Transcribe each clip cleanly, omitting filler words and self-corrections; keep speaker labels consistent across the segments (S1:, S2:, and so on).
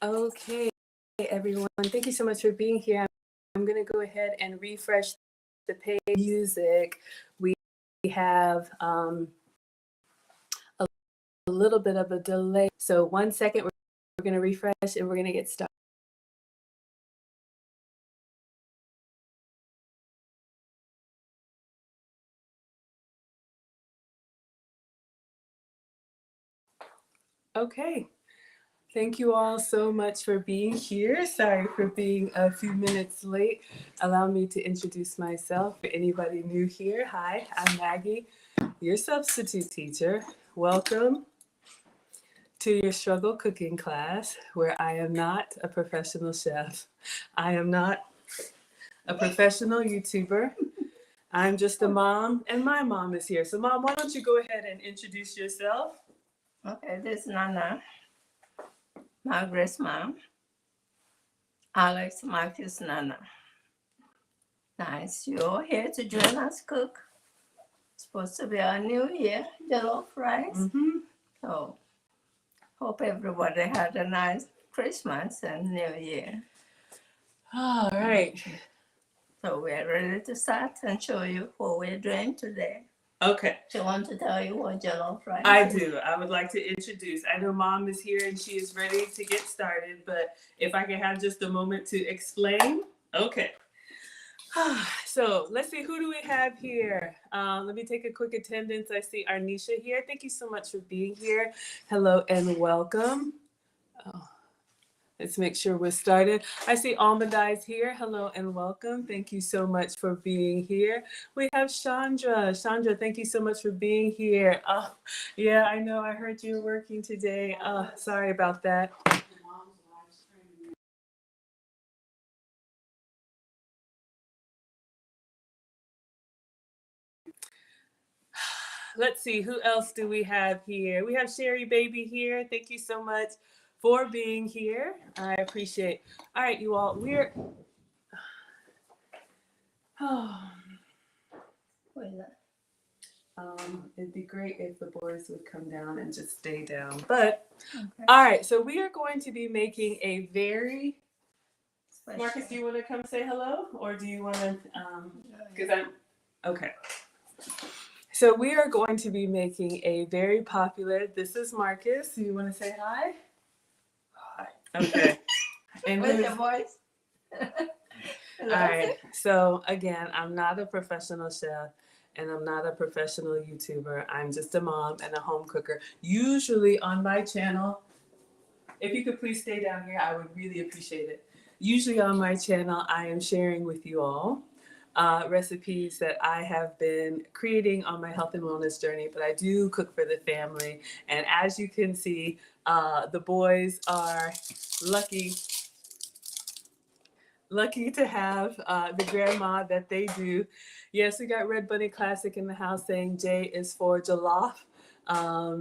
S1: Okay, everyone, thank you so much for being here. I'm going to go ahead and refresh the page. Music. We have a little bit of a delay. So 1 second, we're going to refresh and we're going to get started. Okay. Thank you all so much for being here. Sorry for being a few minutes late. Allow me to introduce myself. For anybody new here, hi, I'm Maggie, your substitute teacher. Welcome to your struggle cooking class, where I am not a professional chef. I am not a professional YouTuber. I'm just a mom, and my mom is here. So, Mom, why don't you go ahead and introduce yourself?
S2: Okay, this is Nana, Margaret's mom. Alex, Marcus, Nana. Nice, you're here to join us cook. It's supposed to be our new year, jollof rice.
S1: Mm-hmm.
S2: So, hope everybody had a nice Christmas and New Year.
S1: All right.
S2: So, we're ready to start and show you what we're doing today.
S1: Okay.
S2: Do you want to tell you what jollof rice
S1: I
S2: is?
S1: do. I would like to introduce. I know Mom is here and she is ready to get started, but if I can have just a moment to explain. Okay. So let's see, who do we have here? Let me take a quick attendance. I see Arnisha here. Thank you so much for being here. Hello and welcome. Oh, let's make sure we're started. I see Almond Eyes here. Hello and welcome. Thank you so much for being here. We have Chandra. Chandra, thank you so much for being here. Oh, yeah, I know. I heard you were working today. Sorry about that. Let's see, who else do we have here? We have Sherry Baby here. Thank you so much for being here. I appreciate. All right, you all, we're. Oh. It'd be great if the boys would come down and just stay down. But okay. All right, so we are going to be making a very. Marcus, do you want to come say hello, or do you want to? Because I'm okay. So we are going to be making a very popular. This is Marcus. Do you want to say hi? Hi. Okay. And
S2: with your voice.
S1: All right. So again, I'm not a professional chef and I'm not a professional YouTuber. I'm just a mom and a home cooker. Usually on my channel, if you could please stay down here, I would really appreciate it. Usually on my channel, I am sharing with you all recipes that I have been creating on my health and wellness journey, but I do cook for the family. And as you can see, the boys are lucky to have the grandma that they do. Yes, we got Red Bunny Classic in the house saying J is for jollof.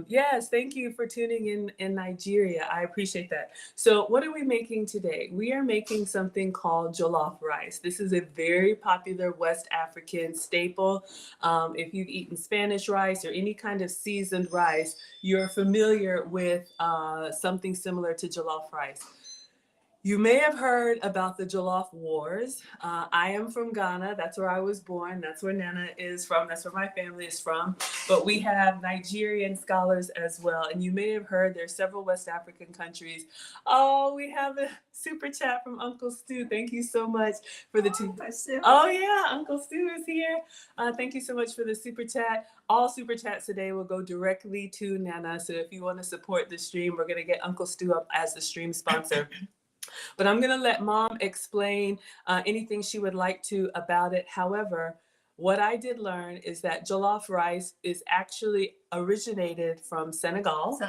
S1: Yes, thank you for tuning in Nigeria. I appreciate that. So what are we making today? We are making something called jollof rice. This is a very popular West African staple. If you've eaten Spanish rice or any kind of seasoned rice, you're familiar with something similar to jollof rice. You may have heard about the Jollof Wars. I am from Ghana. That's where I was born. That's where Nana is from. That's where my family is from. But we have Nigerian scholars as well. And you may have heard there's several West African countries. Oh, we have a super chat from Uncle Stu. Thank you so much for the two. Oh, yeah, Uncle Stu is here. Thank you so much for the super chat. All super chats today will go directly to Nana. So if you want to support the stream, we're going to get Uncle Stu up as the stream sponsor. But I'm going to let Mom explain anything she would like to about it. However, what I did learn is that jollof rice is actually originated from Senegal.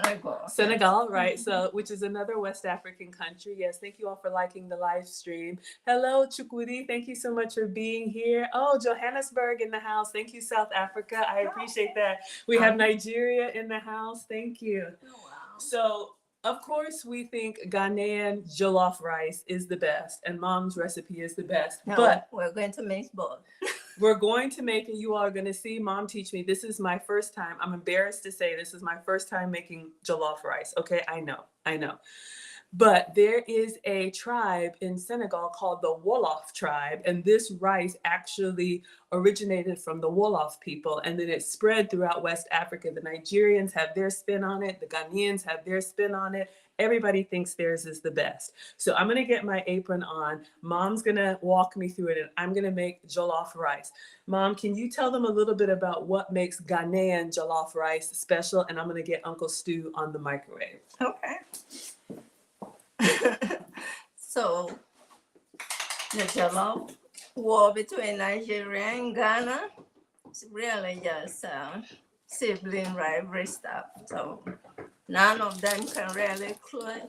S1: Senegal, right? So, which is another West African country. Yes, thank you all for liking the live stream. Hello, Chukwudi. Thank you so much for being here. Oh, Johannesburg in the house. Thank you, South Africa. I appreciate that. We have Nigeria in the house. Thank you. Oh, wow. So, of course, we think Ghanaian jollof rice is the best, and Mom's recipe is the best.
S2: No,
S1: but
S2: we're going to make both.
S1: We're going to make it. You all are going to see Mom teach me. This is my first time. I'm embarrassed to say this is my first time making jollof rice. Okay, I know. But there is a tribe in Senegal called the Wolof tribe, and this rice actually originated from the Wolof people, and then it spread throughout West Africa. The Nigerians have their spin on it, the Ghanaians have their spin on it. Everybody thinks theirs is the best. So I'm gonna get my apron on. Mom's gonna walk me through it, and I'm gonna make jollof rice. Mom, can you tell them a little bit about what makes Ghanaian jollof rice special? And I'm gonna get Uncle Stu on the microwave.
S2: Okay. So the jollof war between Nigeria and Ghana is really just sibling rivalry stuff. So none of them can really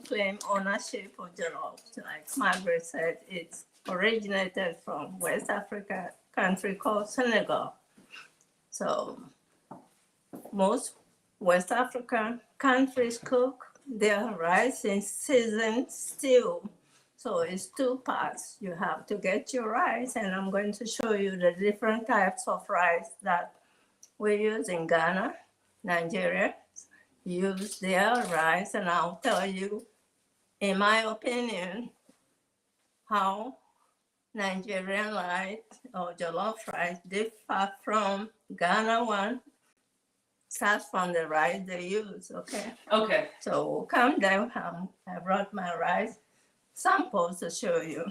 S2: claim ownership of jollof. Like Margaret said, it's originated from West Africa country called Senegal. So most West African countries cook their rice in seasoned stew. So it's two parts. You have to get your rice, and I'm going to show you the different types of rice that we use in Ghana. Nigeria use their rice, and I'll tell you, in my opinion, how Nigerian rice or jollof rice differ from Ghana one. Start from the rice they use, okay?
S1: Okay.
S2: So come down. I brought my rice samples to show you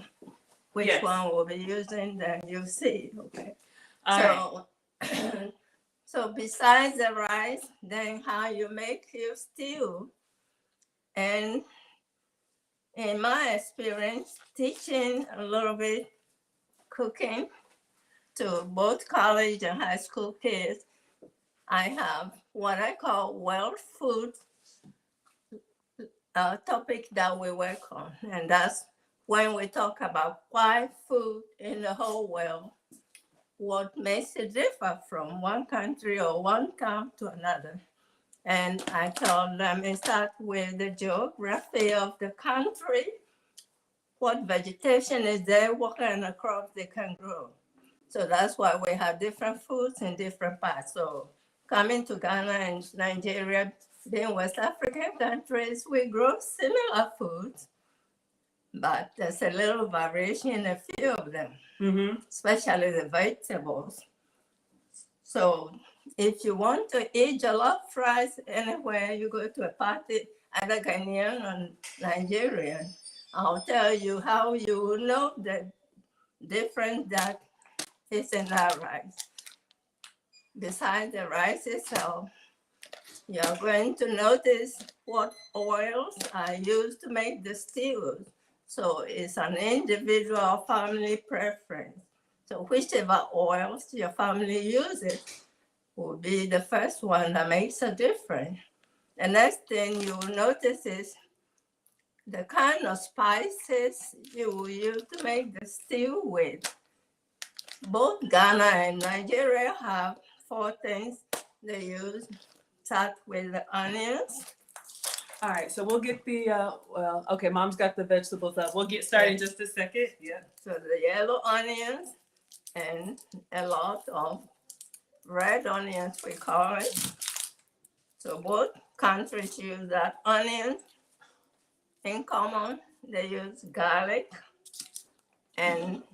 S2: which one we'll be using, then you'll see, okay? All right. So besides the rice, then how you make your stew. And in my experience, teaching a little bit cooking to both college and high school kids, I have what I call world food topic that we work on. And that's when we talk about why food in the whole world, what makes it differ from one country or one town to another. And I told them it starts with the geography of the country, what vegetation is there, what kind of crops they can grow. So that's why we have different foods in different parts. So coming to Ghana and Nigeria, being West African countries, we grow similar foods, but there's a little variation in a few of them, especially the vegetables. So if you want to eat jollof rice anywhere, you go to a party, either Ghanaian or Nigerian, I'll tell you how you will know the difference that is in that rice. Besides the rice itself, you're going to notice what oils are used to make the stews. So it's an individual family preference. So whichever oils your family uses will be the first one that makes a difference. The next thing you will notice is the kind of spices you will use to make the stew with. Both Ghana and Nigeria have 4 things they use. Start with the onions.
S1: All right, so we'll get the, okay, Mom's got the vegetables up. We'll get started in just a second. Yeah.
S2: So the yellow onions and a lot of red onions, we call it. So both countries use that onion. In common, they use garlic and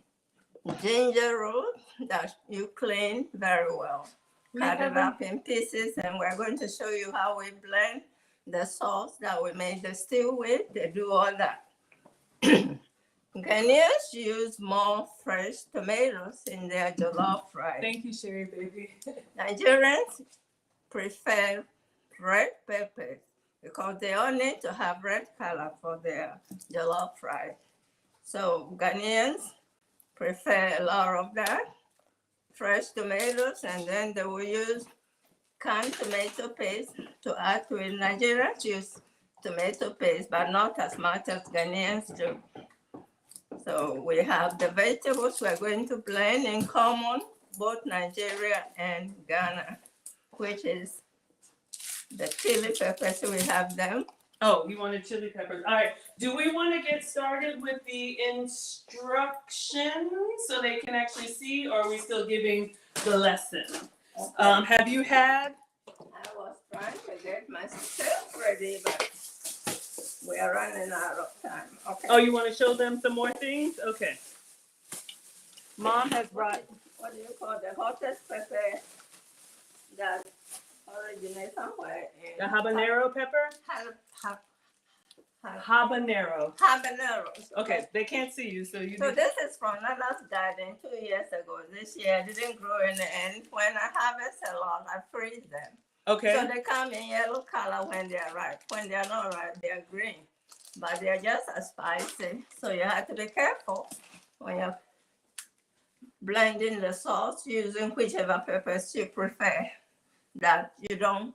S2: ginger root that you clean very well. Cut it up in pieces, and we're going to show you how we blend the sauce that we made the stew with. They do all that. Ghanaians use more fresh tomatoes in their jollof rice.
S1: Thank you, Sherry, baby.
S2: Nigerians prefer red peppers because they all need to have red color for their jollof rice. So Ghanaians prefer a lot of that, fresh tomatoes, and then they will use canned tomato paste to add to it. Nigerians use tomato paste, but not as much as Ghanaians do. So we have the vegetables we're going to blend in common, both Nigeria and Ghana, which is the chili peppers. We have them.
S1: Oh, you wanted chili peppers. All right. Do we want to get started with the instructions so they can actually see, or are we still giving the lesson? Okay. Have you had?
S2: I was trying to get myself ready, but We are running out of time. Okay.
S1: Oh, you want to show them some more things? Okay. Mom has brought.
S2: What do you call the hottest pepper that originates somewhere in
S1: The habanero pepper? Habanero.
S2: Habaneros.
S1: Okay, they can't see you, so you
S2: So
S1: need.
S2: this is from Nana's garden 2 years ago. This year I didn't grow any, and when I harvest a lot, I freeze them.
S1: Okay.
S2: So they come in yellow color when they are ripe. When they are not ripe, they are green. But they are just as spicy. So you have to be careful when you're blending the sauce using whichever peppers you prefer, that you don't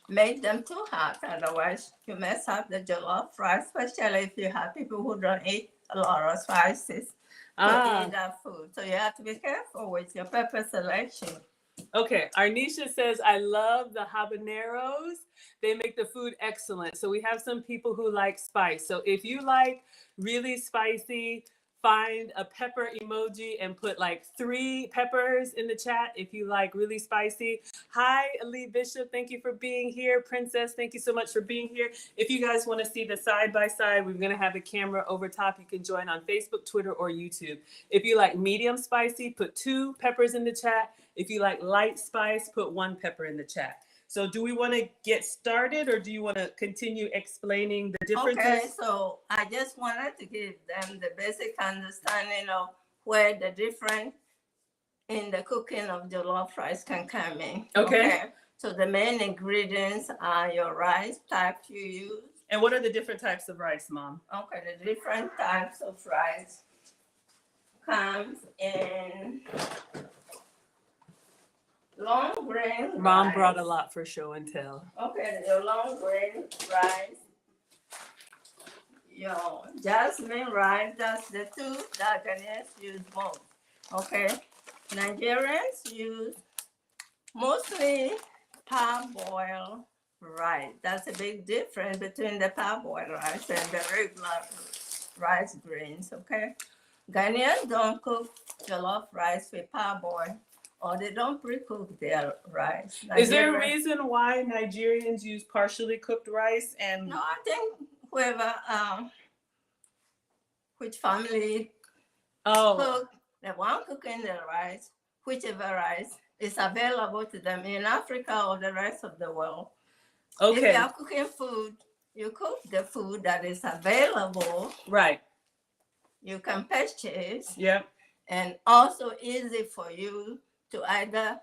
S2: make them too hot. Otherwise, you mess up the jollof rice, especially if you have people who don't eat a lot of spices to eat that food. So you have to be careful with your pepper selection.
S1: Okay, Arnisha says, I love the habaneros. They make the food excellent. So we have some people who like spice. So if you like really spicy, find a pepper emoji and put like 3 peppers in the chat if you like really spicy. Hi, Ali Bishop. Thank you for being here. Princess, thank you so much for being here. If you guys want to see the side by side, we're going to have a camera over top. You can join on Facebook, Twitter, or YouTube. If you like medium spicy, put 2 peppers in the chat. If you like light spice, put 1 pepper in the chat. So do we want to get started, or do you want to continue explaining the differences?
S2: Okay, so I just wanted to give them the basic understanding of where the difference in the cooking of jollof rice can come in.
S1: Okay.
S2: So the main ingredients are your rice type you use.
S1: And what are the different types of rice, Mom?
S2: Okay, the different types of rice comes in long grain
S1: Mom
S2: rice.
S1: brought a lot for show and tell.
S2: Okay, your long grain rice, your jasmine rice, that's the 2 that Ghanaians use most. Okay, Nigerians use mostly parboiled rice. That's a big difference between the parboiled rice and the regular rice grains, okay? Ghanaians don't cook jollof rice with parboiled, or they don't pre-cook their rice.
S1: Is there a reason why Nigerians use partially cooked rice? And
S2: No, I think whoever, which family cook, the one cooking the rice, whichever rice is available to them in Africa or the rest of the world. If you are cooking food, you cook the food that is available.
S1: Right.
S2: You can purchase.
S1: Yeah.
S2: And also easy for you to either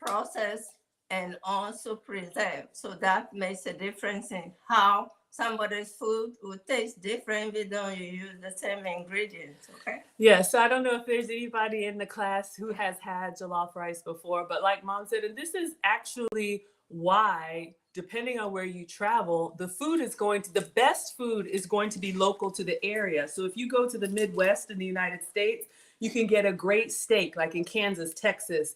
S2: process and also preserve. So that makes a difference in how somebody's food would taste different even though you use the same ingredients, okay?
S1: Yeah, so I don't know if there's anybody in the class who has had jollof rice before, but like Mom said, and this is actually why, depending on where you travel, the best food is going to be local to the area. So if you go to the Midwest in the United States, you can get a great steak, like in Kansas, Texas,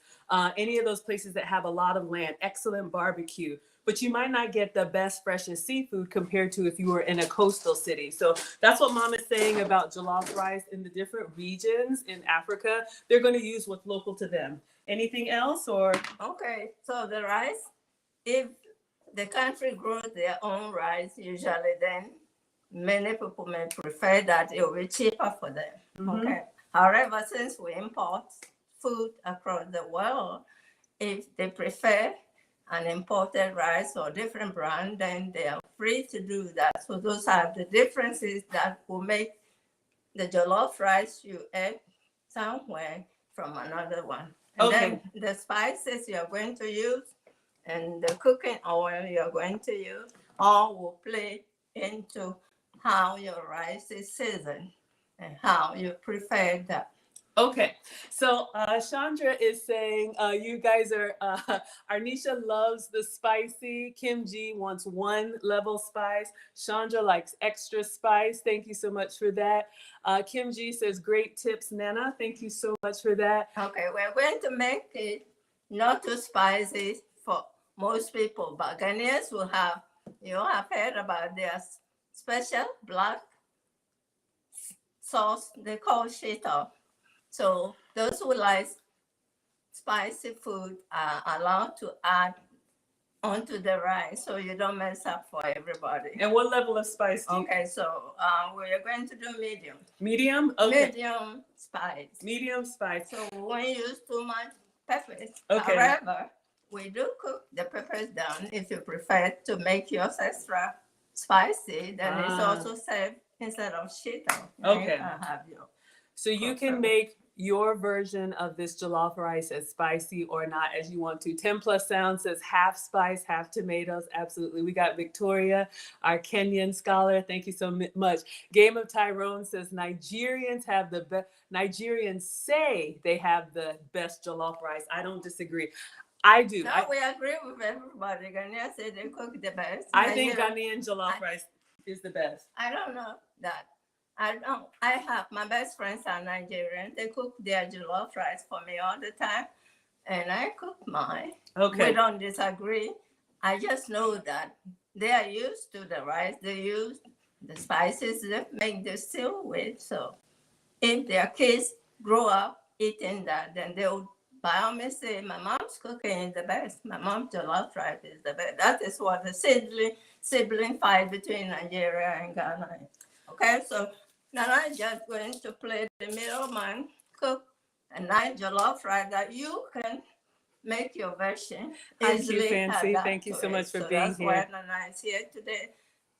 S1: any of those places that have a lot of land, excellent barbecue. But you might not get the best, freshest seafood compared to if you were in a coastal city. So that's what Mom is saying about jollof rice in the different regions in Africa. They're going to use what's local to them. Anything else, or?
S2: Okay, so the rice, if the country grows their own rice, usually then many people may prefer that it will be cheaper for them.
S1: Mhm.
S2: Okay. However, since we import food across the world, if they prefer an imported rice or different brand, then they are free to do that. So those are the differences that will make the jollof rice you eat somewhere from another one. And then the spices you're going to use and the cooking oil you're going to use all will play into how your rice is seasoned and how you prepare that.
S1: Okay, so Chandra is saying you guys are, Arnisha loves the spicy. Kim G wants 1 level spice. Chandra likes extra spice. Thank you so much for that. Kim G says, great tips, Nana. Thank you so much for that.
S2: Okay, we're going to make it not too spicy for most people, but Ghanaians will have, you have heard about their special black sauce they call shito. So those who like spicy food are allowed to add onto the rice so you don't mess up for everybody.
S1: And what level of spice do you?
S2: Okay, so we are going to do medium.
S1: Medium? Okay.
S2: Medium spice.
S1: Medium spice.
S2: So we won't use too much peppers.
S1: Okay.
S2: However, we do cook the peppers down if you prefer to make yours extra spicy. Then it's also served instead of shito.
S1: Okay.
S2: Have your
S1: So you can make your version of this jollof rice as spicy or not as you want to. 10 plus sound says half spice, half tomatoes. Absolutely. We got Victoria, our Kenyan scholar. Thank you so much. Game of Tyrone says Nigerians have the best. Nigerians say they have the best jollof rice. I don't disagree. I do.
S2: No, we agree with everybody. Ghanaians say they cook the best.
S1: I think Ghanaian jollof rice is the best.
S2: I don't know that. I have my best friends are Nigerian. They cook their jollof rice for me all the time, and I cook mine.
S1: Okay.
S2: We don't disagree. I just know that they are used to the rice. They use the spices that make the stew with. So if their kids grow up eating that, then they will by all means say, my mom's cooking is the best. My mom's jollof rice is the best. That is what the sibling fight between Nigeria and Ghana is. Okay, so now I'm just going to play the middleman, cook a nice jollof rice that you can make your version easily.
S1: Thank you, Fancy. Thank you so much for being here.
S2: That's why Nana is here today.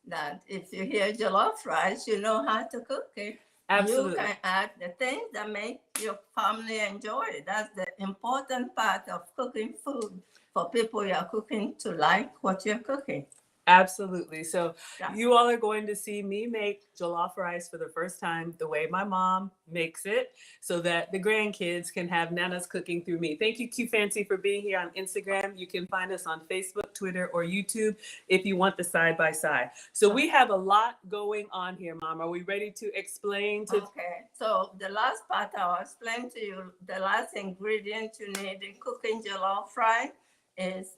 S2: That if you hear jollof rice, you know how to cook it.
S1: Absolutely.
S2: You can add the things that make your family enjoy it. That's the important part of cooking food for people you're cooking to like what you're cooking.
S1: Absolutely. So you all are going to see me make jollof rice for the first time the way my mom makes it so that the grandkids can have Nana's cooking through me. Thank you, Q Fancy, for being here on Instagram. You can find us on Facebook, Twitter, or YouTube if you want the side-by-side. So we have a lot going on here, Mom. Are we ready to explain?
S2: Okay. So the last part I will explain to you, the last ingredient you need in cooking jollof rice is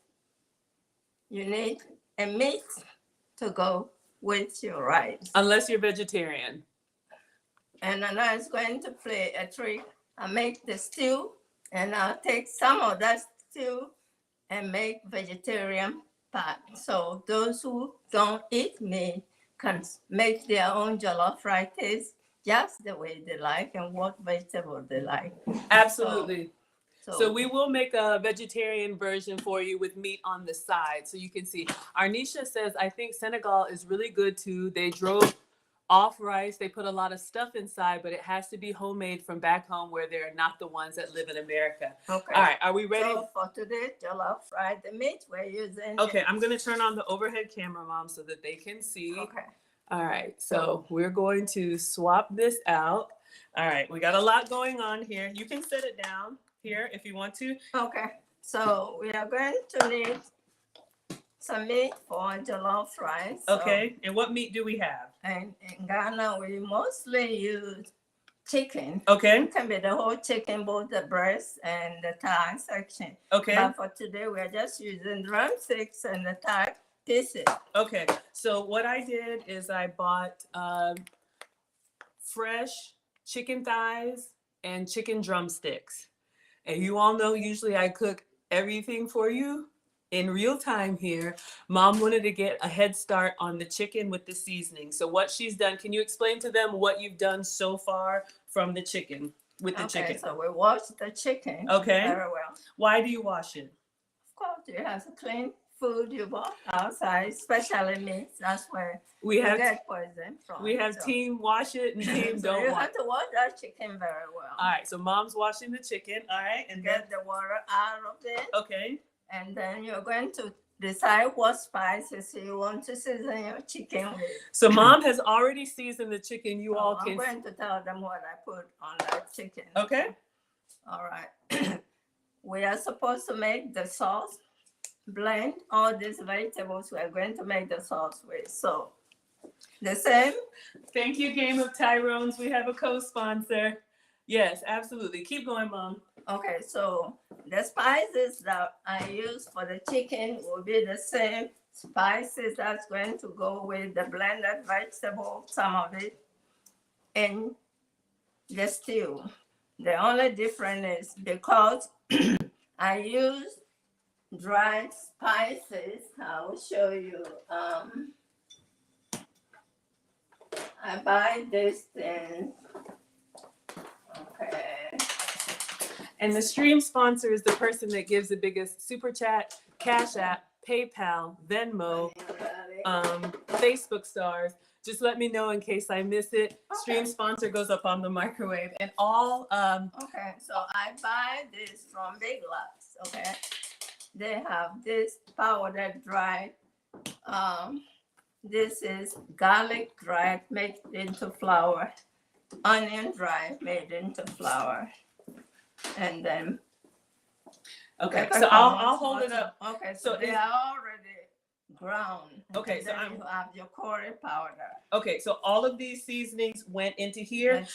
S2: you need a meat to go with your rice.
S1: Unless you're vegetarian.
S2: And Nana is going to play a trick. I'll make the stew, and I'll take some of that stew and make vegetarian pot. So those who don't eat meat can make their own jollof rice taste just the way they like and what vegetable they like.
S1: Absolutely. So we will make a vegetarian version for you with meat on the side so you can see. Arnisha says, I think Senegal is really good too. They drove off rice. They put a lot of stuff inside, but it has to be homemade from back home where they're not the ones that live in America.
S2: Okay.
S1: All right. Are we ready?
S2: So for today, jollof rice, the meat we're using.
S1: Okay. I'm going to turn on the overhead camera, Mom, so that they can see.
S2: Okay.
S1: All right. So we're going to swap this out. All right. We got a lot going on here. You can set it down here if you want to.
S2: Okay, so we are going to need some meat for jollof rice.
S1: Okay, and what meat do we have?
S2: And in Ghana, we mostly use chicken.
S1: Okay.
S2: It can be the whole chicken, both the breast and the thigh section.
S1: Okay.
S2: But for today, we are just using drumsticks and the thigh pieces.
S1: Okay, so what I did is I bought fresh chicken thighs and chicken drumsticks. And you all know usually I cook everything for you in real time here. Mom wanted to get a head start on the chicken with the seasoning. So what she's done, can you explain to them what you've done so far from the chicken, with the chicken?
S2: Okay, so we wash the chicken very well.
S1: Why do you wash it?
S2: Of course, you have to clean food you bought outside, especially meat. That's where
S1: we get
S2: poison from.
S1: We have team wash it and team
S2: so
S1: don't
S2: you
S1: wash.
S2: have to wash that chicken very well.
S1: All right, so Mom's washing the chicken. All right, and
S2: get the water out of it.
S1: Okay.
S2: And then you're going to decide what spices you want to season your chicken with.
S1: So Mom has already seasoned the chicken. You all can.
S2: I'm going to tell them what I put on that chicken.
S1: Okay.
S2: All right. We are supposed to make the sauce. Blend all these vegetables we are going to make the sauce with. So the same.
S1: Thank you, Game of Tyrones. We have a co-sponsor. Yes, absolutely. Keep going, Mom.
S2: Okay, so the spices that I use for the chicken will be the same spices that's going to go with the blended vegetable, some of it, in the stew. The only difference is because I use dried spices. I will show you. I buy this thing. Okay.
S1: And the stream sponsor is the person that gives the biggest super chat, Cash App, PayPal, Venmo, Facebook stars. Just let me know in case I miss it. Okay. Stream sponsor goes up on the microwave. And all
S2: okay, so I buy this from Big Lots. Okay. They have this powdered dried. This is garlic dried made into flour, onion dried made into flour, and then
S1: okay. So I'll hold it up.
S2: Okay, so they are already ground.
S1: Okay, so
S2: you have your curry powder.
S1: Okay, so all of these seasonings went into here.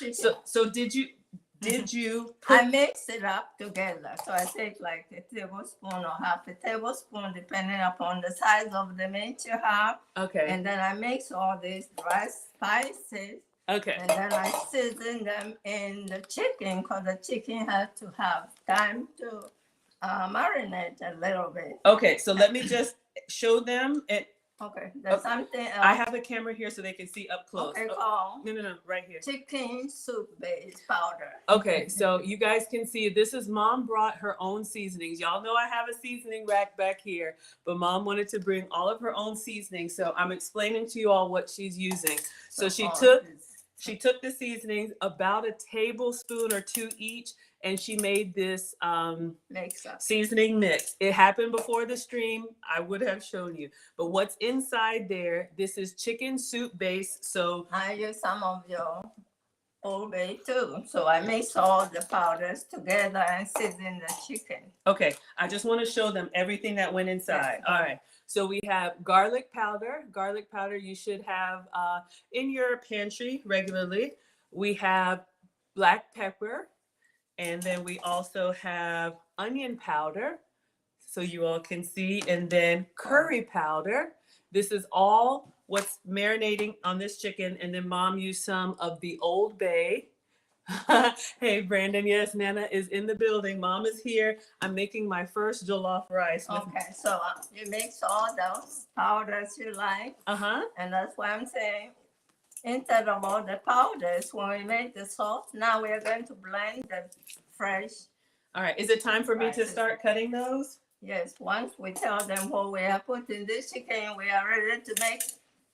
S1: So did you put...
S2: I mix it up together. So I take like a tablespoon or half a tablespoon, depending upon the size of the meat you have.
S1: Okay.
S2: And then I mix all these dry spices.
S1: Okay.
S2: And then I season them in the chicken, because the chicken has to have time to marinate a little bit.
S1: Okay, so let me just show them.
S2: Okay, there's something else.
S1: I have the camera here so they can see up close.
S2: Okay,
S1: no, right here.
S2: Chicken soup base powder.
S1: Okay, so you guys can see this is Mom brought her own seasonings. Y'all know I have a seasoning rack back here, but Mom wanted to bring all of her own seasonings. So I'm explaining to you all what she's using. So she took the seasonings, about a tablespoon or two each, and she made this seasoning mix. It happened before the stream. I would have shown you. But what's inside there, this is chicken soup base. So
S2: I use some of your Old Bay too. So I mix all the powders together and season the chicken.
S1: Okay, I just want to show them everything that went inside. Yes. All right. So we have garlic powder. Garlic powder you should have in your pantry regularly. We have black pepper. And then we also have onion powder, so you all can see, and then curry powder. This is all what's marinating on this chicken. And then Mom used some of the Old Bay. Hey, Brandon, yes, Nana is in the building. Mom is here. I'm making my first jollof rice.
S2: Okay, so you mix all those powders you like. And that's why I'm saying, instead of all the powders, when we make the sauce, now we are going to blend the fresh. All right.
S1: Is it time for me to start cutting those?
S2: Yes. Once we tell them what we are putting this chicken, we are ready to make.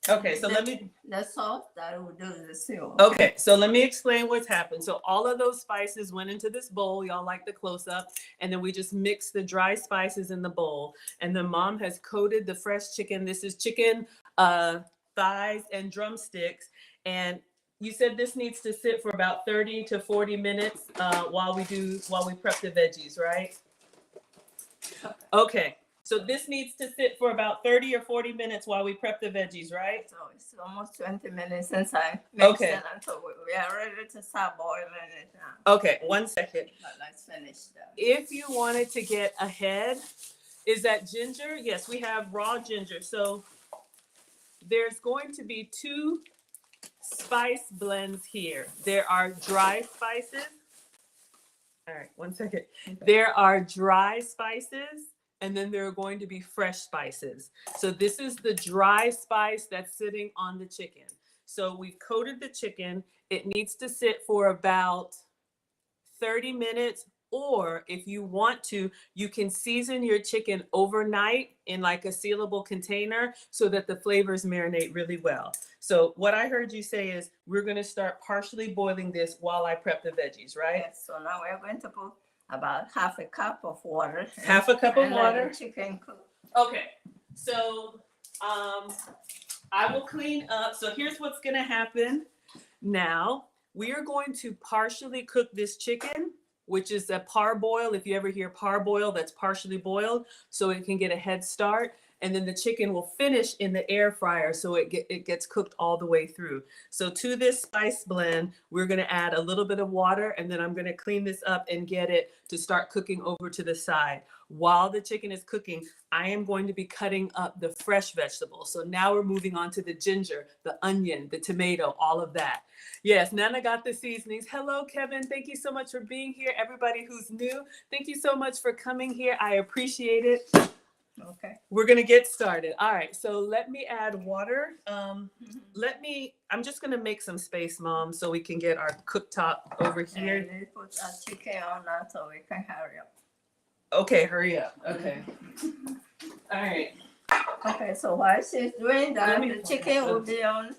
S1: Okay. So the
S2: sauce that will do the soup.
S1: Okay. So let me explain what's happened. So all of those spices went into this bowl. Y'all like the close up. And then we just mixed the dry spices in the bowl. And then Mom has coated the fresh chicken. This is chicken, thighs and drumsticks. And you said this needs to sit for about 30 to 40 minutes while we prep the veggies, right? Okay. So this needs to sit for about 30 or 40 minutes while we prep the veggies, right?
S2: So it's almost 20 minutes since I mixed it, so we are ready to start boiling it now.
S1: Okay, 1 second.
S2: But let's finish that.
S1: If you wanted to get ahead, is that ginger? Yes, we have raw ginger. So there's going to be two spice blends here. There are dry spices. All right, 1 second. Okay. There are dry spices, and then there are going to be fresh spices. So this is the dry spice that's sitting on the chicken. So we've coated the chicken. It needs to sit for about 30 minutes. Or if you want to, you can season your chicken overnight in like a sealable container so that the flavors marinate really well. So what I heard you say is we're going to start partially boiling this while I prep the veggies, right?
S2: Yes, so now we're going to put about half a cup of water.
S1: Half a cup of water?
S2: Let the chicken cook.
S1: Okay, so I will clean up. So here's what's going to happen now. We are going to partially cook this chicken, which is a parboil. If you ever hear parboil, that's partially boiled, so it can get a head start. and then the chicken will finish in the air fryer so it gets cooked all the way through. So to this spice blend, we're going to add a little bit of water, and then I'm going to clean this up and get it to start cooking over to the side. While the chicken is cooking, I am going to be cutting up the fresh vegetables. So now we're moving on to the ginger, the onion, the tomato, all of that. Yes, Nana got the seasonings. Hello, Kevin. Thank you so much for being here. Everybody who's new, thank you so much for coming here. I appreciate it.
S2: Okay.
S1: We're going to get started. All right, so let me add water. I'm just going to make some space, Mom, so we can get our cooktop over here.
S2: And we put our chicken on now so we can hurry up.
S1: Okay, hurry up. Okay. All right.
S2: Okay, so while she's doing that,
S1: me-
S2: the chicken will be on.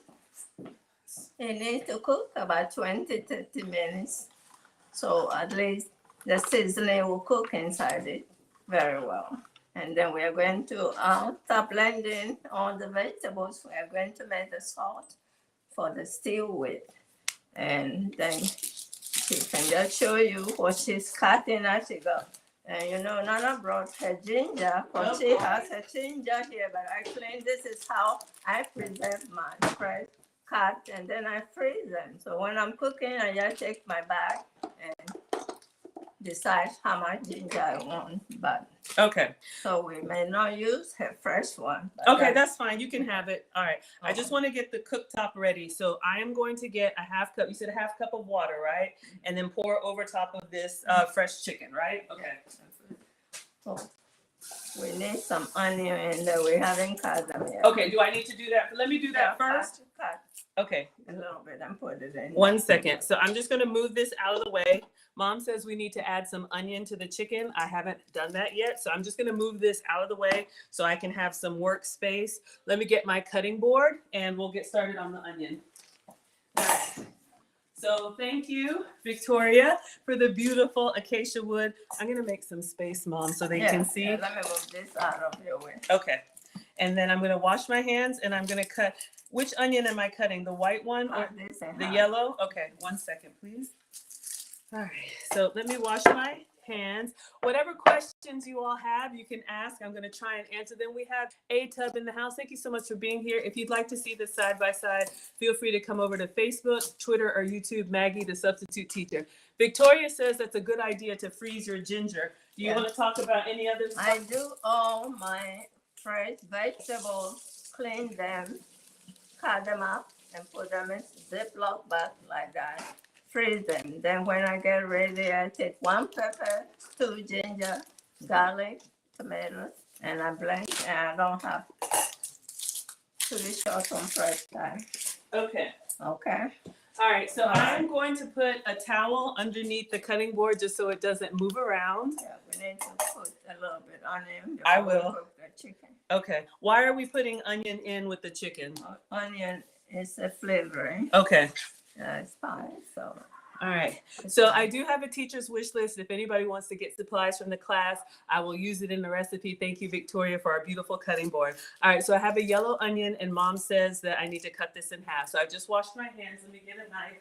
S2: It needs to cook about 20-30 minutes. So at least the seasoning will cook inside it very well. And then we are going to start blending all the vegetables. We are going to make the salt for the stew with. And then she can just show you what she's cutting as she goes. And you know, Nana brought her ginger, but she has her ginger here, but actually this is how I preserve my fresh cut, and then I freeze them. So when I'm cooking, I just take my bag and decide how much ginger I want. But
S1: Okay.
S2: so we may not use her fresh one.
S1: Okay, that's fine. You can have it. All right. I just want to get the cooktop ready. So I am going to get a half cup. You said a half cup of water, right? And then pour over top of this fresh chicken, right? Okay.
S2: Oh, we need some onion, and we haven't cut them yet.
S1: Okay, do I need to do that? Let me do that first.
S2: Cut
S1: Okay.
S2: a little bit and put it in.
S1: 1 second. So I'm just going to move this out of the way. Mom says we need to add some onion to the chicken. I haven't done that yet. So I'm just going to move this out of the way so I can have some workspace. Let me get my cutting board and we'll get started on the onion. All right. So thank you, Victoria, for the beautiful acacia wood. I'm going to make some space, Mom, so they can see.
S2: Yeah, let me move this out of your way.
S1: Okay. And then I'm going to wash my hands and I'm going to cut. Which onion am I cutting? The white one or the yellow? Okay, 1 second, please. All right, so let me wash my hands. Whatever questions you all have, you can ask. I'm going to try and answer them. We have A Tub in the house. Thank you so much for being here. If you'd like to see this side by side, feel free to come over to Facebook, Twitter, or YouTube. Maggie, the substitute teacher. Victoria says that's a good idea to freeze your ginger. Do you want to talk about any other stuff?
S2: I do all my fresh vegetables, clean them, cut them up, and put them in Ziploc bag like that. Freeze them. Then when I get ready, I take 1 pepper, 2 ginger, garlic, tomatoes, and I blend, and I don't have to be short on fresh time.
S1: Okay.
S2: Okay.
S1: All right, so I'm going to put a towel underneath the cutting board just so it doesn't move around.
S2: Yeah, we need to put a little bit on it.
S1: I will.
S2: Cook the chicken.
S1: Okay. Why are we putting onion in with the chicken?
S2: Onion is a flavoring.
S1: Okay.
S2: It's fine. So.
S1: All right. So I do have a teacher's wish list. If anybody wants to get supplies from the class, I will use it in the recipe. Thank you, Victoria, for our beautiful cutting board. All right. So I have a yellow onion, and Mom says that I need to cut this in half. So I've just washed my hands. Let me get a knife.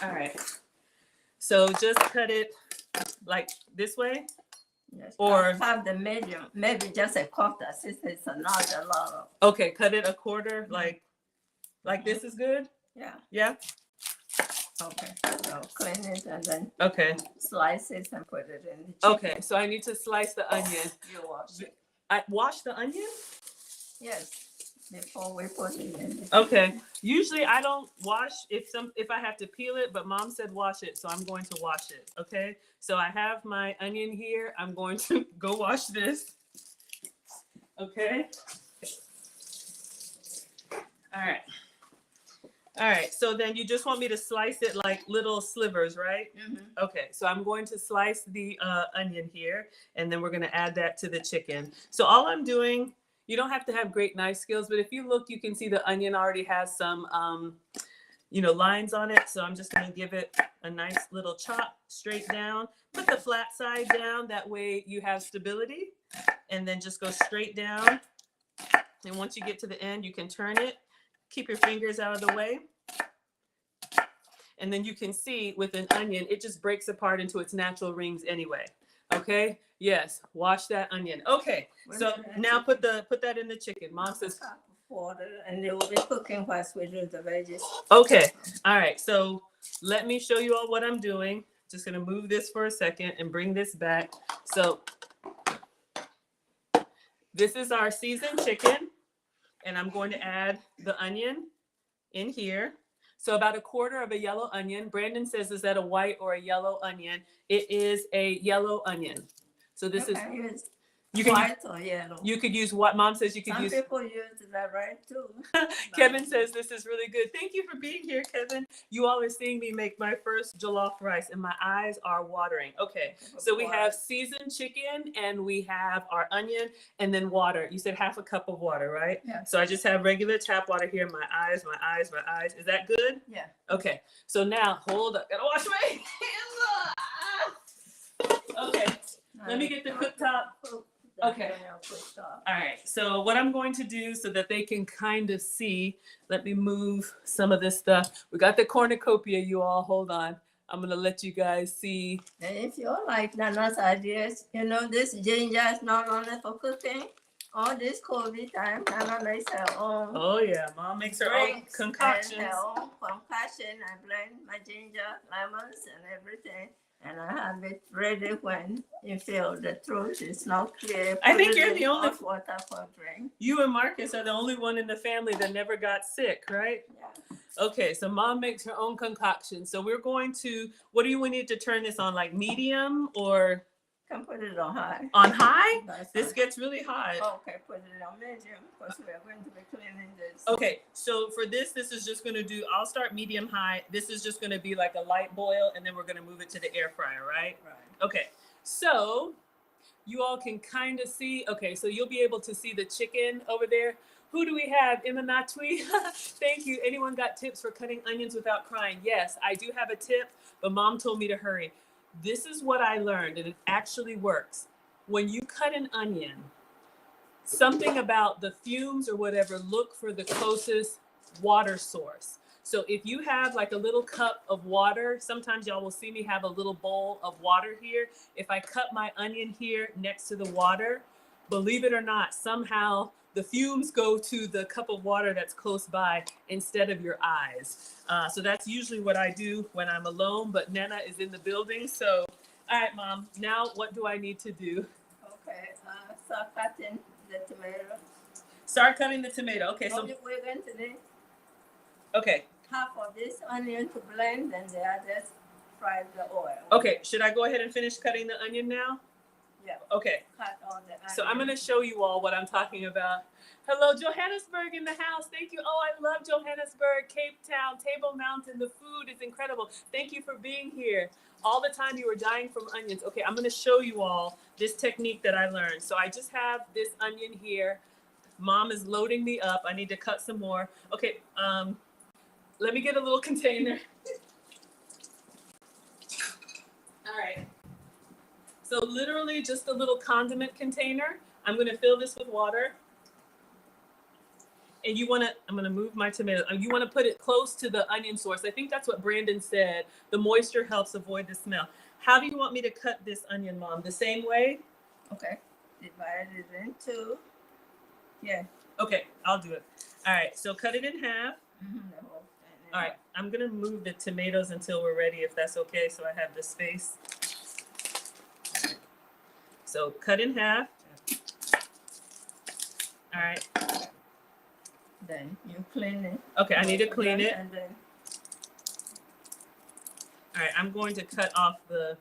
S1: All right. So just cut it like this way.
S2: Yes,
S1: or
S2: have the medium, maybe just a quarter, since it's not a lot of.
S1: Okay, cut it a quarter, like this is good.
S2: Yeah.
S1: Yeah.
S2: Okay. So clean it and then
S1: Okay.
S2: slice it and put it in the chicken.
S1: Okay, so I need to slice the onion.
S2: You wash it.
S1: I wash the onion?
S2: Yes. Before we put it in.
S1: Okay. Usually I don't wash if I have to peel it, but Mom said wash it, so I'm going to wash it. Okay. So I have my onion here. I'm going to go wash this. Okay. All right. All right. So then you just want me to slice it like little slivers, right? Mm-hmm. Okay. So I'm going to slice the onion here, and then we're going to add that to the chicken. So all I'm doing, you don't have to have great knife skills, but if you look, you can see the onion already has some, lines on it. So I'm just going to give it a nice little chop straight down. Put the flat side down. That way you have stability. And then just go straight down. And once you get to the end, you can turn it. Keep your fingers out of the way. And then you can see with an onion, it just breaks apart into its natural rings anyway. Okay. Yes. Wash that onion. Okay. So now put that in the chicken. Mom says.
S2: Water, and they will be cooking whilst we do the veggies.
S1: Okay. All right. So let me show you all what I'm doing. Just gonna move this for a second and bring this back. So this is our seasoned chicken, and I'm going to add the onion in here. So about a quarter of a yellow onion. Brandon says, is that a white or a yellow onion? It is a yellow onion. So this is you can
S2: white or yellow.
S1: You could use what Mom says you could use.
S2: Some people use that right too.
S1: Kevin says this is really good. Thank you for being here, Kevin. You all are seeing me make my first jollof rice and my eyes are watering. Okay, so we have seasoned chicken and we have our onion and then water. You said half a cup of water, right?
S2: Yeah.
S1: So I just have regular tap water here. My eyes, my eyes, my eyes. Is that good?
S2: Yeah.
S1: Okay, so now hold up. Gotta wash my hands. Okay, let me get the cooktop. Okay. All right. So what I'm going to do so that they can kind of see, let me move some of this stuff. We got the cornucopia, you all. Hold on. I'm going to let you guys see.
S2: And if you like Nana's ideas, you know, this ginger is not only for cooking. All this COVID time, Nana makes her own.
S1: Oh, yeah. Mom makes her own concoctions.
S2: And her own concoction. I blend my ginger, lemons, and everything. And I have it ready when you feel the throat is not clear.
S1: I think you're the only
S2: water for drink.
S1: You and Marcus are the only one in the family that never got sick, right?
S2: Yeah.
S1: Okay, so Mom makes her own concoction. So we're going to, what do we need to turn this on? Like medium or?
S2: Can put it on high.
S1: On high?
S2: That's
S1: this
S2: fine.
S1: Gets really hot.
S2: Okay, put it on medium because we are going to be cleaning this.
S1: Okay, so for this is just going to do, I'll start medium high. This is just going to be like a light boil, and then we're going to move it to the air fryer, right?
S2: Right.
S1: Okay, so you all can kind of see, okay, so you'll be able to see the chicken over there. Who do we have? Imanatwi. Thank you. Anyone got tips for cutting onions without crying? Yes, I do have a tip, but Mom told me to hurry. This is what I learned, and it actually works. When you cut an onion, something about the fumes or whatever, look for the closest water source. So if you have like a little cup of water, sometimes y'all will see me have a little bowl of water here. If I cut my onion here next to the water, believe it or not, somehow the fumes go to the cup of water that's close by instead of your eyes. So that's usually what I do when I'm alone, but Nana is in the building. So, all right, Mom, now what do I need to do?
S2: Okay, start cutting the tomato.
S1: Start cutting the tomato. Okay, so
S2: we're going to need
S1: okay.
S2: half of this onion to blend, and the others fry the oil.
S1: Okay, should I go ahead and finish cutting the onion now?
S2: Yeah.
S1: Okay.
S2: Cut all the onion.
S1: So I'm going to show you all what I'm talking about. Hello, Johannesburg in the house. Thank you. Oh, I love Johannesburg, Cape Town, Table Mountain. The food is incredible. Thank you for being here. All the time you were dying from onions. Okay, I'm going to show you all this technique that I learned. So I just have this onion here. Mom is loading me up. I need to cut some more. Okay, let me get a little container. All right. So literally just a little condiment container. I'm going to fill this with water. And you want to, I'm going to move my tomato. You want to put it close to the onion source. I think that's what Brandon said. The moisture helps avoid the smell. How do you want me to cut this onion, Mom? The same way?
S2: Okay. Divide it into, yeah.
S1: Okay, I'll do it. All right, so cut it in half.
S2: Mm-hmm.
S1: All right, I'm going to move the tomatoes until we're ready, if that's okay, so I have the space. So cut in half. All right.
S2: Then you clean it.
S1: Okay, I need to clean it.
S2: And then
S1: all right, I'm going to cut off the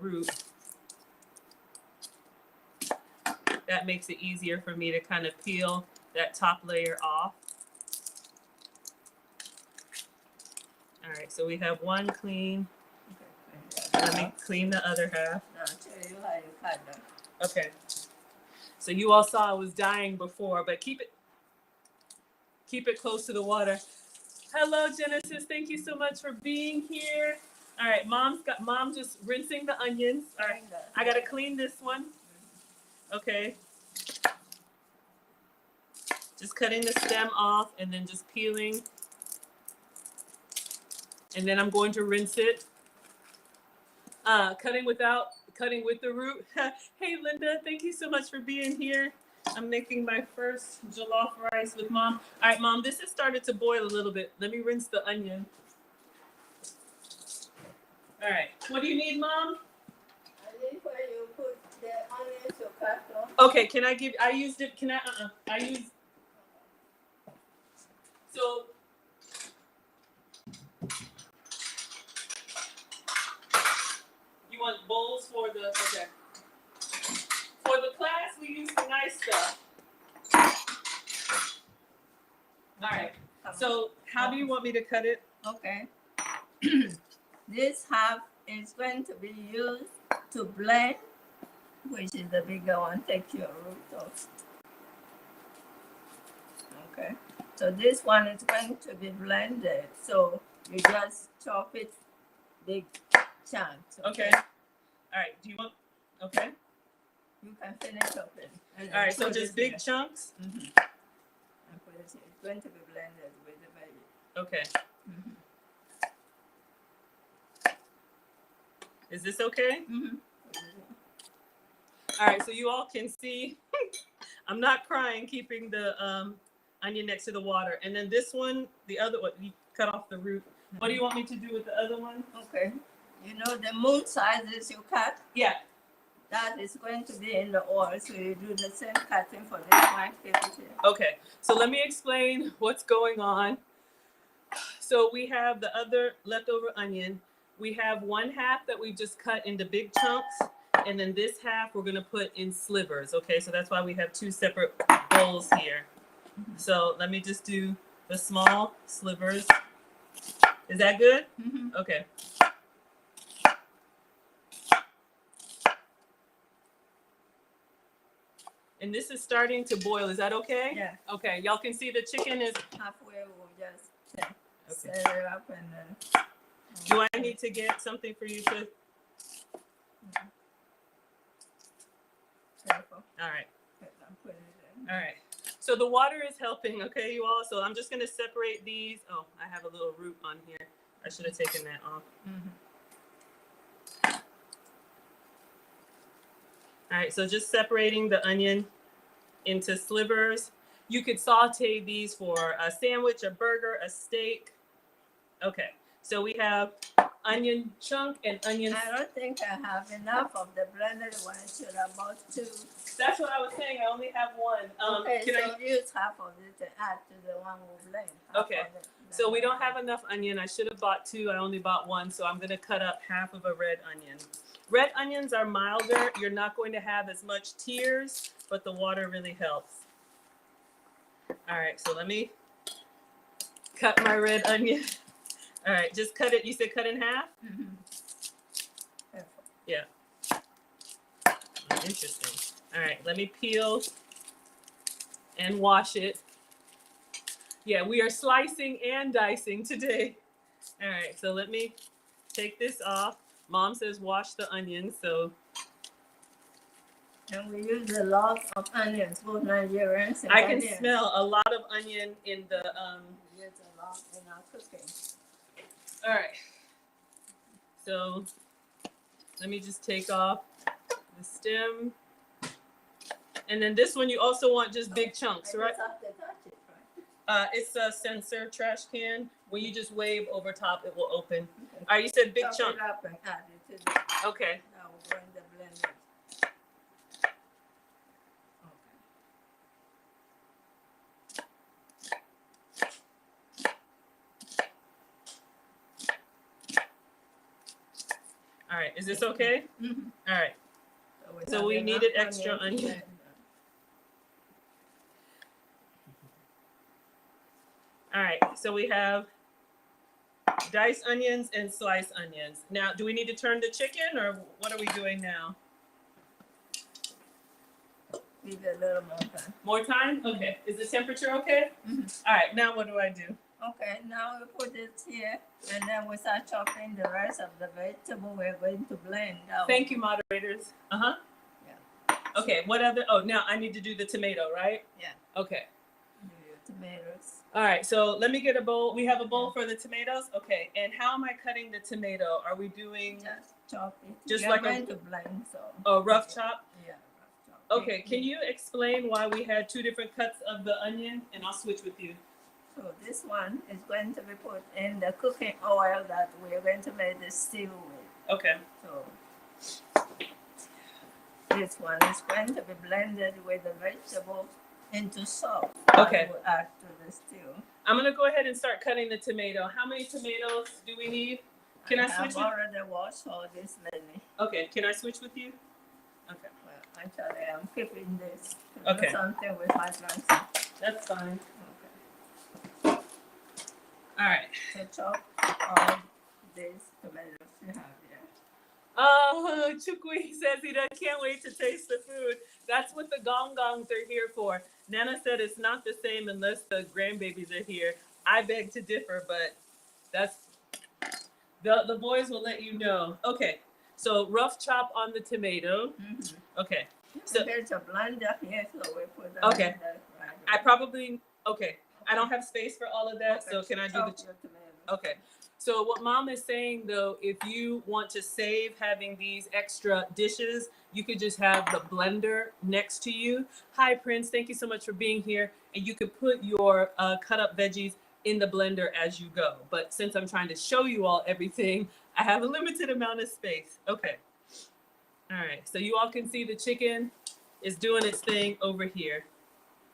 S1: root. That makes it easier for me to kind of peel that top layer off. All right, so we have one clean. Let me clean the other half.
S2: I'll tell you how you cut them.
S1: Okay. So you all saw I was dying before, but keep it close to the water. Hello, Genesis. Thank you so much for being here. All right, Mom just rinsing the onions. All right, I gotta clean this one. Okay. Just cutting the stem off and then just peeling. And then I'm going to rinse it. Cutting with the root. Hey, Linda, thank you so much for being here. I'm making my first jollof rice with Mom. All right, Mom, this has started to boil a little bit. Let me rinse the onion. All right, what do you need, Mom?
S2: I need where you put the onions to cut off.
S1: Okay, I used it, so, you want bowls for okay. For the class, we use the nice stuff. All right, so how do you want me to cut it?
S2: Okay. This half is going to be used to blend, which is the bigger one. Take your root off. Okay. So this one is going to be blended. So you just chop it big chunks.
S1: Okay. All right. Do you want? Okay.
S2: You can finish up it.
S1: All right. So just big chunks.
S2: Mm-hmm. And put it here. It's going to be blended with the baby.
S1: Okay.
S2: Mm-hmm.
S1: Is this okay?
S2: Mm-hmm.
S1: All right. So you all can see, I'm not crying, keeping the onion next to the water. And then this one, the other one, you cut off the root. Mm-hmm. What do you want me to do with the other one?
S2: Okay. You know the moon sizes you cut?
S1: Yeah.
S2: That is going to be in the oil, so you do the same cutting for this one.
S1: Okay, so let me explain what's going on. So we have the other leftover onion. We have one half that we just cut into big chunks, and then this half we're gonna put in slivers. Okay, so that's why we have two separate bowls here. Mm-hmm. So let me just do the small slivers. Is that good?
S2: Mm-hmm.
S1: Okay. And this is starting to boil. Is that okay?
S2: Yeah.
S1: Okay. Y'all can see the chicken is
S2: halfway. We'll just set it up and then.
S1: Do I need to get something for you to?
S2: Mm-hmm. Careful.
S1: All right.
S2: Put it in.
S1: All right. So the water is helping. Okay, you all. So I'm just gonna separate these. Oh, I have a little root on here. I should have taken that off.
S2: Mm-hmm.
S1: All right, so just separating the onion into slivers. You could saute these for a sandwich, a burger, a steak. Okay, so we have onion chunk and onion.
S2: I don't think I have enough of the blended one. I should have bought two.
S1: That's what I was saying. I only have one.
S2: Okay, so use half of it to add to the one we blend.
S1: Okay, so we don't have enough onion. I should have bought two. I only bought one, so I'm gonna cut up half of a red onion. Red onions are milder. You're not going to have as much tears, but the water really helps. All right, so let me cut my red onion. All right, just cut it. You said cut in half?
S2: Mm-hmm.
S1: Yeah. Interesting. All right, let me peel and wash it. Yeah, we are slicing and dicing today. All right, so let me take this off. Mom says wash the onions, so.
S2: And we use a lot of onions, both Nigerians and
S1: I can
S2: onions.
S1: smell a lot of onion in the.
S2: We use a lot in our cooking.
S1: All right. So let me just take off the stem. And then this one you also want just big chunks, right?
S2: Have to touch it, right?
S1: It's a sensor trash can. When you just wave over top, it will open. Okay. All right, you said big chunk.
S2: Chop it up and add it to the.
S1: Okay.
S2: Now we're going to blend it.
S1: All right, is this okay?
S2: Mm-hmm.
S1: All right. So we needed extra onion. All right, so we have diced onions and sliced onions. Now, do we need to turn the chicken or what are we doing now?
S2: Leave it a little more time.
S1: More time? Okay. Is the temperature okay?
S2: Mm-hmm.
S1: All right, now what do I do?
S2: Okay, now we put it here and then we start chopping the rest of the vegetable we're going to blend.
S1: Thank you, moderators. Uh-huh.
S2: Yeah.
S1: Okay, what other, oh, now I need to do the tomato, right?
S2: Yeah.
S1: Okay.
S2: Do your tomatoes.
S1: All right, so let me get a bowl. We have a bowl for the tomatoes. Okay, and how am I cutting the tomato? Are we doing
S2: Just chop it.
S1: Just
S2: You're
S1: like
S2: going to blend, so.
S1: a rough chop?
S2: Yeah, rough chop.
S1: Okay, can you explain why we had 2 different cuts of the onion? And I'll switch with you.
S2: So this one is going to be put in the cooking oil that we're going to make the stew with.
S1: Okay.
S2: So this one is going to be blended with the vegetables into sauce.
S1: Okay.
S2: That will add to the stew.
S1: I'm gonna go ahead and start cutting the tomato. How many tomatoes do we need? Can I switch
S2: I've
S1: with?
S2: already washed all this many.
S1: Okay, can I switch with you? Okay,
S2: Well, actually, I'm keeping this to
S1: Okay.
S2: do something with my grandson.
S1: that's fine.
S2: Okay.
S1: All right.
S2: So chop all these tomatoes you have here.
S1: Oh, Chukwi says he can't wait to taste the food. That's what the gong gongs are here for. Nana said it's not the same unless the grandbabies are here. I beg to differ, but that's the boys will let you know. Okay, so rough chop on the tomato.
S2: Mm-hmm.
S1: Okay,
S2: So
S1: So-
S2: there's a blender here, so we put that
S1: Okay.
S2: in there right
S1: I
S2: away.
S1: probably I don't have space for all of that, so
S2: Okay,
S1: can I do
S2: chop
S1: the?
S2: your tomatoes.
S1: Okay. So what mom is saying though, if you want to save having these extra dishes, you could just have the blender next to you. Hi Prince, thank you so much for being here. And you could put your cut up veggies in the blender as you go. But since I'm trying to show you all everything, I have a limited amount of space. Okay. All right, so you all can see the chicken is doing its thing over here.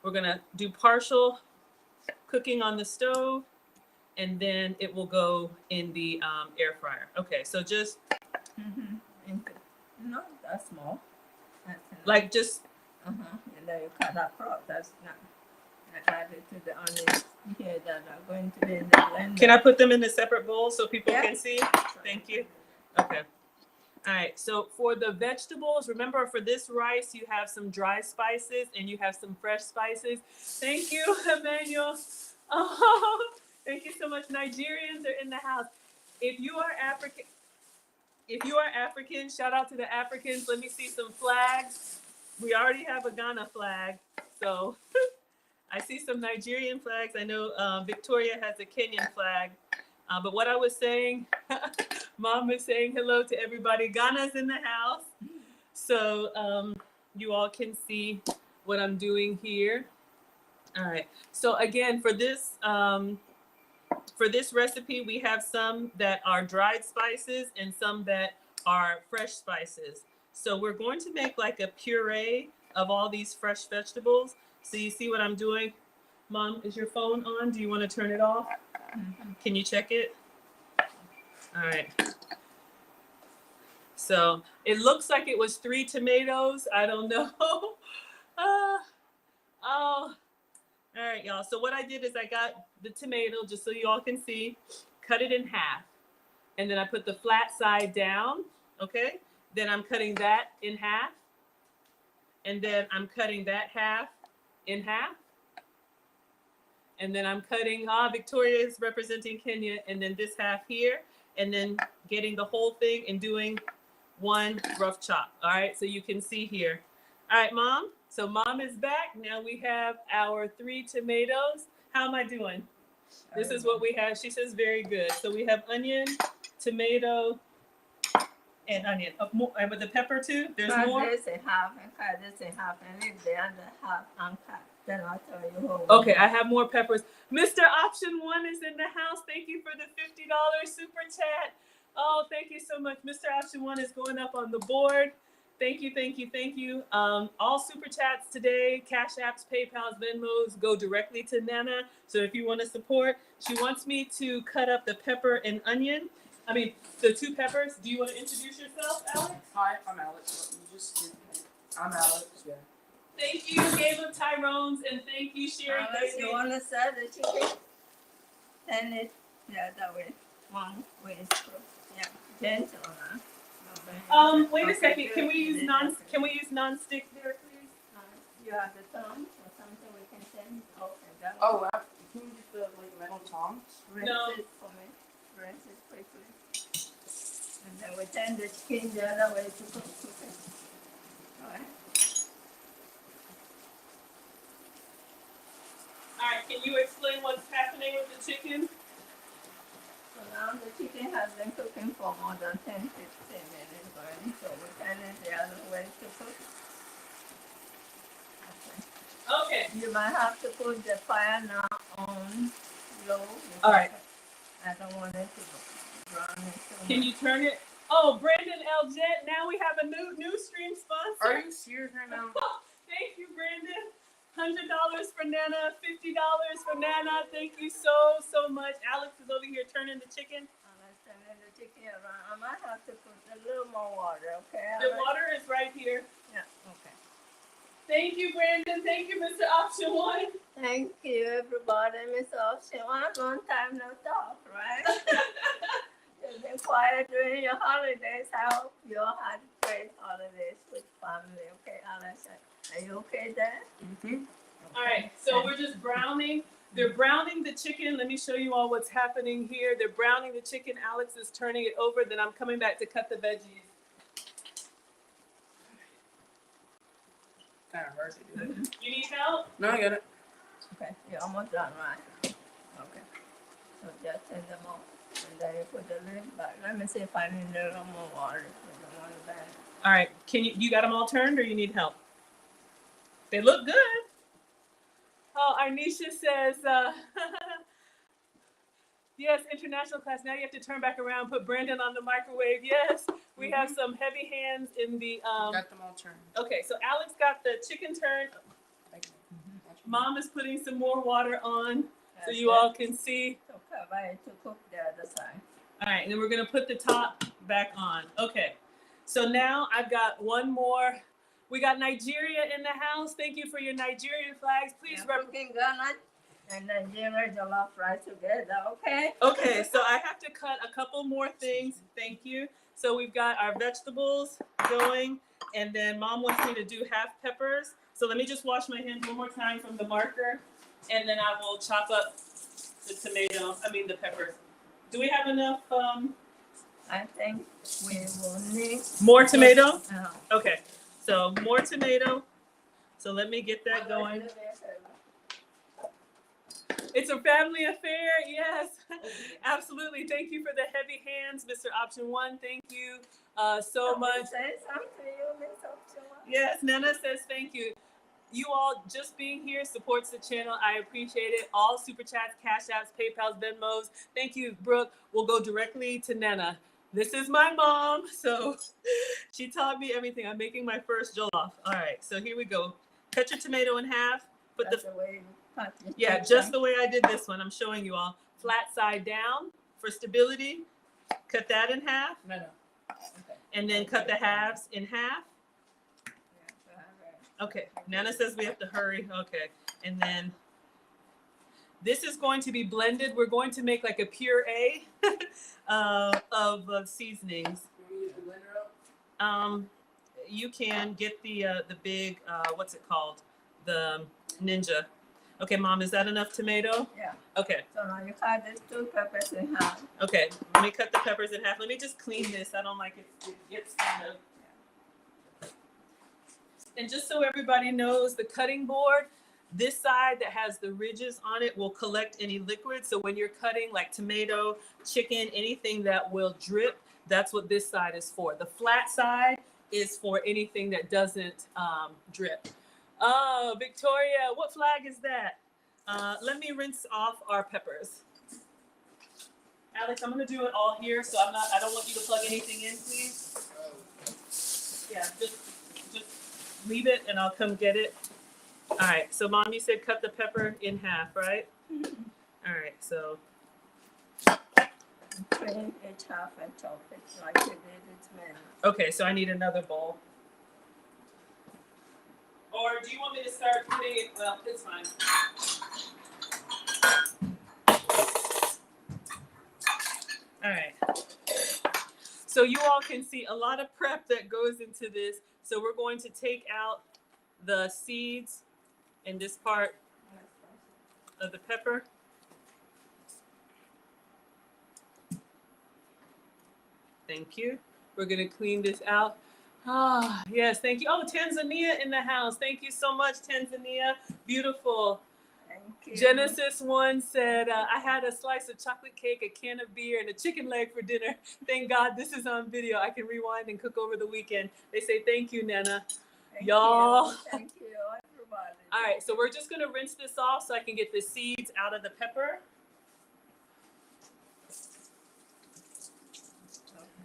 S1: We're gonna do partial cooking on the stove, and then it will go in the air fryer. Okay, so just
S2: Mm-hmm. Not that small. That's enough.
S1: like just
S2: And then you cut across. That's not. I add it to the onions here that are going to be in the blender.
S1: can I put them in a separate bowl so people
S2: Yeah.
S1: can see? Thank you. Okay. All right. So for the vegetables, remember for this rice, you have some dry spices and you have some fresh spices. Thank you, Emmanuel. Oh, thank you so much. Nigerians are in the house. If you are African, shout out to the Africans. Let me see some flags. We already have a Ghana flag, so I see some Nigerian flags. I know Victoria has a Kenyan flag. But what I was saying, Mom is saying hello to everybody. Ghana's in the house. So you all can see what I'm doing here. All right. So again, for this recipe, we have some that are dried spices and some that are fresh spices. So we're going to make like a puree of all these fresh vegetables. So you see what I'm doing? Mom, is your phone on? Do you want to turn it off? Can you check it? All right. So it looks like it was 3 tomatoes. I don't know. Oh, all right, y'all. So what I did is I got the tomato, just so you all can see, cut it in half. And then I put the flat side down, okay? Then I'm cutting that in half. And then I'm cutting that half in half. And then I'm cutting, Victoria is representing Kenya, and then this half here, and then getting the whole thing and doing one rough chop. All right, so you can see here. All right, Mom. So Mom is back. Now we have our 3 tomatoes. How am I doing? This is what we have. She says very good. So we have onion, tomato, and onion. And with the pepper too, there's
S2: cut
S1: more.
S2: this in half and cut this in half and leave the other half uncut. Then I'll tell you who.
S1: Okay, I have more peppers. Mr. Option 1 is in the house. Thank you for the $50 super chat. Oh, thank you so much. Mr. Option 1 is going up on the board. Thank you, thank you, thank you. All super chats today, Cash Apps, PayPals, Venmos go directly to Nana. So if you want to support, she wants me to cut up the pepper and onion. I mean, the 2 peppers. Do you want to introduce yourself, Alex?
S3: Hi, I'm Alex. I'm Alex, yeah.
S1: Thank you, Game of Tyrone's, and thank you, Sherry.
S2: Unless you want to sell the chicken, then it, yeah, that way. One way is good. Yeah, gentle, huh?
S1: Wait a
S2: Okay,
S1: second.
S2: good.
S1: Can we use
S2: Then
S1: non?
S2: that's it.
S1: Can we use non-stick there, please?
S2: You have the tongs or something we can send? Okay, that
S3: Oh, can you get the metal tongs?
S2: rinse
S1: No.
S2: it for me. Rinse it quickly. And then we turn the skin the other way to cook it. Alright.
S1: All right. Can you explain what's playing with the chicken.
S2: So now the chicken has been cooking for more than 10-15 minutes already, so we turn it the other way to cook.
S1: Okay.
S2: You might have to put the fire now on low.
S1: All right.
S2: I don't want it to brown it too much.
S1: Can you turn it? Oh, Brandon L. Jet, now we have a new stream sponsor.
S3: Are you serious right now?
S1: Thank you, Brandon. $100 for Nana, $50 for Nana. Thank you so much. Alex is over here turning the chicken.
S2: I'm turning the chicken around. I might have to put a little more water, okay?
S1: The water is right here.
S2: Yeah, okay.
S1: Thank you, Brandon. Thank you, Mr. Option One.
S2: Thank you, everybody. Miss Option One, long time no talk, right? You've been quiet during your holidays. I hope you all had great holidays with family, okay, Alex? Are you okay there?
S3: Mm-hmm.
S1: All right, so we're just browning. They're browning the chicken. Let me show you all what's happening here. They're browning the chicken. Alex is turning it over. Then I'm coming back to cut the veggies.
S3: Kind of hard to do it.
S1: You need help?
S3: No, I got it.
S2: Okay, you're almost done, right? Okay. So just turn them off. And then you put the lid back. Let me see if I need a little more water. I don't want it bad.
S1: All right, you got them all turned or you need help? They look good. Oh, Arnisha says, yes, international class. Now you have to turn back around, put Brandon on the microwave. Yes, we have some heavy hands in the.
S3: Got them all turned.
S1: Okay, so Alex got the chicken turned.
S3: Thank you.
S1: Mom is putting some more water on so
S2: That's
S1: you
S2: it.
S1: all can see.
S2: So cover it to cook the other side.
S1: All right, and then we're gonna put the top back on. Okay, so now I've got one more. We got Nigeria in the house. Thank you for your Nigerian flags. Please
S2: Yeah, cooking Ghana and Nigeria jollof rice together, okay?
S1: Okay, so I have to cut a couple more things. Thank you. So we've got our vegetables going, and then Mom wants me to do half peppers. So let me just wash my hands one more time from the marker, and then I will chop up the the peppers. Do we have enough?
S2: I think we will need
S1: More tomato?
S2: uh,
S1: Okay, so more tomato. So let me get that going. It's a family affair, yes. Absolutely. Thank you for the heavy hands, Mr. Option One. Thank you so much.
S2: Say something to you, Miss Option One.
S1: Yes, Nana says thank you. You all just being here supports the channel. I appreciate it. All super chats, cash apps, PayPals, Venmos. Thank you, Brooke. We'll go directly to Nana. This is my mom, so she taught me everything. I'm making my first jollof. All right, so here we go. Cut your tomato in half. Put
S2: That's the way you cut it.
S1: Yeah, just the way I did this one. I'm showing you all. Flat side down for stability. Cut that in half,
S3: No.
S2: Okay.
S1: and then cut the halves in half.
S2: Yeah, so I read.
S1: Okay, Nana says we have to hurry. Okay, and then this is going to be blended. We're going to make like a puree of seasonings.
S3: Can we use the blender out?
S1: You can get the big what's it called? The Ninja. Okay, Mom, is that enough tomato?
S2: Yeah.
S1: Okay.
S2: So now you cut these 2 peppers in half.
S1: Okay, let me cut the peppers in half. Let me just clean this. I don't like it. It gets kind of. And just so everybody knows, the cutting board, this side that has the ridges on it will collect any liquid. So when you're cutting like tomato, chicken, anything that will drip, that's what this side is for. The flat side is for anything that doesn't drip. Oh, Victoria, what flag is that? Let me rinse off our peppers. Alex, I'm gonna do it all here, so I don't want you to plug anything in, please. Yeah, just leave it and I'll come get it. All right, so Mom, you said cut the pepper in half, right? All right, so.
S2: Clean each half and chop it like you did it tomato.
S1: Okay, so I need another bowl. Or do you want me to start putting it, well, it's fine. All right. So you all can see a lot of prep that goes into this. So we're going to take out the seeds in this part of the pepper. Thank you. We're gonna clean this out. Ah, yes, thank you. Oh, Tanzania in the house. Thank you so much, Tanzania. Beautiful.
S2: Thank you.
S1: Genesis 1 said, I had a slice of chocolate cake, a can of beer, and a chicken leg for dinner. Thank God this is on video. I can rewind and cook over the weekend. They say, thank you, Nana.
S2: Thank
S1: Y'all.
S2: you. Thank you, everybody.
S1: All right, so we're just going to rinse this off so I can get the seeds out of the pepper.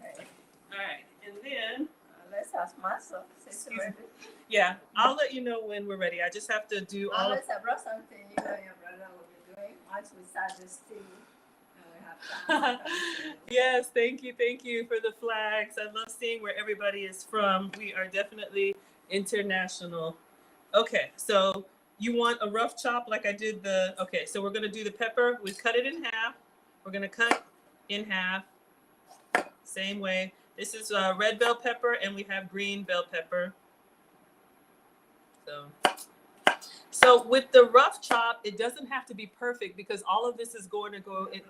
S2: Okay.
S1: All right, and then,
S2: Let's ask myself. Since
S1: Excuse me.
S2: ready.
S1: yeah, I'll let you know when we're ready. I just have to do all of
S2: Unless I brought something you and your brother will be doing once we start this tea. And we have time.
S1: Yes, thank you for the flags. I love seeing where everybody is from. We are definitely international. Okay, so you want a rough chop like I did the, okay, so we're gonna do the pepper. We cut it in half. We're gonna cut in half, same way. This is red bell pepper and we have green bell pepper. So with the rough chop, it doesn't have to be perfect because all of this is going to go in,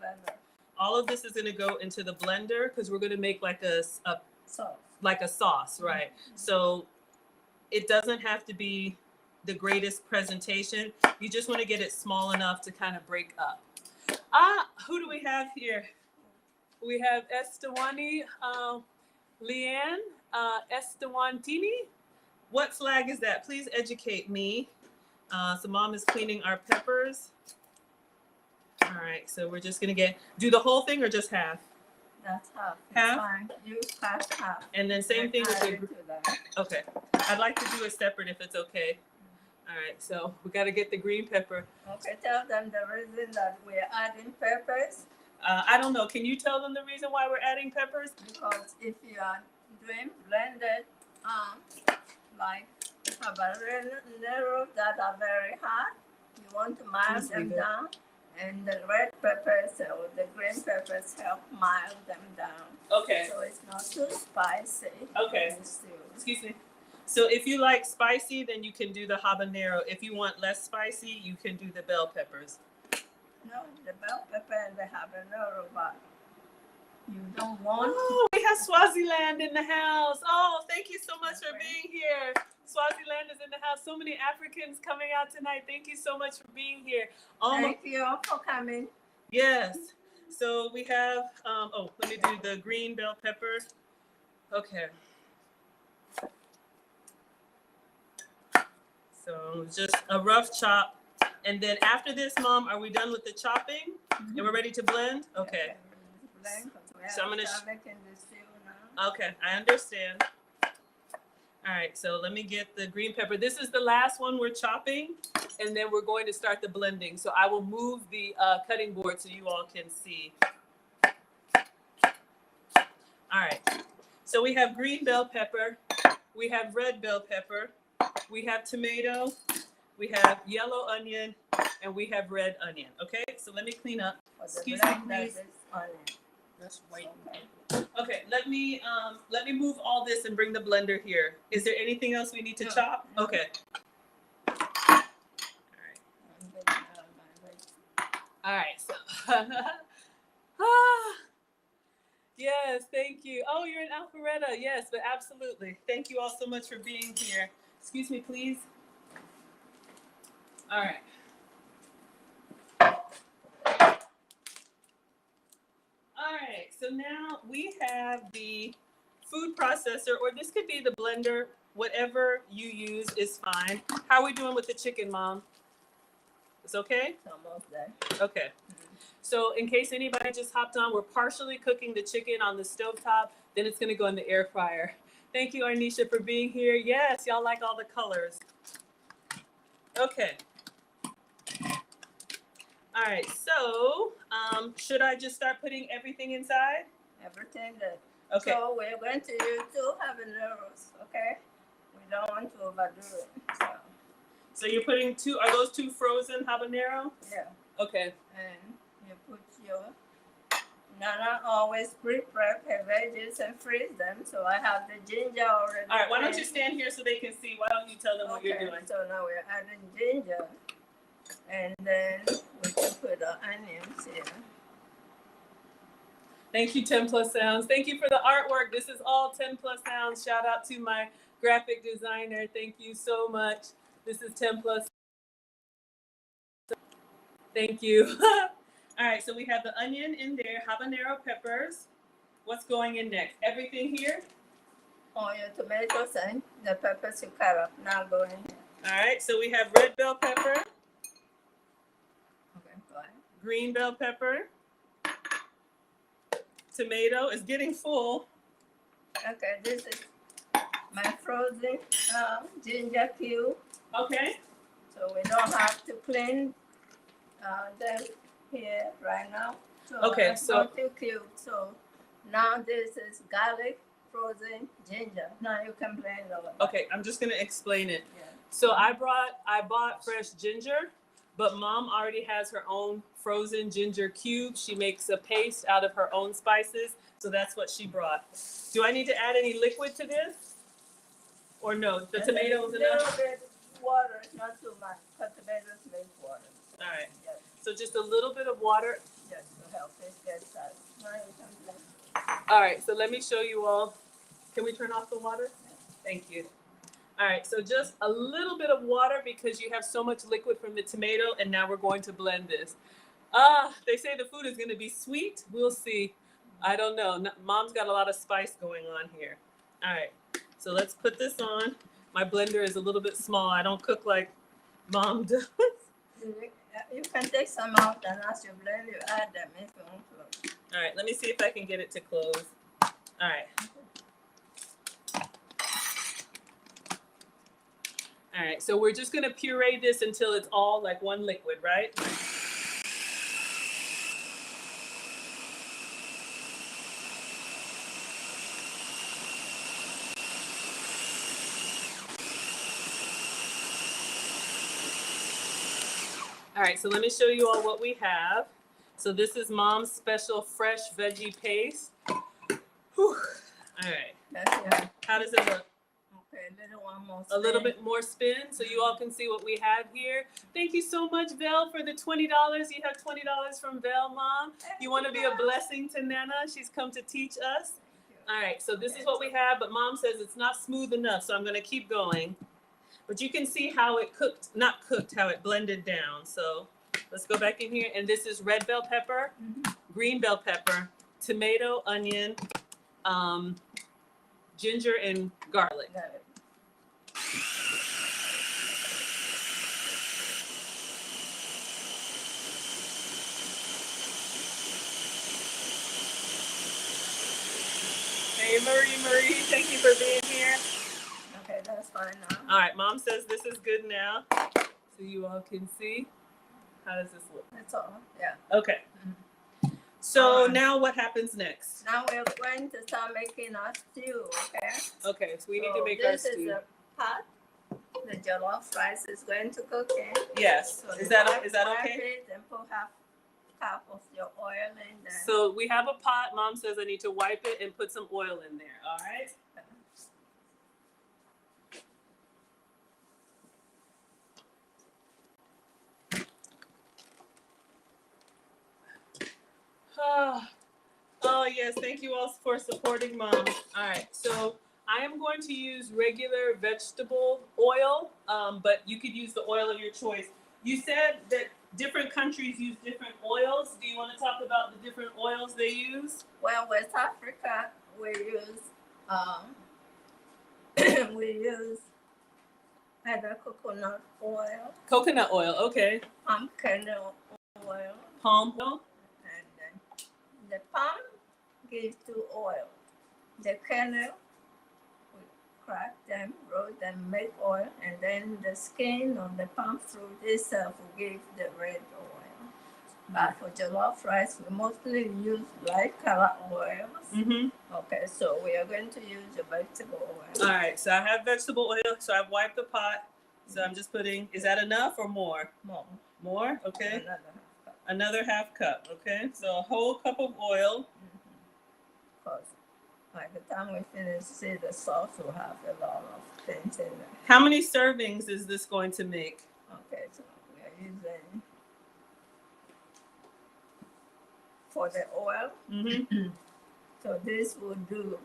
S1: all of this is going to go into the blender because we're going to make like a sauce, right? So it doesn't have to be the greatest presentation. You just want to get it small enough to kind of break up. Who do we have here? We have Estewani, Leanne, Estewantini. What flag is that? Please educate me. So mom is cleaning our peppers. All right, so we're just gonna do the whole thing or just half?
S2: That's half.
S1: Half?
S2: Fine. You cut half.
S1: And then same thing with
S2: Add
S1: the,
S2: it to that.
S1: okay. I'd like to do it separate if it's okay. All right, so we gotta get the green pepper.
S2: Okay, tell them the reason that we're adding peppers.
S1: I don't know, can you tell them the reason why we're adding peppers?
S2: Because if you are doing blended, like habaneros that are very hot, you want to mild
S1: Just
S2: them
S1: leave it.
S2: down, and the red peppers or the green peppers help mild them down.
S1: Okay,
S2: So it's not too spicy.
S1: okay,
S2: And still,
S1: excuse me. So if you like spicy, then you can do the habanero. If you want less spicy, you can do the bell peppers.
S2: no, the bell pepper and the habanero, but you don't want.
S1: Oh, we have Swaziland in the house. Oh, thank you so much for being here. Swaziland is in the house. So many Africans coming out tonight. Thank you so much for being here.
S2: Thank you all for coming.
S1: Yes. So we have, let me do the green bell pepper. Okay. So just a rough chop. And then after this, Mom, are we done with the chopping? And we're ready to blend? Okay. So I'm gonna
S2: making this stew now.
S1: Okay, I understand. All right, so let me get the green pepper. This is the last one we're chopping, and then we're going to start the blending. So I will move the cutting board so you all can see. All right, so we have green bell pepper, we have red bell pepper, we have tomato, we have yellow onion, and we have red onion. Okay, so let me clean up. Excuse me, please.
S3: Just wait.
S1: Okay, let me move all this and bring the blender here. Is there anything else we need to chop? Okay. All right. So. Yes, thank you. Oh, you're in Alpharetta. Yes, but absolutely. Thank you all so much for being here. Excuse me, please. All right. All right, so now we have the food processor, or this could be the blender, whatever you use is fine. How are we doing with the chicken, Mom? It's okay?
S2: It's almost there.
S1: Okay. So in case anybody just hopped on, we're partially cooking the chicken on the stovetop, then it's gonna go in the air fryer. Thank you, Arnisha, for being here. Yes, y'all like all the colors. Okay. All right, so should I just start putting everything inside?
S2: Everything that.
S1: Okay.
S2: So we're going to use 2 habaneros, okay? We don't want to overdo it.
S1: So you're putting are those 2 frozen habanero?
S2: Yeah.
S1: Okay.
S2: And you put your. Nana always pre-prep her veggies and freeze them, so I have the ginger already.
S1: All right, why don't you stand here so they can see? Why don't you tell them what you're doing?
S2: So now we're adding ginger. And then we can put the onions here.
S1: Thank you, 10 Plus Sounds. Thank you for the artwork. This is all 10 Plus Sounds. Shout out to my graphic designer. Thank you so much. This is 10 Plus. Thank you. All right, so we have the onion in there, habanero peppers. What's going in next? Everything here?
S2: All your tomatoes and the peppers you cut up now go in here.
S1: All right, so we have red bell pepper,
S2: Okay, go ahead.
S1: green bell pepper, tomato is getting full.
S2: Okay, this is my frozen ginger cube.
S1: Okay.
S2: So we don't have to clean them here right now. So
S1: Okay,
S2: it's
S1: so-
S2: not too cute. So now this is garlic, frozen ginger. Now you can blend all of that.
S1: Okay, I'm just gonna explain it.
S2: Yeah.
S1: So I bought fresh ginger, but mom already has her own frozen ginger cubes. She makes a paste out of her own spices, so that's what she brought. Do I need to add any liquid to this? Or no, the tomatoes
S2: A
S1: enough?
S2: little bit water, not too much, because tomatoes make water.
S1: All right,
S2: Yes,
S1: so just a little bit of water.
S2: yes, to help it get started. Now you can blend.
S1: All right, so let me show you all. Can we turn off the water? Thank you. All right, so just a little bit of water because you have so much liquid from the tomato, and now we're going to blend this. They say the food is going to be sweet. We'll see. I don't know. Mom's got a lot of spice going on here. All right, so let's put this on. My blender is a little bit small. I don't cook like mom does.
S2: You can take some out and as you blend, you add them if you want to.
S1: All right, let me see if I can get it to close. All right. All right, so we're just gonna puree this until it's all like one liquid, right? All right, so let me show you all what we have. So this is mom's special fresh veggie paste. Whew. All right,
S2: That's it.
S1: how does it look?
S2: Okay, little one more.
S1: A little
S2: spin.
S1: bit more spin so you all can see what we have here. Thank you so much, Vel, for the $20. You have $20 from Vel, Mom. You want to be a blessing to Nana? She's come to teach us. All right, so this is what we have, but Mom says it's not smooth enough, so I'm going to keep going. But you can see how it cooked, not cooked, how it blended down. So let's go back in here. And this is red bell pepper, green bell pepper, tomato, onion, ginger, and garlic.
S2: Got it.
S1: Hey, Marie, thank you for being here.
S2: Okay, that's fine now.
S1: All right, Mom says this is good now. So you all can see. How does this look?
S2: That's all. Yeah.
S1: Okay. So
S2: Alright.
S1: now what happens next?
S2: Now we're going to start making our stew. Okay.
S1: Okay, so we need
S2: So
S1: to make our
S2: this is
S1: stew.
S2: the pot. The jollof rice is going to cook in.
S1: Yes.
S2: So
S1: Is
S2: you
S1: that
S2: wipe
S1: okay?
S2: it and put half cup of your oil in there.
S1: So we have a pot. Mom says I need to wipe it and put some oil in there. All right. Oh yes, thank you all for supporting Mom. All right, so I am going to use regular vegetable oil, but you could use the oil of your choice. You said that different countries use different oils. Do you want to talk about the different oils they use?
S2: Well, West Africa, we use we use either coconut oil,
S1: Coconut oil, okay.
S2: palm kernel oil,
S1: Palm oil.
S2: and then the palm gives two oil. The kernel, we crack them, roast them, make oil, and then the skin of the palm fruit itself will give the red oil. But for jollof rice, we mostly use light color oils.
S1: Mm-hmm.
S2: Okay, so we are going to use the vegetable oil.
S1: All right, so I have vegetable oil, so I've wiped the pot. So I'm just putting, is that enough or more?
S2: More.
S1: More, okay.
S2: Another half cup.
S1: Another half cup, okay. So a whole cup of oil.
S2: Because by the time we finish, see the sauce will have a lot of things in it.
S1: How many servings is this going to make?
S2: Okay, so we are using for the oil.
S1: Mm-hmm.
S2: So this will do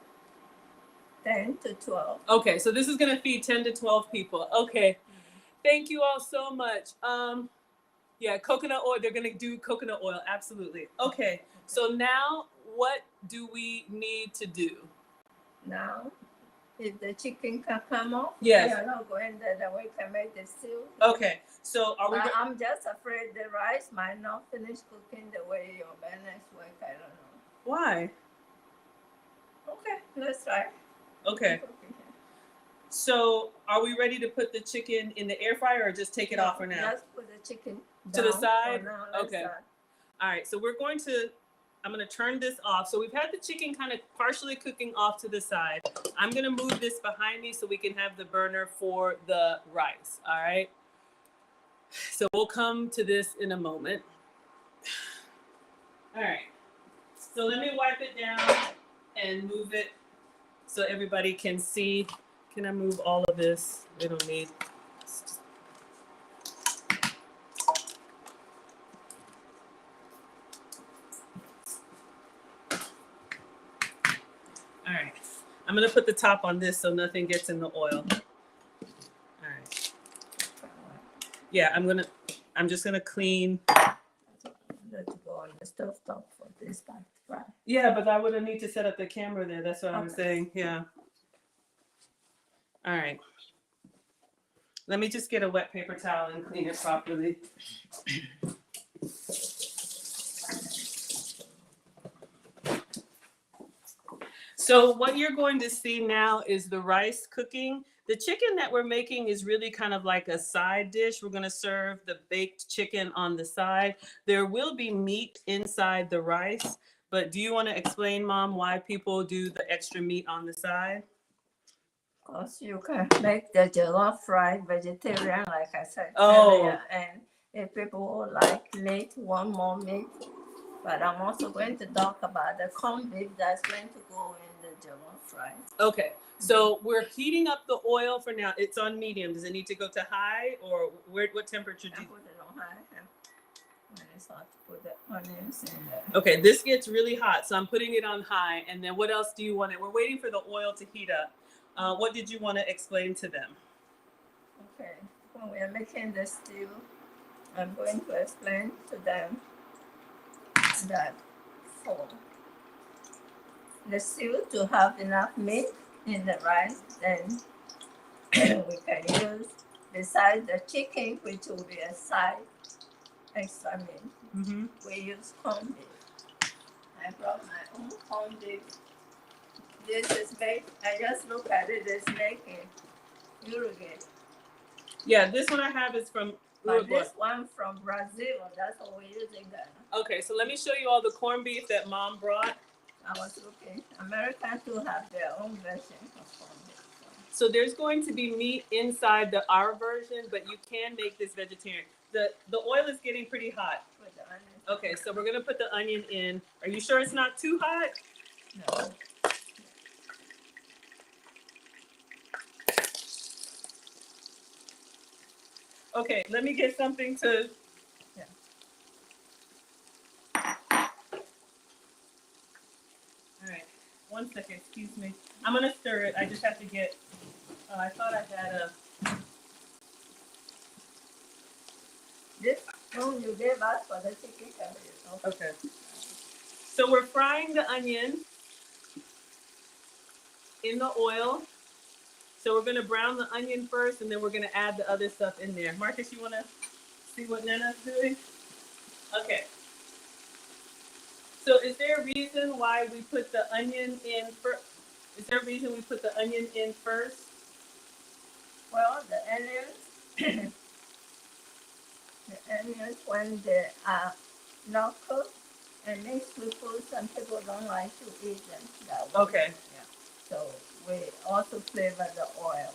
S2: 10 to 12.
S1: Okay, so this is gonna feed 10 to 12 people. Okay, thank you all so much. Yeah, coconut oil. They're gonna do coconut oil. Absolutely. Okay. So now, what do we need to do?
S2: Now, if the chicken can come off,
S1: Yes.
S2: we are not going that we can make the stew.
S1: Okay. So are we?
S2: I'm just afraid the rice might not finish cooking the way your banners work. I don't know.
S1: Why?
S2: Okay, let's try.
S1: Okay. So are we ready to put the chicken in the air fryer or just take it off for now?
S2: Just put the chicken
S1: To the
S2: down
S1: side?
S2: for now. Let's
S1: Okay.
S2: start.
S1: All right. So I'm going to turn this off. So we've had the chicken kind of partially cooking off to the side. I'm going to move this behind me so we can have the burner for the rice. All right. So we'll come to this in a moment. All right. So let me wipe it down and move it so everybody can see. Can I move all of this? We don't need. All right. I'm going to put the top on this so nothing gets in the oil. All right. Yeah, I'm just going to clean.
S2: Let's go on the stove top for this part. Right.
S1: Yeah, but I would have need to set up the camera there. That's what I was
S2: Okay.
S1: saying. Yeah. All right. Let me just get a wet paper towel and clean it properly. So what you're going to see now is the rice cooking. The chicken that we're making is really kind of like a side dish. We're going to serve the baked chicken on the side. There will be meat inside the rice, but do you want to explain, Mom, why people do the extra meat on the side?
S2: Because you can make the jollof fried vegetarian, like I said
S1: Oh.
S2: earlier. And if people would like meat, want more meat. But I'm also going to talk about the corned beef that's going to go in the jollof fries.
S1: Okay, so we're heating up the oil for now. It's on medium. Does it need to go to high, or what temperature do
S2: I
S1: you?
S2: put it on high. And when it's hot, put the onions in there.
S1: Okay, this gets really hot, so I'm putting it on high. And then what else do you want it? We're waiting for the oil to heat up. What did you want to explain to them?
S2: Okay, when we are making the stew, I'm going to explain to them that for the stew to have enough meat in the rice, then we can use, besides the chicken, which will be a side extra meat,
S1: Mm-hmm.
S2: we use corned beef. I brought my own corned beef. This is made, I just look at it, it's making Uruguay.
S1: Yeah, this one I have is from
S2: But
S1: Uruguay.
S2: this one from Brazil, that's what we use in Ghana.
S1: Okay, so let me show you all the corned beef that Mom brought.
S2: I was looking. Americans too have their own version of corned beef.
S1: So there's going to be meat inside our version, but you can make this vegetarian. The oil is getting pretty hot.
S2: With the onions.
S1: Okay, so we're gonna put the onion in. Are you sure it's not too hot?
S2: No.
S1: Okay, let me get something to.
S2: Yeah.
S1: All right, 1 second, excuse me. I'm gonna stir it. I just have to get. I thought I had a.
S2: This one you gave us for the chicken curry.
S1: Okay. So we're frying the onion in the oil. So we're gonna brown the onion first, and then we're gonna add the other stuff in there. Marcus, you wanna see what Nana's doing? Okay. So is there a reason why we put the onion in first? Is there a reason we put the onion in first?
S2: Well, the onions, when they are not cooked and mixed with food, some people don't like to eat them that way.
S1: Okay.
S2: Yeah. So we also flavor the oil.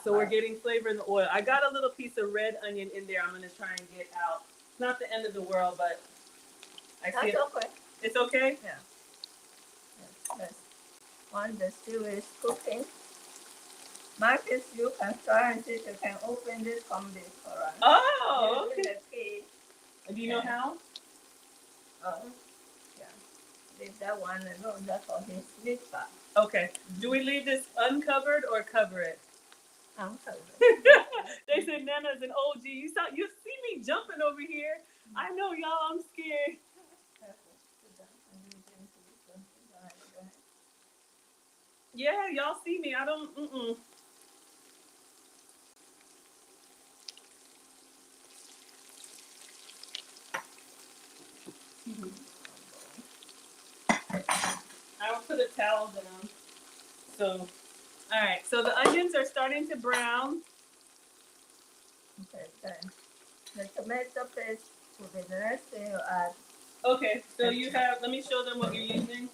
S1: So we're
S2: Right.
S1: getting flavor in the oil. I got a little piece of red onion in there. I'm gonna try and get out. It's not the end of the world, but I see
S2: That's
S1: it.
S2: okay.
S1: It's okay?
S2: Yeah. Yes. Once the stew is cooking, Marcus, you can try and see if you can open this corned beef for us.
S1: Oh,
S2: Using
S1: okay.
S2: the key.
S1: Do you know how?
S2: Oh, yeah. Leave that one alone. That's for his meat part.
S1: Okay. Do we leave this uncovered or cover it?
S2: I'm covered.
S1: They said Nana's an OG. You see me jumping over here. I know y'all. I'm scared. Yeah, y'all see me. I don't. I will put a towel down. So, all right. So the onions are starting to brown.
S2: Okay, then the tomato paste will be the next thing you add.
S1: Okay. So you have. Let me show them what you're using.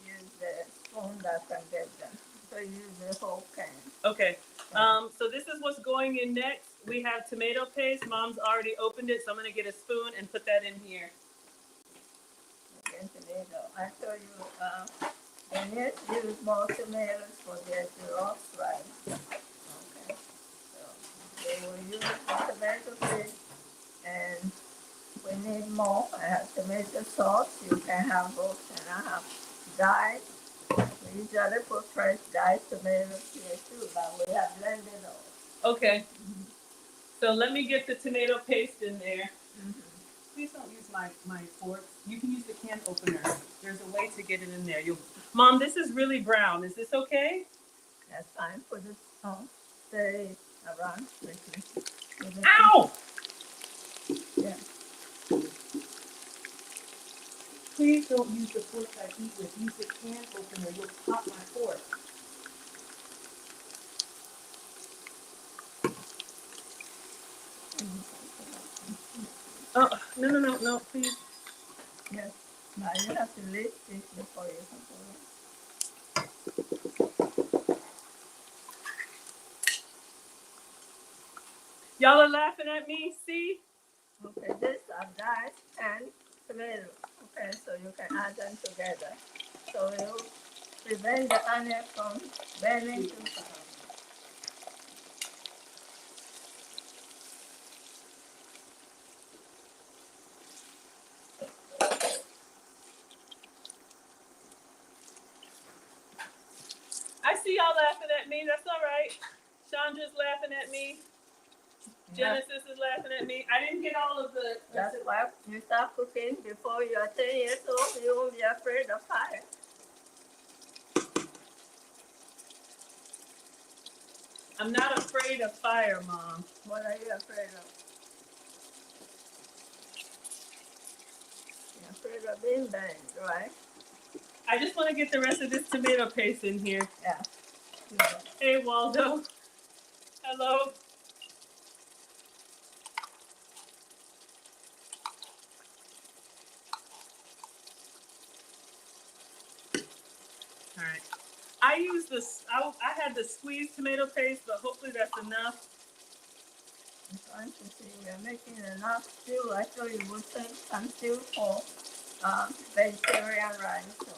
S2: Use the spoon that can get them. So use the whole can.
S1: Okay. So this is what's going in next. We have tomato paste. Mom's already opened it, so I'm gonna get a spoon and put that in here.
S2: Again, tomato. I show you. And yes, use more tomatoes for their jollof rice. Okay. So they will use the tomato paste, and we need more. I have tomato sauce. You can have both, and I have dyed. We usually put fresh dyed tomatoes here too, but we have blended all.
S1: Okay. So let me get the tomato paste in there. Please don't use my fork. You can use the can opener. There's a way to get it in there. Mom, this is really brown. Is this okay?
S2: That's fine. Put it on. Stir it around quickly.
S1: Ow!
S2: Yeah.
S1: Please don't use the fork I eat with. Use the can opener. You'll pop my fork. Oh, no, please.
S2: Yes. Now you have to lift it before you can put it.
S1: Y'all are laughing at me, see?
S2: Okay, these are dyes and tomato. Okay, so you can add them together. So you prevent the onion from burning too fast.
S1: I see y'all laughing at me. That's all right. Chandra's laughing at me. Genesis is laughing at me. I didn't get all of the.
S2: That's why you start cooking before you are 10 years old. You won't be afraid of fire.
S1: I'm not afraid of fire, Mom.
S2: What are you afraid of? You're afraid of being burned, right?
S1: I just want to get the rest of this tomato paste in here.
S2: Yeah.
S1: Hey, Waldo. Hello. All right. I use this. I had the squeezed tomato paste, but hopefully that's enough.
S2: I'm trying to see we're making enough stew. I thought you would take some stew for vegetarian rice. So.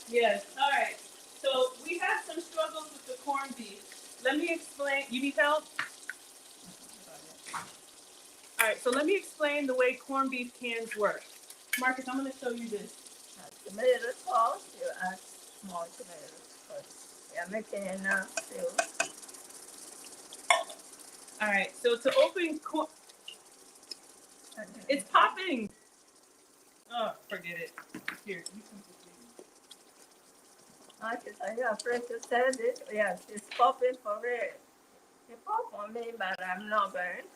S1: Yes. All right. So we have some struggles with the corned beef. Let me explain. You need help? All right. So let me explain the way corned beef cans work. Marcus, I'm going to show you this.
S2: Tomato sauce, you add small tomatoes because we are making enough stew.
S1: All right. So to open corn, it's popping. Oh, forget it. Here, you can put it.
S2: Marcus, are you afraid to say this? Yes, it's popping for real. It popped on me, but I'm not burned.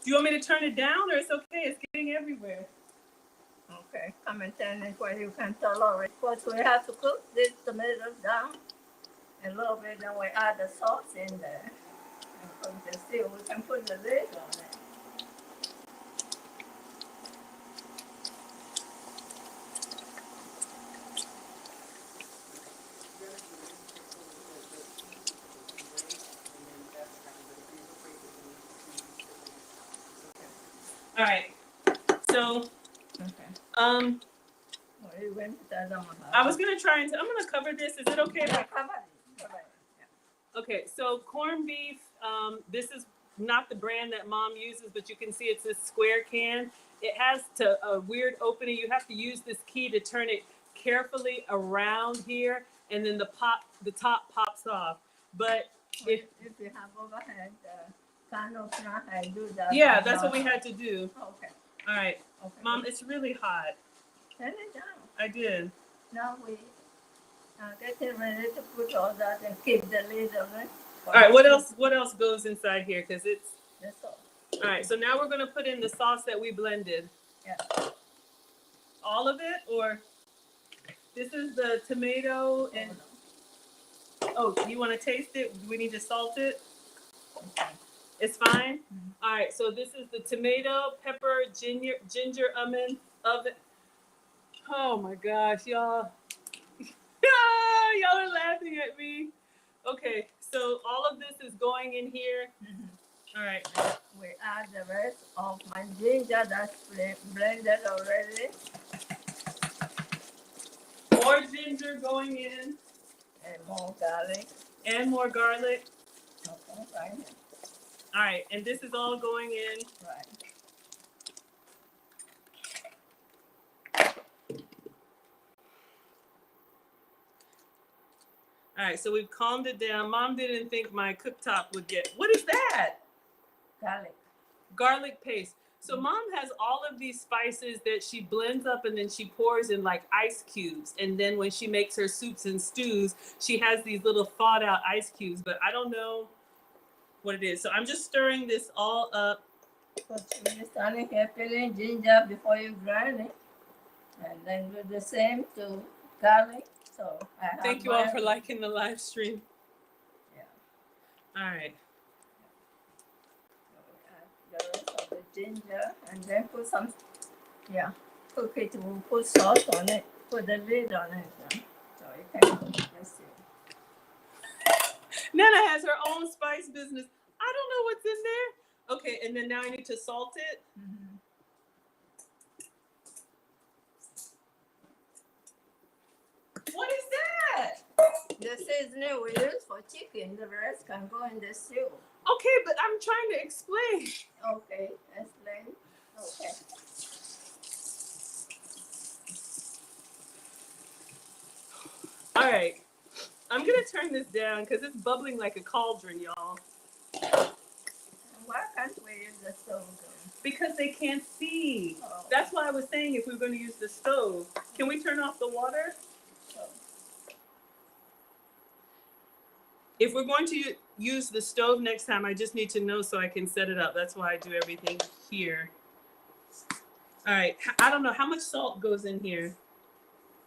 S1: Do you want me to turn it down or it's okay? It's getting everywhere.
S2: Okay, come and tell me where you can tolerate. First, we have to cook these tomatoes down a little bit, then we add the sauce in there. And cook the stew. We can put the lid on it.
S1: All right. So,
S2: Okay.
S1: I
S2: You went to tell them about
S1: I was gonna try and I'm gonna cover this. Is it okay if I?
S2: Cover it. Cover it. Yeah.
S1: Okay. So corned beef. This is not the brand that Mom uses, but you can see it's this square can. It has a weird opening. You have to use this key to turn it carefully around here, and then the top pops off. But If,
S2: If you have overhead, kind of not I do that.
S1: yeah, that's what we had to do.
S2: Okay.
S1: All right,
S2: Okay.
S1: Mom, it's really hot.
S2: Turn it down.
S1: I did.
S2: Now we getting ready to put all that and keep the lid on it.
S1: All right, what else? What else goes inside here? Because it's
S2: That's all.
S1: all right. So now we're gonna put in the sauce that we blended.
S2: Yeah.
S1: All of it, or this is the tomato and oh, you want to taste it? Do we need to salt it? It's fine.
S2: Mhm.
S1: All right. So this is the tomato, pepper, ginger, oven. Oh my gosh, y'all! Y'all are laughing at me. Okay, so all of this is going in here.
S2: Mhm.
S1: All right.
S2: We add the rest of my ginger that's blended already,
S1: More ginger going in,
S2: and more garlic.
S1: and more garlic.
S2: Okay, right.
S1: All right, and this is all going in.
S2: Right.
S1: All right, so we've calmed it down. Mom didn't think my cooktop would get. What is that?
S2: Garlic.
S1: Garlic paste. So Mom has all of these spices that she blends up and then she pours in like ice cubes. And then when she makes her soups and stews, she has these little thawed out ice cubes. But I don't know what it is. So I'm just stirring this all up.
S2: Put you starting here peeling ginger before you grind it, and then do the same to garlic. So I have
S1: Thank you all
S2: my-
S1: for liking the live stream.
S2: Yeah.
S1: All right.
S2: So we add the rest of the ginger, and then put some. Yeah. Cook it. We'll put salt on it. Put the lid on it. So you can cook. Let's see.
S1: Nana has her own spice business. I don't know what's in there. Okay, and then now I need to salt it.
S2: Mm-hmm.
S1: What is that?
S2: The seasoning we use for chicken, the rest can go in the stew.
S1: Okay, but I'm trying to explain.
S2: Okay, explain. Okay.
S1: All right. I'm going to turn this down because it's bubbling like a cauldron, y'all.
S2: Why can't we use the stove then?
S1: Because they can't see.
S2: Oh.
S1: That's why I was saying if we were going to use the stove. Can we turn off the water?
S2: So,
S1: If we're going to use the stove next time, I just need to know so I can set it up. That's why I do everything here. All right. I don't know. How much salt goes in here?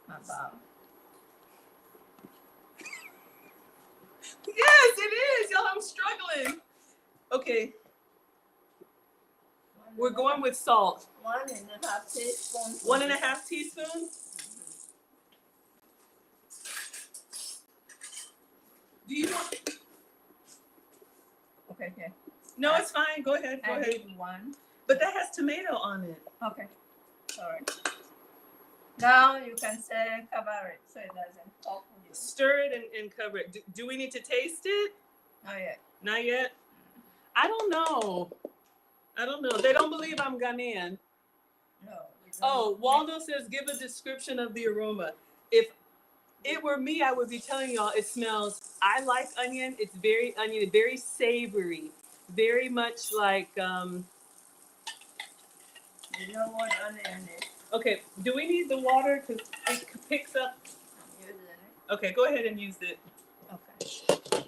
S2: about.
S1: Yes, it is. Y'all, I'm struggling. Okay. We're going with salt.
S2: 1.5 teaspoons.
S1: 1.5 teaspoons. Do you want?
S2: Okay, okay.
S1: No, it's fine. Go ahead. Go
S2: I
S1: ahead.
S2: need 1.
S1: But that has tomato on it.
S2: Okay. Sorry. Now you can say cover it so it doesn't pop.
S1: Stir it and cover it. Do we need to taste it?
S2: Oh yeah.
S1: Not yet. I don't know. I don't know. They don't believe I'm Ghanaian.
S2: No. we don't.
S1: Oh, Waldo says give a description of the aroma. If it were me, I would be telling y'all it smells. I like onion. It's very onion, very savory, very much like.
S2: You know what onion is?
S1: Okay, do we need the water because it picks up?
S2: I'm using it.
S1: Okay, go ahead and use it.
S2: Okay.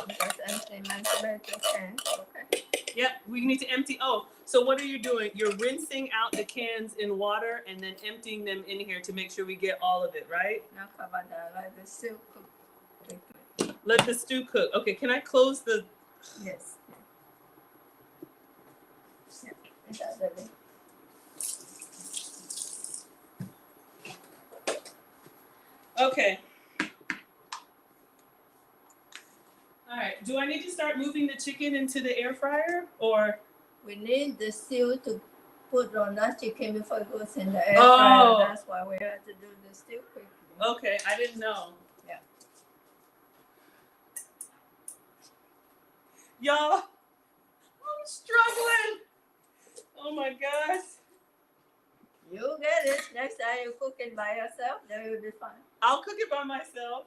S2: Just empty my tomato can. Okay.
S1: Yep, we need to empty. Oh, so what are you doing? You're rinsing out the cans in water and then emptying them in here to make sure we get all of it, right?
S2: Now cover that like the soup cook quickly.
S1: Let the stew cook. Okay, can I close the?
S2: Yes. Yeah. Is that ready?
S1: Okay. All right. Do I need to start moving the chicken into the air fryer or?
S2: We need the stew to put on that chicken before it goes in the air
S1: Oh.
S2: fryer. That's why we have to do the stew quickly.
S1: Okay, I didn't know.
S2: Yeah.
S1: Y'all, I'm struggling. Oh my gosh.
S2: You get it. Next time you cook it by yourself, then you'll be fine.
S1: I'll cook it by myself.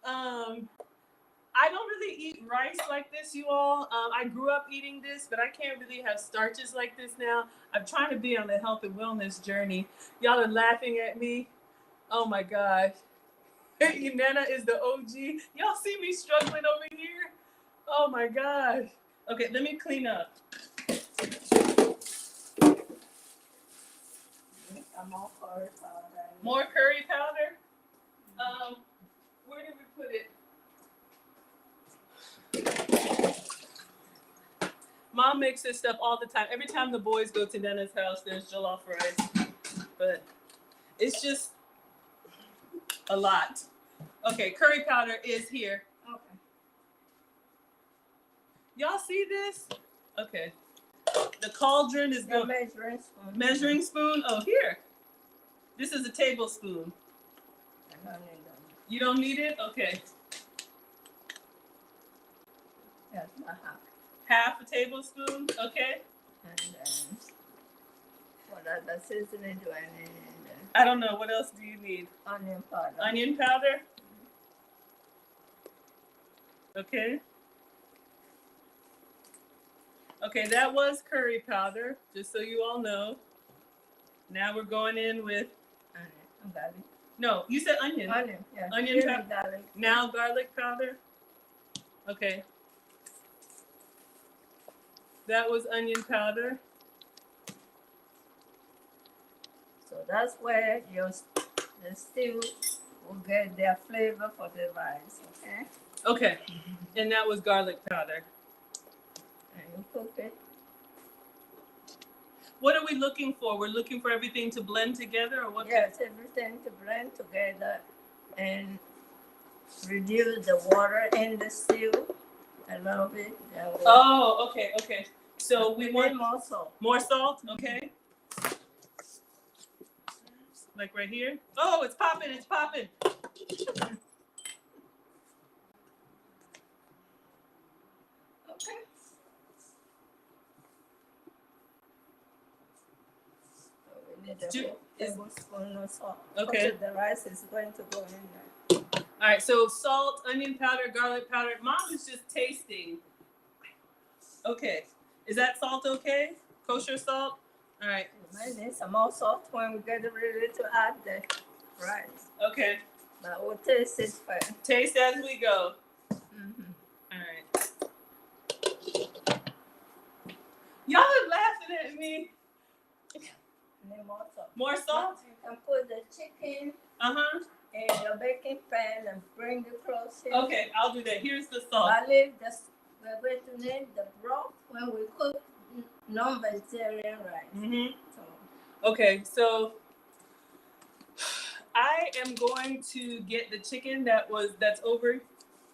S1: I don't really eat rice like this, you all. I grew up eating this, but I can't really have starches like this now. I'm trying to be on the health and wellness journey. Y'all are laughing at me. Oh my gosh. Nana is the OG. Y'all see me struggling over here? Oh my gosh. Okay, let me clean up. More curry powder. Where did we put it? Mom makes this stuff all the time. Every time the boys go to Nana's house, there's jollof rice. But it's just a lot. Okay, curry powder is here.
S2: Okay.
S1: Y'all see this? Okay. The cauldron is
S2: Your
S1: going.
S2: measuring spoon.
S1: Measuring spoon? Oh, here. This is a tablespoon.
S2: I don't need them.
S1: You don't need it? Okay.
S2: That's my half.
S1: Half a tablespoon? Okay.
S2: And then, what other seasoning do I need?
S1: I don't know. What else do you need?
S2: Onion powder.
S1: Onion powder? Okay. Okay, that was curry powder, just so you all know. Now we're going in with,
S2: Onion. Garlic.
S1: no, you said onion.
S2: Onion, yeah.
S1: Onion
S2: Give me
S1: powder.
S2: garlic.
S1: Now garlic powder. Okay. That was onion powder.
S2: So that's where the stew will get their flavor for the rice, okay?
S1: Okay. And that was garlic powder.
S2: And you cook it.
S1: What are we looking for? We're looking for everything to blend together, or what?
S2: Yes, everything to blend together and reduce the water in the stew a little bit.
S1: Oh, okay, okay. So we want
S2: more salt.
S1: more salt, okay? Like right here. Oh, it's popping, it's popping.
S2: Okay. So we need a tablespoon of salt.
S1: Okay.
S2: Because the rice is going to go in there.
S1: All right, so salt, onion powder, garlic powder. Mom is just tasting. Okay. Is that salt okay? Kosher salt? All right.
S2: We might need some more salt when we get ready to add the rice.
S1: Okay.
S2: But we'll taste it first.
S1: Taste as we go.
S2: Mm-hmm.
S1: All right. Y'all are laughing at me.
S2: Need more salt.
S1: More salt?
S2: You can put the chicken
S1: Uh-huh.
S2: in your baking pan and bring it close here.
S1: Okay, I'll do that. Here's the salt.
S2: We're going to need the broth when we cook non-vegetarian rice.
S1: Mm-hmm.
S2: So,
S1: Okay, so I am going to get the chicken that's over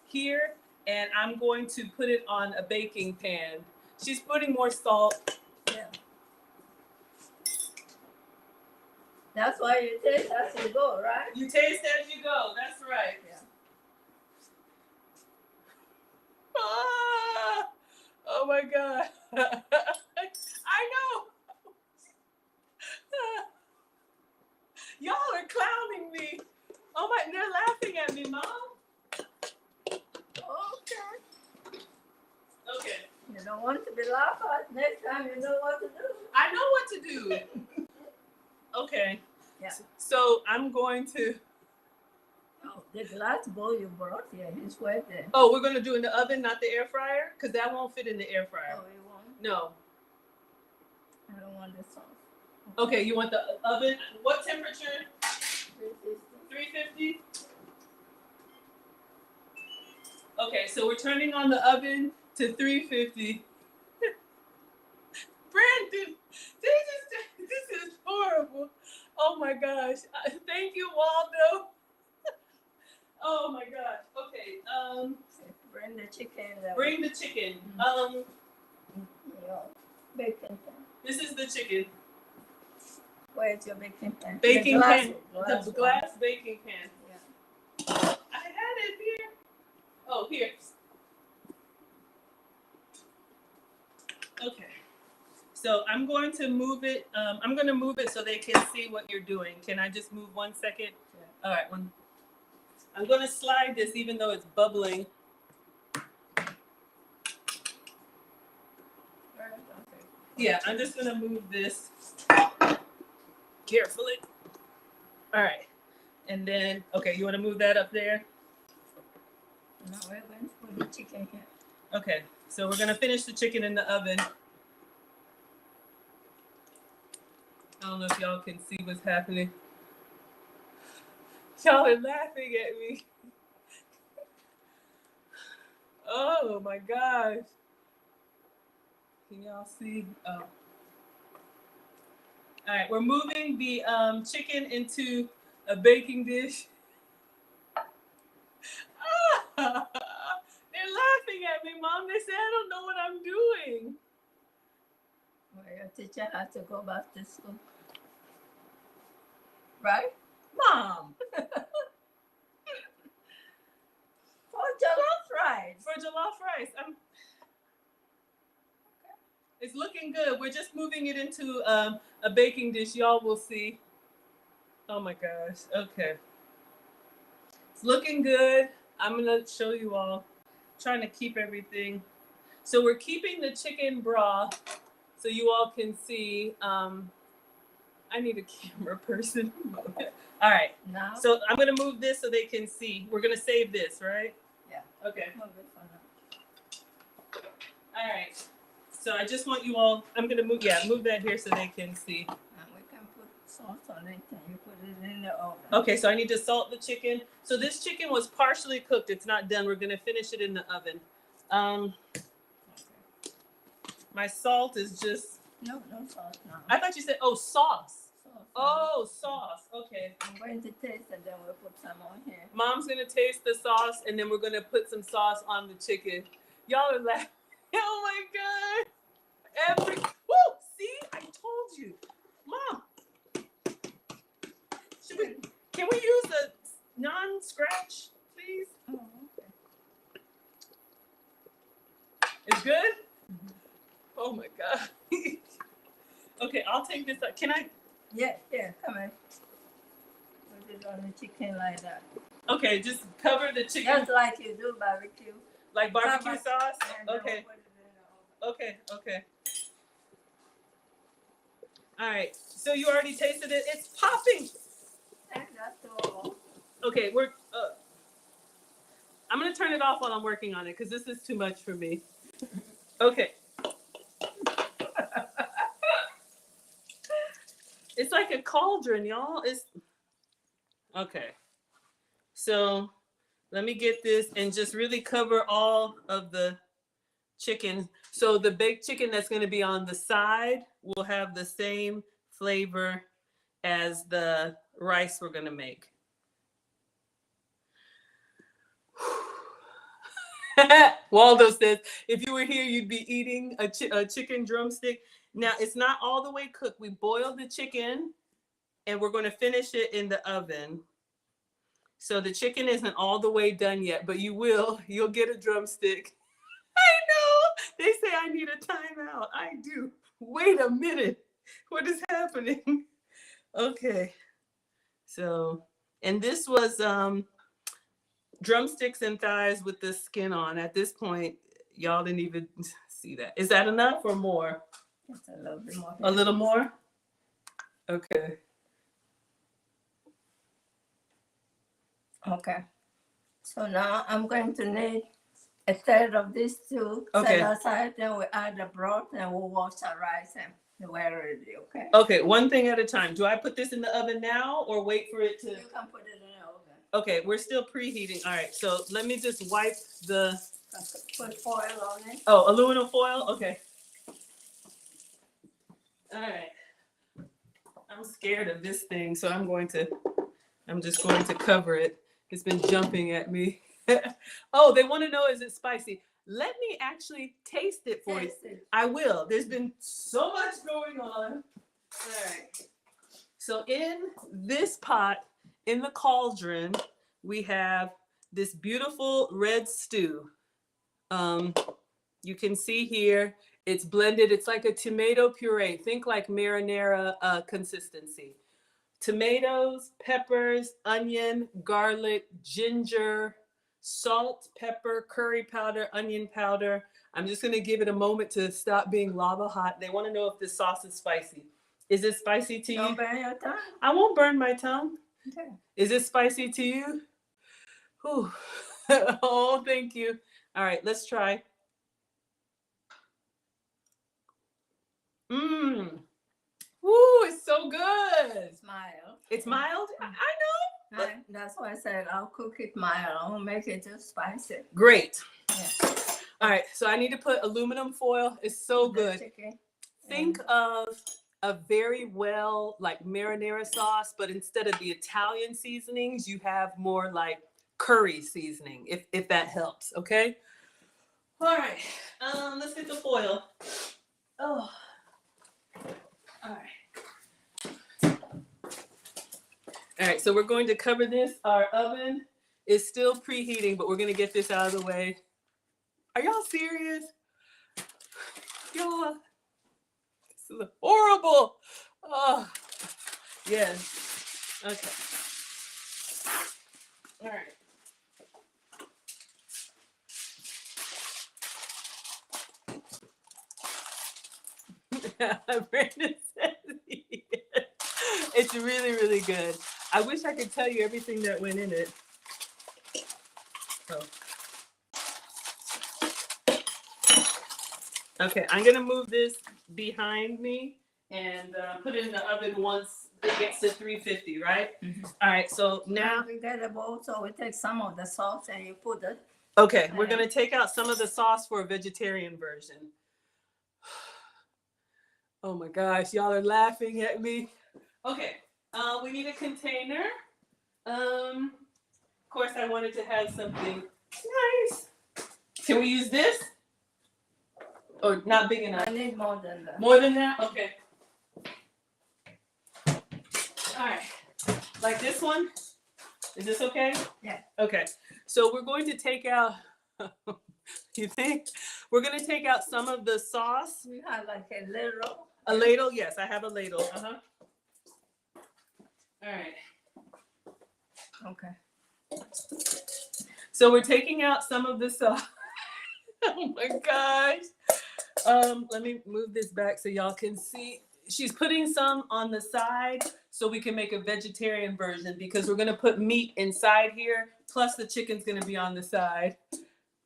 S1: here, and I'm going to put it on a baking pan. She's putting more salt.
S2: yeah. That's why you taste as you go, right?
S1: You taste as you go. That's right.
S2: Yeah.
S1: Ah, oh my God. I know. Y'all are clowning me. Oh my, they're laughing at me, Mom.
S2: Okay.
S1: Okay.
S2: You don't want to be laughed at. Next time you know what to do.
S1: I know what to do. Okay.
S2: Yeah.
S1: So I'm going to.
S2: Oh, the glass bowl you brought here is right there.
S1: Oh, we're gonna do it in the oven, not the air fryer, because that won't fit in the air fryer.
S2: Oh, you want?
S1: No.
S2: I don't want the sauce.
S1: Okay, you want the oven? What temperature?
S2: 350.
S1: 350. Okay, so we're turning on the oven to 350. Brandon, this is horrible. Oh my gosh. Thank you, Waldo. Oh my gosh. Okay.
S2: Bring the chicken.
S1: Bring the chicken.
S2: Your baking pan.
S1: This is the chicken.
S2: Where's your baking pan?
S1: Baking pan.
S2: Glass
S1: The glass baking pan.
S2: Yeah.
S1: I had it here. Oh, here. Okay. So I'm going to move it. I'm going to move it so they can see what you're doing. Can I just move 1 second?
S2: Yeah.
S1: All right. One. I'm going to slide this even though it's bubbling. Yeah, I'm just going to move this carefully. All right. And then, okay, you want to move that up there?
S2: No, we're going to put the chicken here.
S1: Okay, so we're going to finish the chicken in the oven. I don't know if y'all can see what's happening. Y'all are laughing at me. Oh my gosh. Can y'all see? Oh. All right, we're moving the chicken into a baking dish. They're laughing at me, Mom. They say I don't know what I'm doing.
S2: Well, your teacher had to go back to school. Right?
S1: Mom,
S2: For jollof rice.
S1: for jollof rice. It's looking good. We're just moving it into a baking dish. Y'all will see. Oh my gosh. Okay. It's looking good. I'm going to show you all. Trying to keep everything. So we're keeping the chicken broth so you all can see. I need a camera person. All right.
S2: Now,
S1: So I'm going to move this so they can see. We're going to save this, right?
S2: Yeah.
S1: Okay.
S2: move it for now.
S1: All right. So I just want you all, I'm going to move that here so they can see.
S2: And we can put salt on it and you put it in the oven.
S1: Okay, so I need to salt the chicken. So this chicken was partially cooked. It's not done. We're going to finish it in the oven. My salt is just,
S2: No salt now.
S1: I thought you said, oh, sauce.
S2: Salt.
S1: Oh, sauce. Okay.
S2: I'm going to taste and then we'll put some on here.
S1: Mom's going to taste the sauce and then we're going to put some sauce on the chicken. Y'all are laughing. Oh my God. Woo! See? I told you. Mom. Can we use a non-scratch, please?
S2: Oh, okay.
S1: It's good? Mm-hmm. Oh my God. Okay, I'll take this out. Can I?
S2: Yeah, come on. Put it on the chicken like that.
S1: Okay, just cover the chicken.
S2: Just like you do barbecue.
S1: Like barbecue
S2: Cover.
S1: sauce?
S2: And then
S1: Okay.
S2: we'll put it in the oven.
S1: Okay. All right. So you already tasted it. It's popping.
S2: And that's all.
S1: Okay, I'm gonna turn it off while I'm working on it because this is too much for me. Okay. It's like a cauldron, y'all. Okay. So let me get this and just really cover all of the chicken. So the baked chicken that's going to be on the side will have the same flavor as the rice we're going to make. Waldo says, if you were here, you'd be eating a chicken drumstick. Now, it's not all the way cooked. We boiled the chicken and we're going to finish it in the oven. So the chicken isn't all the way done yet, but you'll get a drumstick. I know. They say I need a timeout. I do. Wait a minute. What is happening? Okay. So, and this was drumsticks and thighs with the skin on. At this point, y'all didn't even see that. Is that enough or more?
S2: Just a little bit more.
S1: A little more? Okay.
S2: Okay. So now I'm going to need a third of this too.
S1: Okay.
S2: Set aside, then we add the broth and we'll wash the rice and we're ready, okay?
S1: Okay, one thing at a time. Do I put this in the oven now or wait for it to?
S2: You can put it in the oven.
S1: Okay, we're still preheating. All right, so let me just wipe the.
S2: Put foil on it.
S1: Oh, aluminum foil? Okay. All right. I'm scared of this thing, so I'm just going to cover it. It's been jumping at me. Oh, they want to know, is it spicy? Let me actually taste it for you. I will. There's been so much going on. All right. So in this pot, in the cauldron, we have this beautiful red stew. You can see here, it's blended. It's like a tomato puree. Think like marinara consistency. tomatoes, peppers, onion, garlic, ginger, salt, pepper, curry powder, onion powder. I'm just gonna give it a moment to stop being lava hot. They wanna know if this sauce is spicy. Is it spicy to you?
S2: Don't burn your tongue.
S1: I won't burn my tongue.
S2: Okay.
S1: Is it spicy to you? Whew. Oh, thank you. All right, let's try. Mmm. Ooh, it's so good.
S2: Smile.
S1: It's mild. I know.
S2: That's why I said I'll cook it mild. I won't make it too spicy.
S1: Great.
S2: Yeah.
S1: All right, so I need to put aluminum foil. It's so good.
S2: Chicken.
S1: Think of a very well like marinara sauce, but instead of the Italian seasonings, you have more like curry seasoning, if that helps. Okay. All right. Let's get the foil. Oh. All right. All right, so we're going to cover this. Our oven is still preheating, but we're going to get this out of the way. Are y'all serious? Y'all, this is horrible. Oh, yes. Okay. All right. Brandon says it's really, really good. I wish I could tell you everything that went in it. Oh. Okay, I'm gonna move this behind me and put it in the oven once it gets to 350, right? Mm-hmm. All right, so now
S2: we get a bowl, so we take some of the sauce and you put it.
S1: Okay, we're gonna take out some of the sauce for a vegetarian version. Oh my gosh, y'all are laughing at me. Okay, we need a container. Of course, I wanted to have something nice. Can we use this? Or not big enough?
S2: I need more than that.
S1: More than that? Okay. All right. Like this one? Is this okay?
S2: Yeah.
S1: Okay. So we're going to take out, you think? We're going to take out some of the sauce.
S2: We have like a ladle.
S1: A ladle? Yes, I have a ladle. Uh-huh. All right.
S2: Okay.
S1: So we're taking out some of the sauce. Oh my gosh. Let me move this back so y'all can see. She's putting some on the side so we can make a vegetarian version because we're gonna put meat inside here, plus the chicken's gonna be on the side.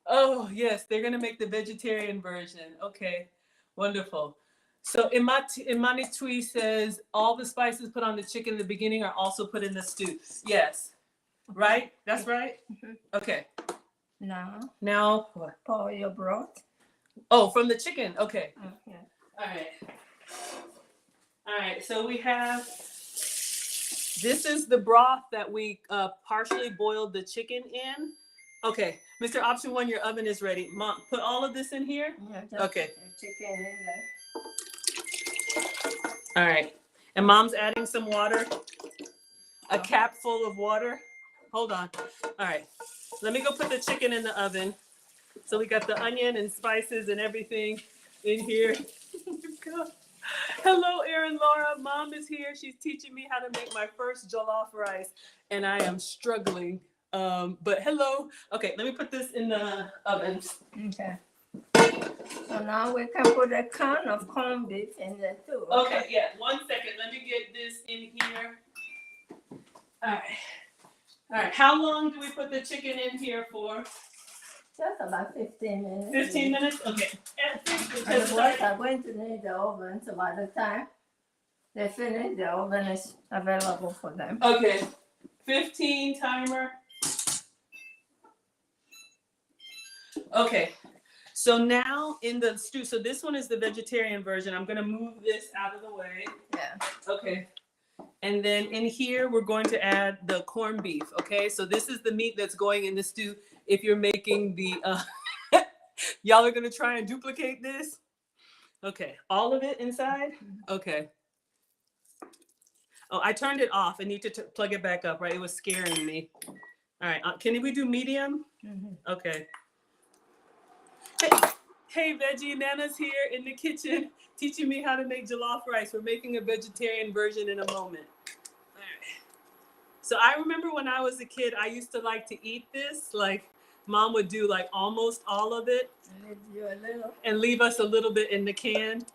S1: Oh yes, they're gonna make the vegetarian version. Okay, wonderful. So Imani Tui says all the spices put on the chicken in the beginning are also put in the stew. Yes, right? That's right?
S2: Mm-hmm.
S1: Okay.
S2: Now
S1: what?
S2: Pour your broth.
S1: Oh, from the chicken. Okay.
S2: Okay.
S1: All right. All right. So we have, this is the broth that we partially boiled the chicken in. Okay. Mr. Option 1, your oven is ready. Mom, put all of this in here?
S2: Yeah,
S1: okay.
S2: Chicken in there.
S1: All right. And Mom's adding some water. A cap full of water. Hold on. All right. Let me go put the chicken in the oven. So we got the onion and spices and everything in here. Hello, Erin Laura. Mom is here. She's teaching me how to make my first jollof rice, and I am struggling. But hello. Okay, let me put this in the oven.
S2: Okay. So now we can put a can of corned beef in there too.
S1: Okay, yeah. 1 second. Let me get this in here. All right. All right. How long do we put the chicken in here for?
S2: Just about 15 minutes.
S1: 15 minutes? Okay.
S2: And the boys are going to need the oven, so by the time they finish, the oven is available for them.
S1: Okay. 15 timer. Okay. So now in the stew, so this one is the vegetarian version. I'm going to move this out of the way.
S2: Yeah.
S1: Okay. And then in here, we're going to add the corned beef. Okay. So this is the meat that's going in the stew. If you're making the, y'all are going to try and duplicate this. Okay. All of it inside. Okay. Oh, I turned it off. I need to plug it back up, right? It was scaring me. All right. Can we do medium?
S2: Mm-hmm.
S1: Okay. Hey, Veggie Nana's here in the kitchen teaching me how to make jollof rice. We're making a vegetarian version in a moment. All So I remember when I was a kid, I used to like to eat this. Like mom would do like almost all of it
S2: And leave you a little.
S1: and leave us a little bit in the can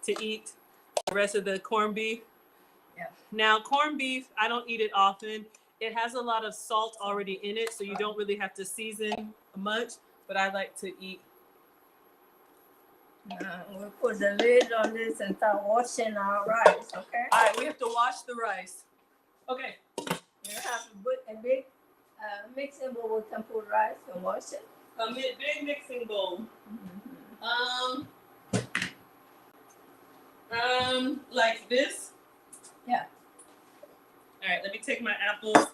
S1: to eat the rest of the corned beef.
S2: Yeah.
S1: Now, corned beef, I don't eat it often. It has a lot of salt already in it, so you don't really have to season much, but I like to eat.
S2: We put the lid on this and start washing our rice, okay?
S1: All right, we have to wash the rice. Okay.
S2: You have to put a big mixing bowl. We can put rice and wash it.
S1: A big mixing bowl. Like this.
S2: Yeah.
S1: All right, let me take my apples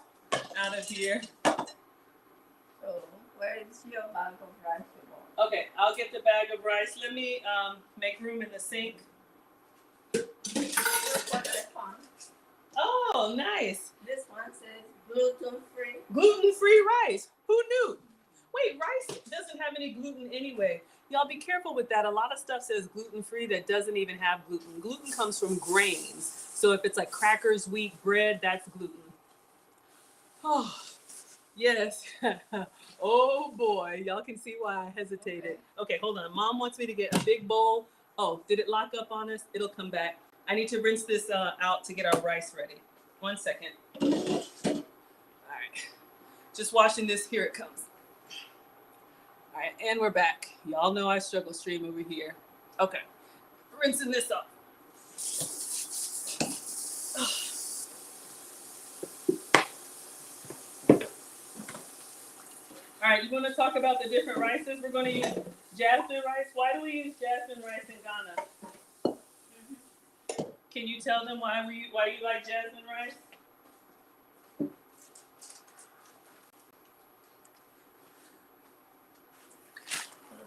S1: out of here.
S2: So where is your bag of rice you want?
S1: Okay, I'll get the bag of rice. Let me make room in the sink.
S2: Look what I found.
S1: Oh, nice.
S2: This one says gluten-free.
S1: Gluten-free rice. Who knew? Wait, rice doesn't have any gluten anyway. Y'all be careful with that. A lot of stuff says gluten-free that doesn't even have gluten. Gluten comes from grains. So if it's like crackers, wheat, bread, that's gluten. Oh, yes. Oh boy, y'all can see why I hesitated. Okay, hold on. Mom wants me to get a big bowl. Oh, did it lock up on us? It'll come back. I need to rinse this out to get our rice ready. 1 second. All right. Just washing this. Here it comes. All right, and we're back. Y'all know I struggle stream over here. Okay, rinsing this off. All right, you want to talk about the different rices? We're going to use jasmine rice. Why do we use jasmine rice in Ghana? Can you tell them why you like jasmine rice?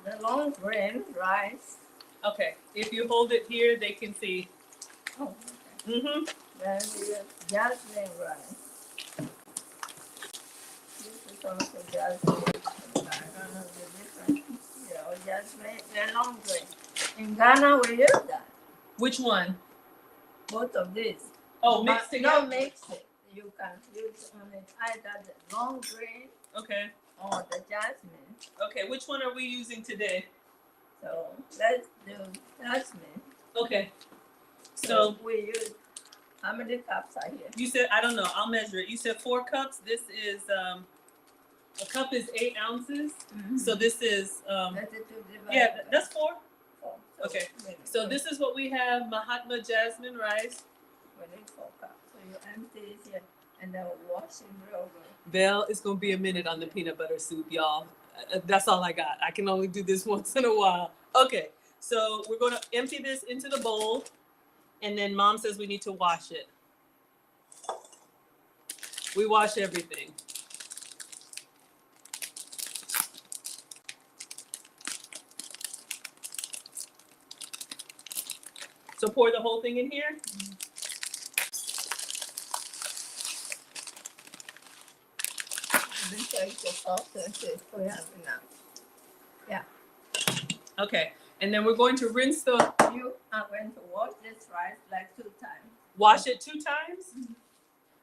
S2: The long grain rice.
S1: Okay, if you hold it here, they can see.
S2: Oh, okay.
S1: Mm-hmm.
S2: Then we have jasmine rice. This is also jasmine. I don't know the difference. Jasmine and long grain. In Ghana, we use that.
S1: Which one?
S2: Both of these.
S1: Oh, mixed
S2: But
S1: together?
S2: not mix it. You can use on it either the long grain
S1: Okay.
S2: or the jasmine.
S1: Okay, which one are we using today?
S2: So let's do jasmine.
S1: Okay. So
S2: we use, how many cups are here?
S1: you said, I don't know, I'll measure it. You said 4 cups. This is, a cup is 8 ounces. So this is,
S2: 32 divided
S1: yeah,
S2: by
S1: that's 4.
S2: 4. So
S1: Okay.
S2: maybe
S1: So this is what we have, Mahatma jasmine rice.
S2: we need 4 cups. So you empty it here and then wash it real good.
S1: Belle, it's gonna be a minute on the peanut butter soup, y'all. That's all I got. I can only do this once in a while. Okay, so we're gonna empty this into the bowl, and then mom says we need to wash it. We wash everything. So pour the whole thing in here.
S2: And then take the salt and see if we have enough.
S1: Okay, and then we're going to rinse the,
S2: You are going to wash this rice like 2 times.
S1: wash it 2 times.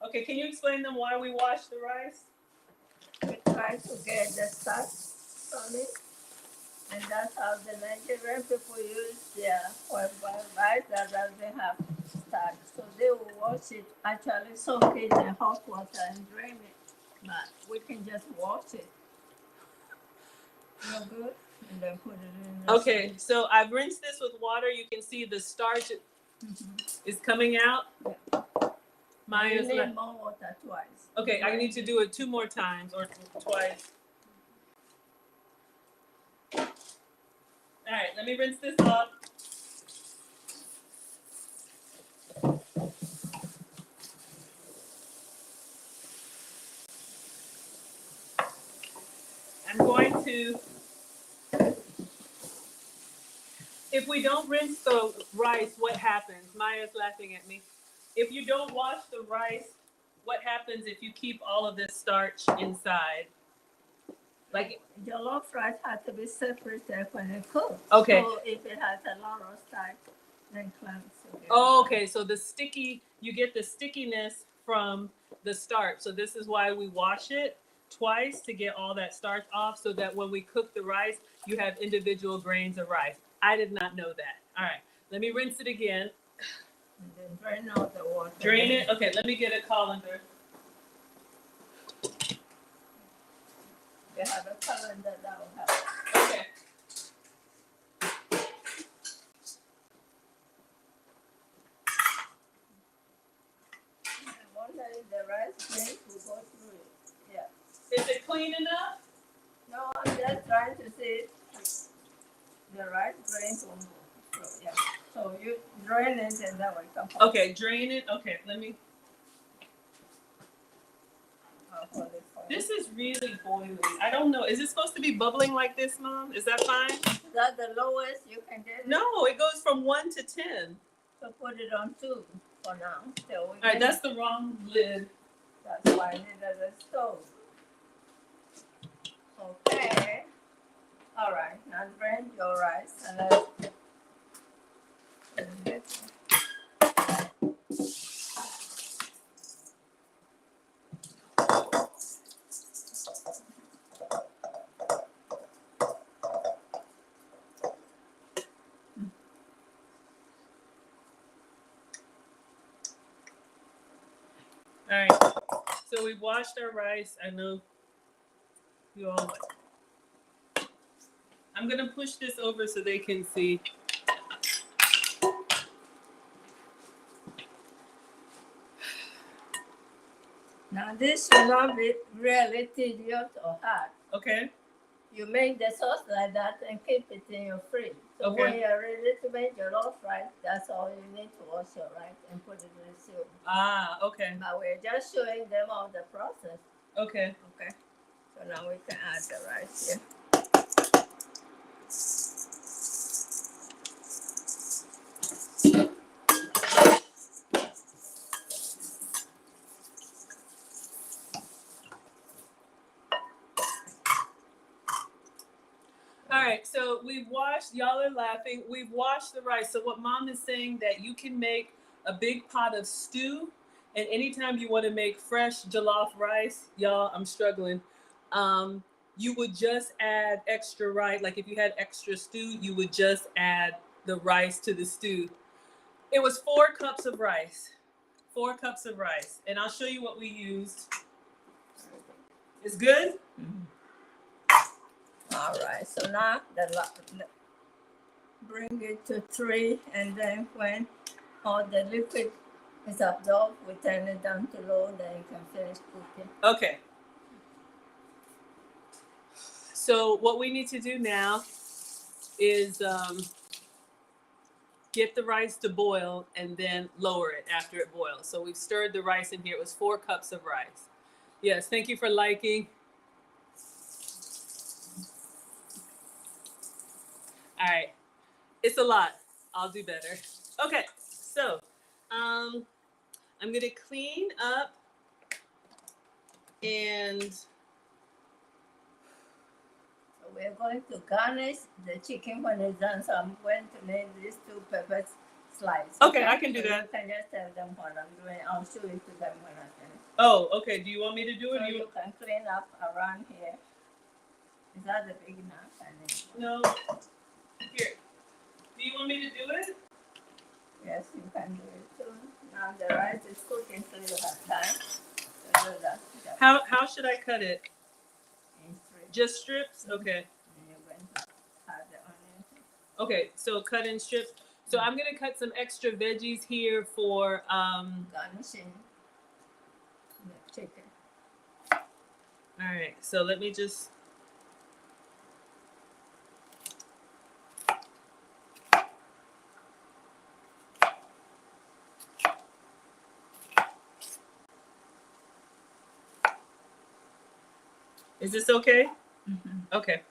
S1: Okay, can you explain them why we wash the rice?
S2: We try to get the starch from it. And that's how the Nigerian people use their rice that doesn't have starch. So they will wash it, actually soak it in hot water and drain it. But we can just wash it. Real good. And then put it in the
S1: Okay, so I've rinsed this with water. You can see the starch is coming out. Maya's
S2: you
S1: like,
S2: need more water twice.
S1: okay, I need to do it 2 more times or twice. All right, let me rinse this off. I'm going to, if we don't rinse the rice, what happens? Maya's laughing at me. If you don't wash the rice, what happens if you keep all of this starch inside? Like,
S2: Jollof rice has to be separated when it cooks.
S1: Okay.
S2: So if it has a lot of starch, then clumps will get
S1: oh, okay, so the sticky, you get the stickiness from the starch. So this is why we wash it twice to get all that starch off, so that when we cook the rice, you have individual grains of rice. I did not know that. All right, let me rinse it again.
S2: And then drain out the water.
S1: Drain it. Okay, let me get a colander.
S2: You have a calendar that will help.
S1: Okay.
S2: And one day the rice grains will go through it. Yeah.
S1: Is it clean enough?
S2: No, I'm just trying to see if the rice grains won't go. So, yeah. So you drain it and that will come out.
S1: Okay, drain it. Okay, let me.
S2: I'll hold it for you.
S1: This is really boiling. I don't know. Is it supposed to be bubbling like this, Mom? Is that fine?
S2: Is that the lowest you can get?
S1: No, it goes from 1 to 10.
S2: So put it on 2 for now. Till we
S1: All right,
S2: get
S1: that's the wrong lid.
S2: That's why I needed a stove. Okay. All right. Now drain your rice and let's get
S1: All right. So we washed our rice. I know you all. I'm gonna push this over so they can see.
S2: Now this should not be really tedious or hard.
S1: Okay.
S2: You make the sauce like that and keep it in your fridge. So
S1: Okay.
S2: when you're ready to make your loaf rice, that's all you need to wash your rice and put it in the silver.
S1: Ah, okay.
S2: But we're just showing them all the process.
S1: Okay.
S2: Okay. So now we can add the rice here.
S1: All right, so we've washed, y'all are laughing, we've washed the rice. So what Mom is saying, that you can make a big pot of stew, and anytime you want to make fresh jollof rice, y'all, I'm struggling. You would just add extra rice. Like if you had extra stew, you would just add the rice to the stew. It was 4 cups of rice. 4 cups of rice. And I'll show you what we used. It's good?
S2: All right, so now bring it to 3, and then when all the liquid is absorbed, we turn it down to low, then you can finish cooking.
S1: Okay. So what we need to do now is get the rice to boil and then lower it after it boils. So we've stirred the rice in here. It was 4 cups of rice. Yes, thank you for liking. All right, it's a lot. I'll do better. Okay, so I'm gonna clean up and
S2: So we're going to garnish the chicken when it's done. So I'm going to make these 2 peppers slices.
S1: Okay, I can do
S2: So
S1: that.
S2: You can just tell them what I'm doing. I'll show it to them when I finish.
S1: oh, okay. Do you want me to do it?
S2: So
S1: Or
S2: you can clean up around here. Is that the big enough?
S1: No. Here. Do you want me to do it?
S2: Yes, you can do it too. Now the rice is cooking, so you have time to do that.
S1: How should I cut it?
S2: In 3.
S1: Just strips? Okay.
S2: And you're going to add the onion.
S1: Okay, so cut in strips. So I'm gonna cut some extra veggies here for
S2: Garnishing the chicken.
S1: all right, so let me just Is this okay?
S2: Mm-hmm.
S1: Okay.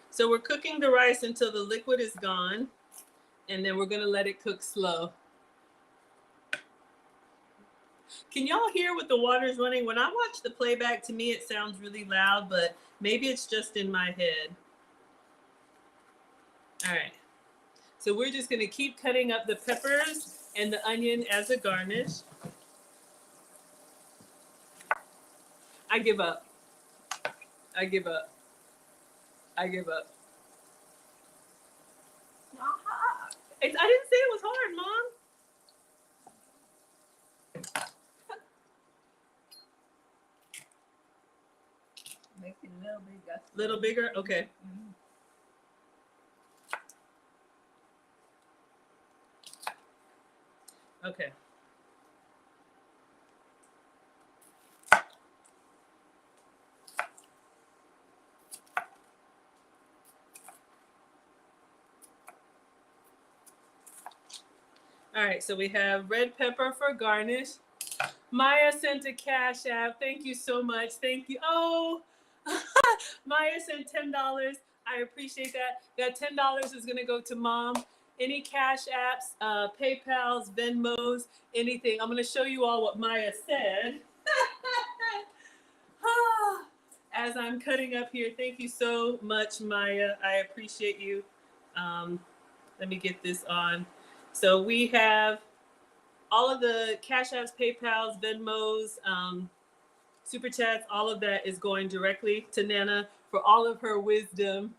S1: So we're cooking the rice until the liquid is gone, and then we're gonna let it cook slow. Can y'all hear what the water's running? When I watch the playback, to me it sounds really loud, but maybe it's just in my head. All right. So we're just gonna keep cutting up the peppers, and the onion as a garnish. I give up. I give up. I give up.
S2: Not hard.
S1: I didn't say it was hard, Mom.
S2: Make it a little bigger.
S1: Little bigger? Okay.
S2: Mhm.
S1: Okay. All right, so we have red pepper for garnish. Maya sent a cash app. Thank you so much. Thank you. Oh, Maya sent $10. I appreciate that. That $10 is going to go to Mom. Any cash apps, PayPals, Venmos, anything. I'm going to show you all what Maya said. As I'm cutting up here, thank you so much, Maya. I appreciate you. Let me get this on. So we have all of the cash apps, PayPals, Venmos, super chats, all of that is going directly to Nana for all of her wisdom.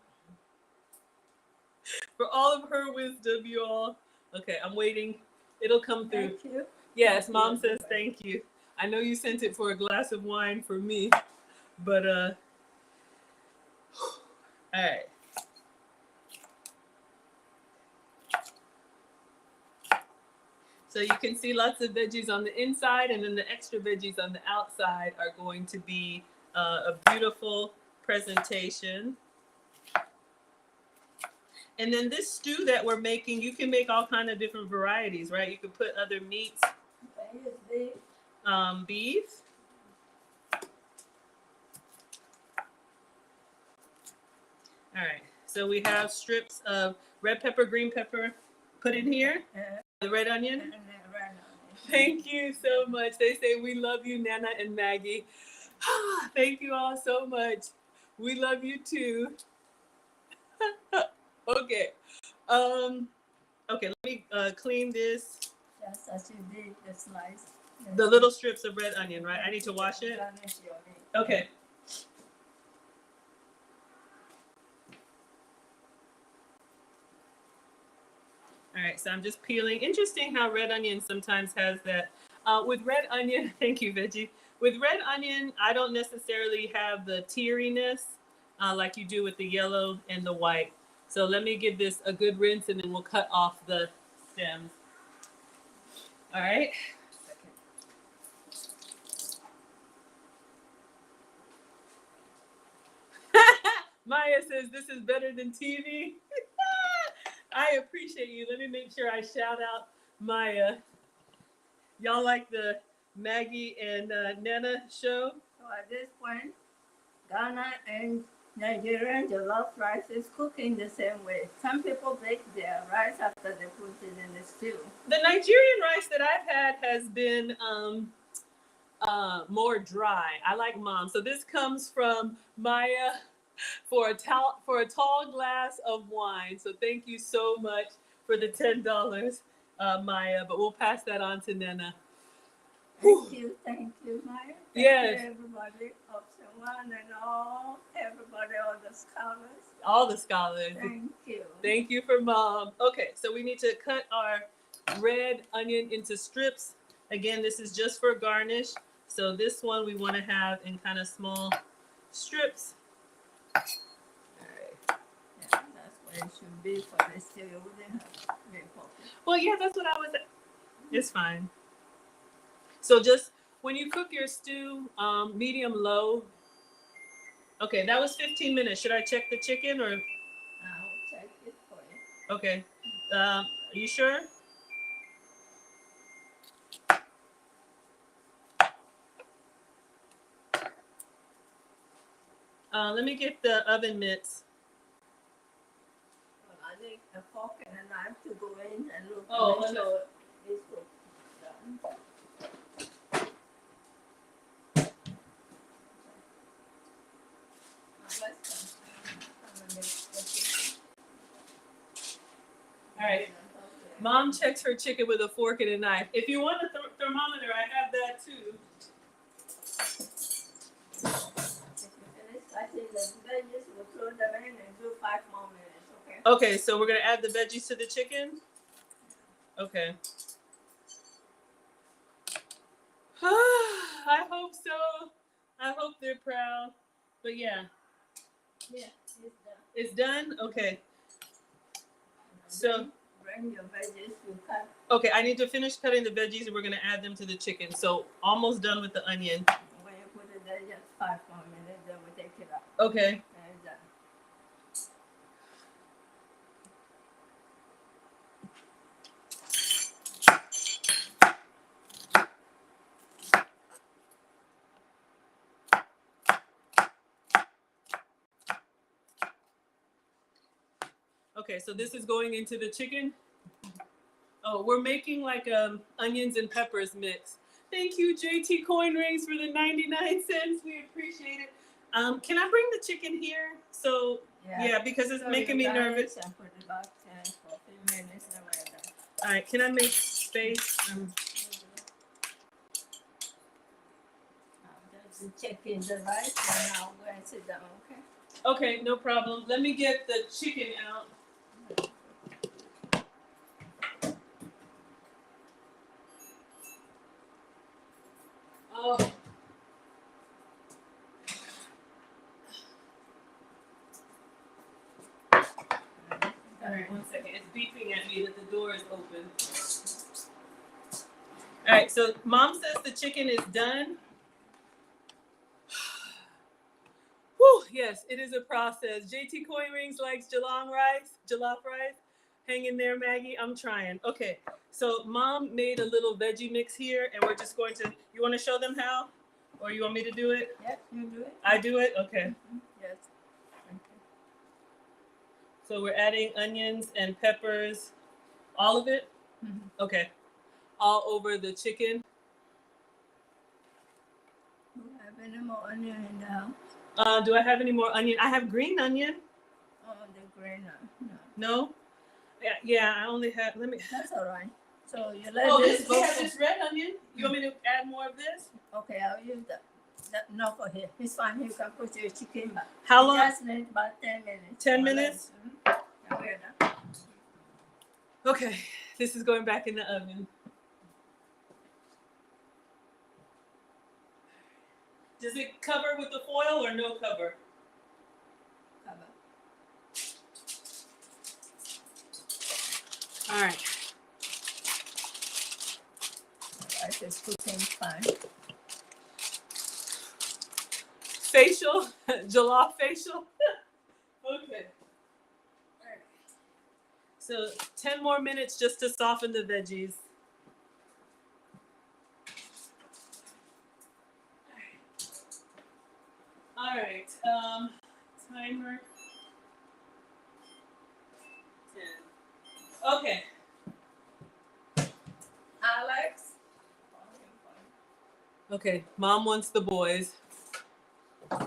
S1: For all of her wisdom, you all. Okay, I'm waiting. It'll come through.
S2: Thank you.
S1: Yes, Mom says thank you. I know you sent it for a glass of wine for me, but all right. So you can see lots of veggies on the inside, and then the extra veggies on the outside are going to be a beautiful presentation. And then this stew that we're making, you can make all kind of different varieties, right? You can put other meats, beef. All right, so we have strips of red pepper, green pepper, put in here. The red onion. Thank you so much. They say we love you, Nana and Maggie. Thank you all so much. We love you too. Okay. Okay, let me clean this.
S2: Just as you did the slice.
S1: The little strips of red onion, right? I need to wash it.
S2: Garnish your meat.
S1: Okay. All right, so I'm just peeling. Interesting how red onion sometimes has that. With red onion, thank you, Veggie. With red onion, I don't necessarily have the teariness like you do with the yellow and the white. So let me give this a good rinse and then we'll cut off the stems. All right. Maya says this is better than TV. I appreciate you. Let me make sure I shout out Maya. Y'all like the Maggie and Nana show?
S2: So at this point, Ghana and Nigerian jollof rice is cooking the same way. Some people bake their rice after they put it in the stew.
S1: The Nigerian rice that I've had has been more dry. I like Mom. So this comes from Maya for a tall glass of wine. So thank you so much for the $10, Maya. But we'll pass that on to Nana.
S2: Thank you, Maya. Thank
S1: Yes.
S2: you, everybody, Option One and all the scholars.
S1: All the scholars.
S2: Thank you.
S1: Thank you for Mom. Okay, so we need to cut our red onion into strips. Again, this is just for garnish. So this one we want to have in kind of small strips. All right.
S2: Yeah, that's what it should be for the stew. We didn't have very popular.
S1: Well, yeah, that's what I was. It's fine. So just when you cook your stew, medium low. Okay, that was 15 minutes. Should I check the chicken or?
S2: I'll check it for you.
S1: Okay. Are you sure? Let me get the oven mitts.
S2: Well, I need a fork and a knife to go in and look.
S1: Oh,
S2: make sure it's cooked. Done.
S1: All right. Mom checks her chicken with a fork and a knife. If you want a thermometer, I have that too.
S2: If you finish cutting the veggies, we'll throw them in and do 5 more minutes, okay?
S1: Okay, so we're gonna add the veggies to the chicken. Okay. I hope so. I hope they're proud. But yeah,
S2: Yeah, it's done.
S1: it's done. Okay. So
S2: Bring your veggies to cut.
S1: okay, I need to finish cutting the veggies and we're gonna add them to the chicken. So almost done with the onion.
S2: When you put it there, just 5 more minutes, then we take it out.
S1: Okay.
S2: And it's done.
S1: Okay, so this is going into the chicken. Oh, we're making like onions and peppers mix. Thank you, JT Coin Rings, for the 99 cents. We appreciate it. Can I bring the chicken here? So yeah, because it's
S2: So
S1: making
S2: you
S1: me
S2: garnish
S1: nervous.
S2: and put it back 10 for 15 minutes, then we're done.
S1: All right, can I make space?
S2: Just checking the rice, and now we're going to sit down, okay?
S1: Okay, no problem. Let me get the chicken out. Oh. All right, 1 second. It's beeping at me that the door is open. All right, so Mom says the chicken is done. Whew, yes, it is a process. JT Coin Rings likes jollof rice. Hang in there, Maggie. I'm trying. Okay, so Mom made a little veggie mix here, and we're just going to. You want to show them how, or you want me to do it?
S2: Yes, you do it.
S1: I do it. Okay.
S2: Yes.
S1: So we're adding onions and peppers, all of it.
S2: Mhm.
S1: Okay, all over the chicken.
S2: Do you have any more onion in the house?
S1: Do I have any more onion? I have green onion.
S2: Oh, the green one. No.
S1: No. Yeah. I only have. Let me.
S2: That's all right. So you let
S1: Oh,
S2: this
S1: we
S2: go.
S1: have this red onion. You want me to add more of this?
S2: Okay, I'll use that. No, for here. It's fine. You can put your chicken back.
S1: How
S2: You
S1: long?
S2: just need about 10 minutes.
S1: 10
S2: or
S1: minutes?
S2: less. And we're done.
S1: Okay, this is going back in the oven. Does it cover with the foil or no cover?
S2: Cover.
S1: All right.
S2: Rice is cooking fine.
S1: Facial, jollof facial. Okay. All right. So 10 more minutes just to soften the veggies. All right. Timer. 10. Okay.
S2: Alex?
S1: Okay. Mom wants the boys. I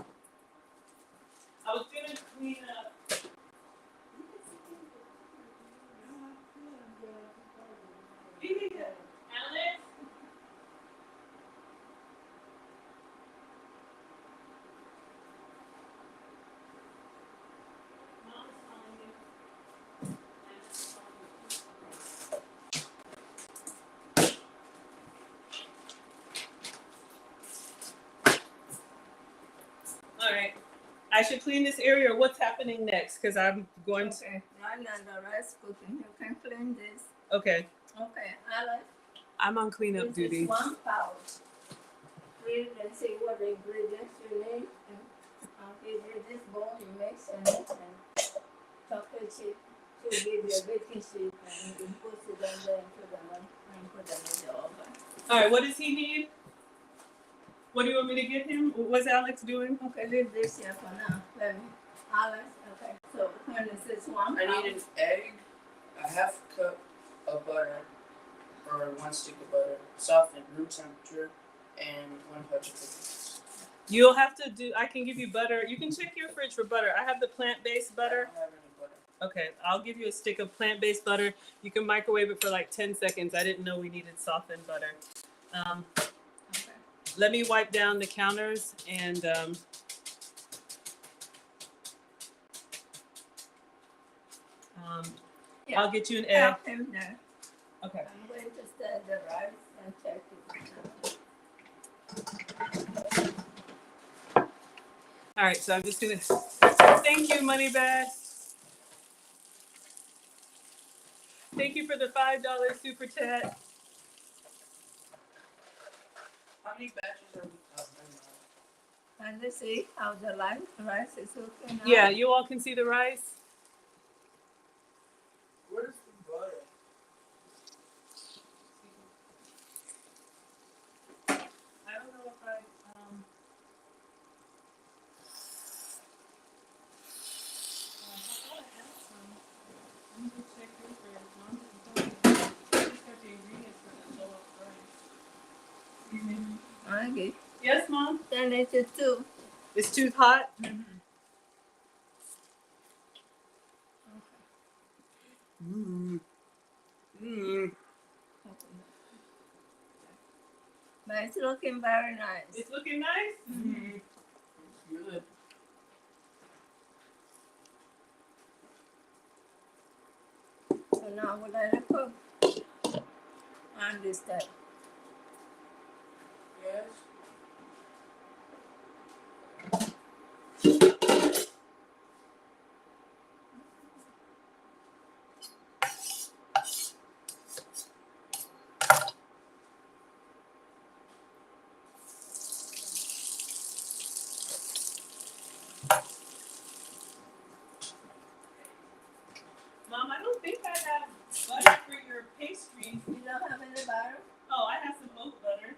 S1: was gonna clean up. Yeah. Alex? Mom's calling you. All right. I should clean this area, or what's happening next? Because I'm going to.
S2: Okay, right now the rice cooking. You can clean this.
S1: Okay.
S2: Okay, Alex.
S1: I'm on cleanup
S2: This
S1: duty.
S2: is 1 pouch. Read and see what the ingredients you need. And I'll give you this bowl, you mix in it, and chocolate chip. She'll give you a baking sheet, and you can put it in there and put them in the oven.
S1: All right. What does he need? What do you want me to get him? What's Alex doing?
S2: Okay, leave this here for now. Let me. Alex, okay. So when it says 1
S3: I
S2: pouch.
S3: need an egg, a half cup of butter, or 1 stick of butter, softened room temperature, and 1 pouch of cookies.
S1: You'll have to do. I can give you butter. You can check your fridge for butter. I have the plant-based
S3: I
S1: butter.
S3: don't have any butter.
S1: Okay, I'll give you a stick of plant-based butter. You can microwave it for like 10 seconds. I didn't know we needed softened butter.
S2: Okay.
S1: Let me wipe down the counters and
S2: Yeah.
S1: I'll get you an egg.
S2: Help him there.
S1: Okay.
S2: I'm going to stir the rice and check it.
S1: All right, so I'm just gonna thank you, Moneybag. Thank you for the $5 super chat.
S3: How many batches are we
S2: And let's see how the rice is looking now.
S1: Yeah, you all can see the rice.
S3: Where's the butter?
S1: I don't know if I thought I had some. Let me go check your fridge. Mom didn't tell me. I just got the ingredients for the JOLLOF rice.
S2: Okay.
S1: Yes, Mom?
S2: Turn it to 2.
S1: It's too hot? Mm. Mm.
S2: But it's looking very nice.
S1: It's looking nice?
S3: Mm-hmm. Good.
S2: So now we'll let it cook. On this step.
S3: Yes.
S1: Mom, I don't think I have butter for your pastries.
S2: You don't have any butter?
S1: Oh, I have some oat butter.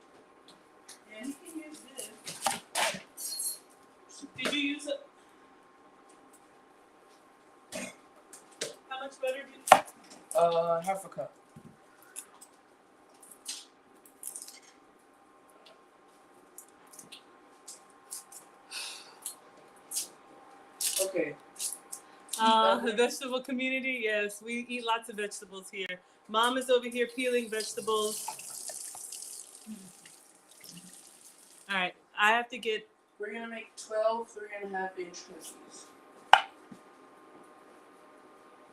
S1: Yeah, you can use this. Did you use it? How much butter did you?
S3: Half a cup. Okay.
S1: The vegetable community, yes, we eat lots of vegetables here. Mom is over here peeling vegetables. All right, I have to get.
S3: We're gonna make 12 3.5-inch cookies.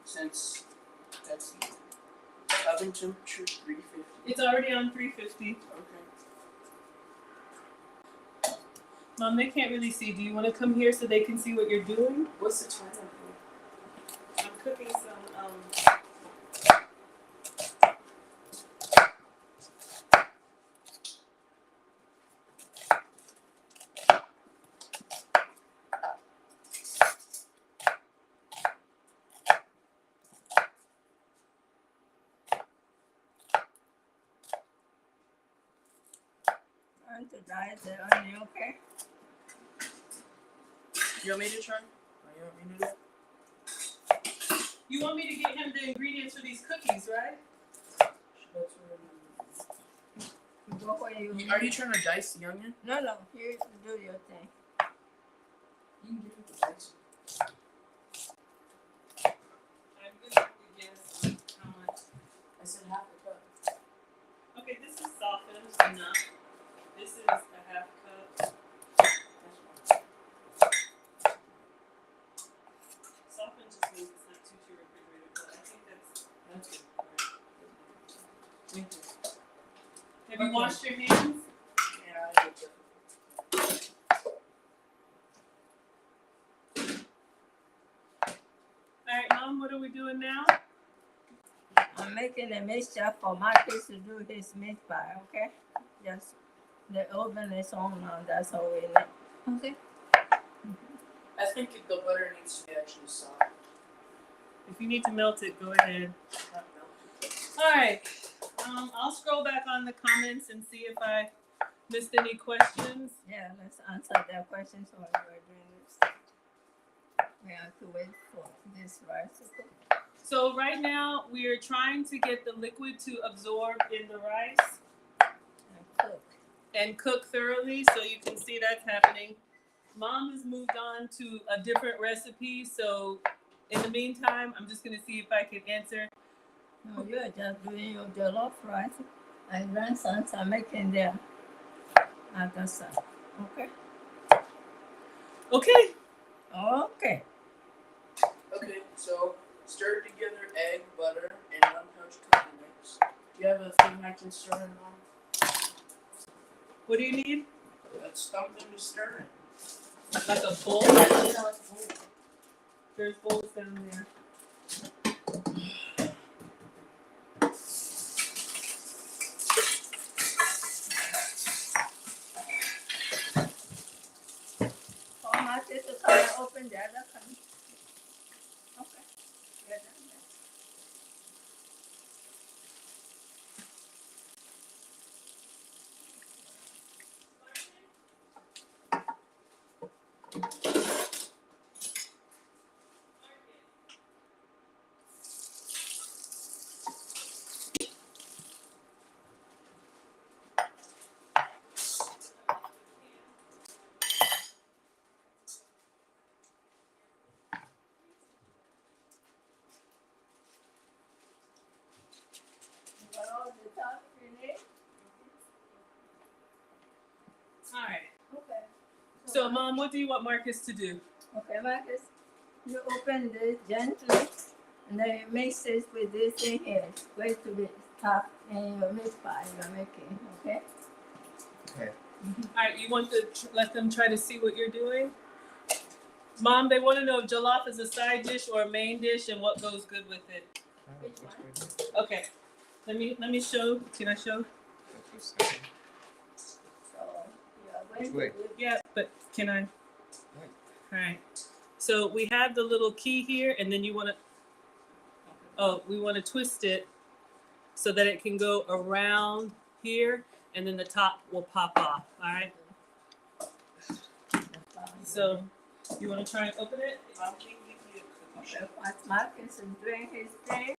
S3: Since that's the oven temperature 350.
S1: It's already on 350.
S3: Okay.
S1: Mom, they can't really see. Do you want to come here so they can see what you're doing?
S3: What's the timer for?
S1: I'm cooking some.
S2: Trying to dice the onion, okay?
S3: You want me to try? Or you want me to do it?
S1: You want me to get him the ingredients for these cookies, right?
S3: That's
S2: Go where you.
S3: Are you trying to dice the onion?
S2: No, you do your thing.
S3: You can do it with dice.
S1: I'm gonna guess how much.
S3: I said half a cup.
S1: Okay, this is softened enough. This is a half cup. Softened just means it's not too refrigerated, but I think that's
S3: That's good.
S1: good.
S3: Thank you.
S1: Have you washed your hands?
S3: Yeah, I did that.
S1: All right, Mom, what are we doing now?
S2: I'm making a mixture for Marcus to do his meat pie, okay? Just the oven is on now, that's all we need. Okay.
S3: I think the butter needs to be actually soft.
S1: If you need to melt it, go ahead.
S3: Not melted.
S1: All right. I'll scroll back on the comments and see if I missed any questions.
S2: Yeah, let's answer their questions while we're doing this. We have to wait for this rice to cook.
S1: So right now we are trying to get the liquid to absorb in the rice and cook thoroughly, so you can see that's happening. Mom has moved on to a different recipe, so in the meantime, I'm just gonna see if I can answer.
S2: No, you're just doing your jollof rice. My grandsons are making their other side. Okay.
S1: Okay.
S2: Okay.
S3: Okay, so stir together egg, butter, and 1 pouch cooking mix. Do you have a thing I can stir it on?
S1: What do you need?
S3: That's something to stir it.
S1: Like a bowl?
S3: Yeah, like a bowl.
S1: There's bowls down there.
S2: How much is to come and open the other can? Okay. Yeah, done that. You got all the stuff you need?
S1: All right.
S2: Okay.
S1: So, Mom, what do you want Marcus to do?
S2: Okay, Marcus, you open this gently, and then you mix it with this in here. It's going to be tough in your meat pie you're making, okay?
S4: Okay.
S1: All right, you want to let them try to see what you're doing? Mom, they want to know if jollof is a side dish or a main dish and what goes good with it.
S2: Which one?
S1: Okay. Let me show. Can I show?
S2: So, you are going
S4: Which
S2: to
S4: way?
S2: do
S1: Yeah, but can I?
S4: Right.
S1: All right. So we have the little key here, and then you want to. Oh, we want to twist it so that it can go around here, and then the top will pop off. All right. So you want to try and open it?
S3: Mom, can you give me a cookie
S2: Okay,
S3: sheet?
S2: what Marcus is doing his thing.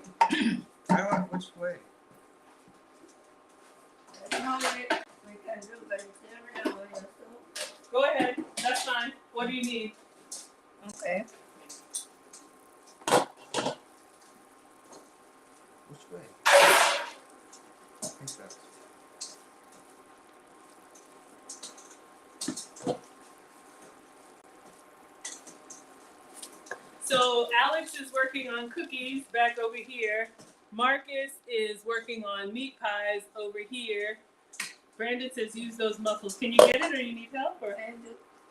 S4: Which way?
S2: There's no way we can do vegetarian or your soup.
S1: Go ahead. That's fine. What do you need?
S2: Okay.
S4: Which way? I think so.
S1: So Alex is working on cookies back over here. Marcus is working on meat pies over here. Brandon says use those muffles. Can you get it or you need help? Or?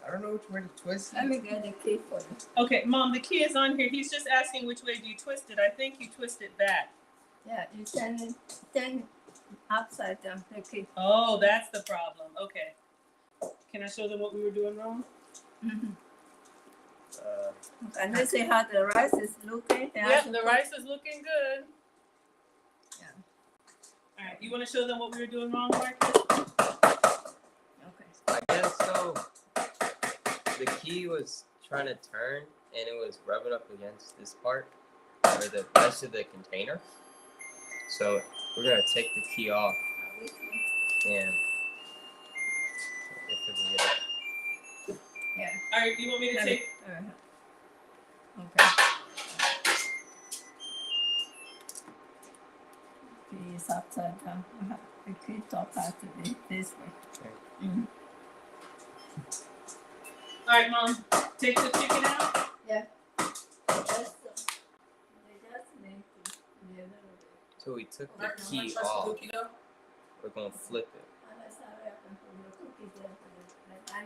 S4: I don't know which way to twist
S2: Let
S4: it.
S2: me get the key for you.
S1: Okay, Mom, the key is on here. He's just asking which way do you twist it. I think you twist it back.
S2: Yeah, you turn upside down the key.
S1: Oh, that's the problem. Okay. Can I show them what we were doing wrong?
S2: Mm-hmm.
S4: Uh,
S2: Can you see how the rice is looking?
S1: Yep, the rice is looking good.
S2: Yeah.
S1: All right, you want to show them what we were doing wrong, Marcus?
S2: Okay.
S5: I guess so. The key was trying to turn and it was rubbing up against this part or the rest of the container. So we're gonna take the key off and if we can get it.
S2: Yeah.
S1: All right, you want me to take?
S2: Okay. Key is upside down. The key top has to be this way.
S5: Okay.
S2: Mm-hmm.
S1: All right, Mom, take the chicken out.
S2: Yeah. They just need to be a little bit.
S5: So we took the
S3: Marcus,
S5: key
S3: wanna try some
S5: off.
S3: cookie dough?
S5: We're gonna flip it.
S2: Unless I happen to the cookies there for this. I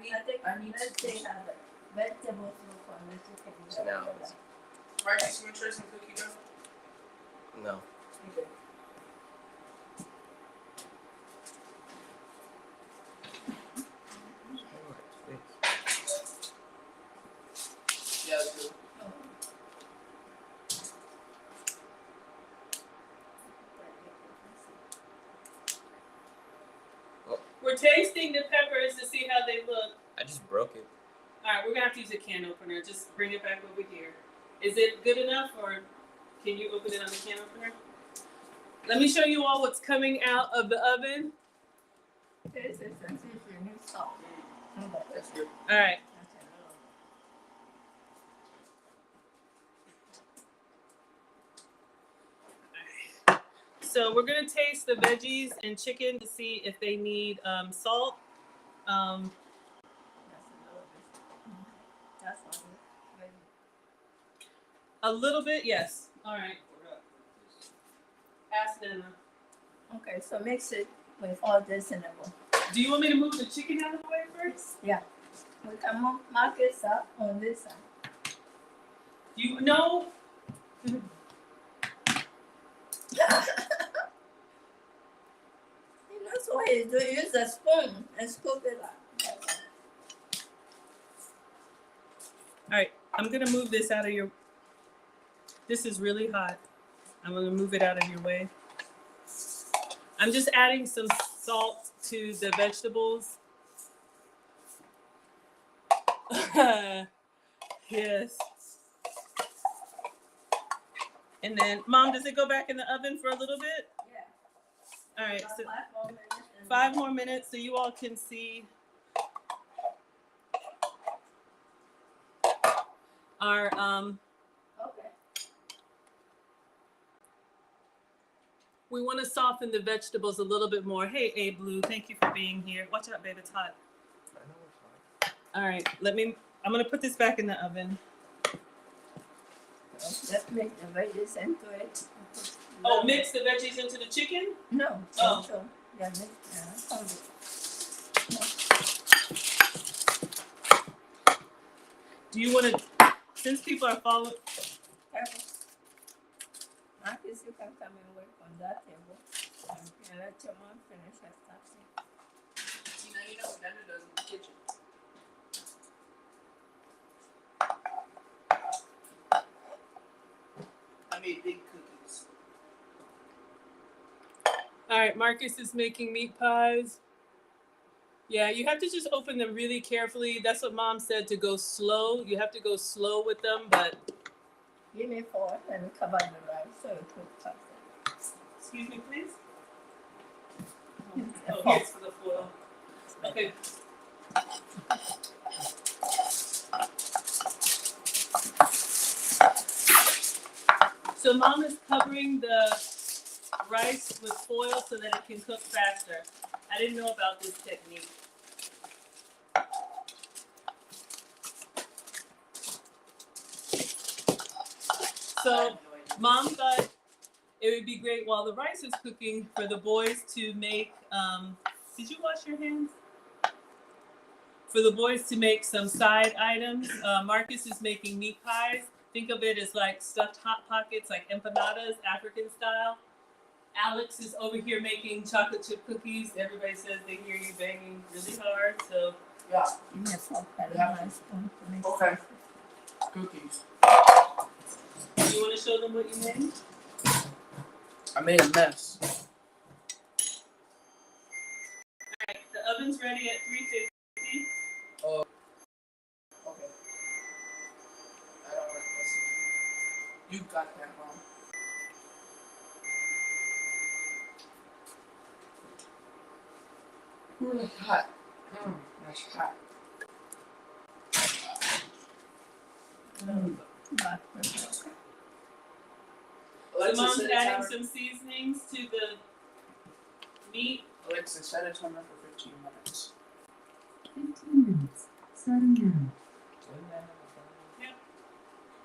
S2: need let's see how the vegetables look on the chicken.
S5: So now it's
S3: Marcus, you want to try some cookie dough?
S5: no.
S3: Okay. Yeah, that's good.
S1: We're tasting the peppers to see how they look.
S5: I just broke it.
S1: All right, we're gonna have to use a can opener. Just bring it back over here. Is it good enough, or can you open it on the can opener? Let me show you all what's coming out of the oven.
S2: This is a new salt.
S3: That's good.
S1: All right. So we're gonna taste the veggies and chicken to see if they need salt.
S2: That's all.
S1: A little bit, yes. All right. Ask Nana.
S2: Okay, so mix it with all this in the bowl.
S1: Do you want me to move the chicken out of the way first?
S2: Yeah. We can move markets up on this side.
S1: You know.
S2: That's why you do use a spoon and scoop it up.
S1: All right, I'm gonna move this out of your. This is really hot. I'm gonna move it out of your way. I'm just adding some salt to the vegetables. Yes. And then, Mom, does it go back in the oven for a little bit?
S2: Yeah.
S1: All right,
S2: About
S1: so
S2: 5 more minutes.
S1: 5 more minutes so you all can see our
S2: Okay.
S1: we want to soften the vegetables a little bit more. Hey, A Blue, thank you for being here. Watch out, babe, it's hot.
S5: I know it's hot.
S1: All right, I'm gonna put this back in the oven.
S2: Just make the veggies into it.
S1: Oh, mix the veggies into the chicken?
S2: No.
S1: Oh.
S2: So, yeah, mix, hold it.
S1: Do you want to, since people are following,
S2: Careful. Marcus, you can come and work on that table. And let your mom finish her stuff.
S3: Tina, you know what Nana does in the kitchen. I made big cookies.
S1: all right, Marcus is making meat pies. Yeah, you have to just open them really carefully. That's what Mom said, to go slow. You have to go slow with them, but
S2: Give me 4 and cover the rice so it cooks faster.
S1: excuse me, please.
S2: It's a
S1: Oh,
S2: fork.
S1: here's for the foil. Okay. So Mom is covering the rice with foil so that it can cook faster. I didn't know about this technique.
S3: I
S1: So
S3: had no idea.
S1: Mom thought it would be great while the rice is cooking for the boys to make, did you wash your hands? For the boys to make some side items. Marcus is making meat pies. Think of it as like stuffed hot pockets, like empanadas, African style. Alex is over here making chocolate chip cookies. Everybody says they hear you banging really hard, so.
S3: Yeah,
S2: Give me a fork and a
S3: Yeah.
S2: nice spoon to mix
S3: okay.
S2: it.
S3: Cookies.
S1: You want to show them what you made?
S3: I made a mess.
S1: Alright, the oven's ready at 350.
S3: Okay. I don't like this. You got that, Mom. Ooh, that's hot. That's hot.
S2: But,
S1: So
S3: Alexa,
S1: Mom's
S3: set a
S1: adding
S3: timer.
S1: some seasonings to the meat.
S3: Alexa, set a timer for 15 minutes.
S6: 15 minutes, starting now.
S5: Wouldn't that have a fun?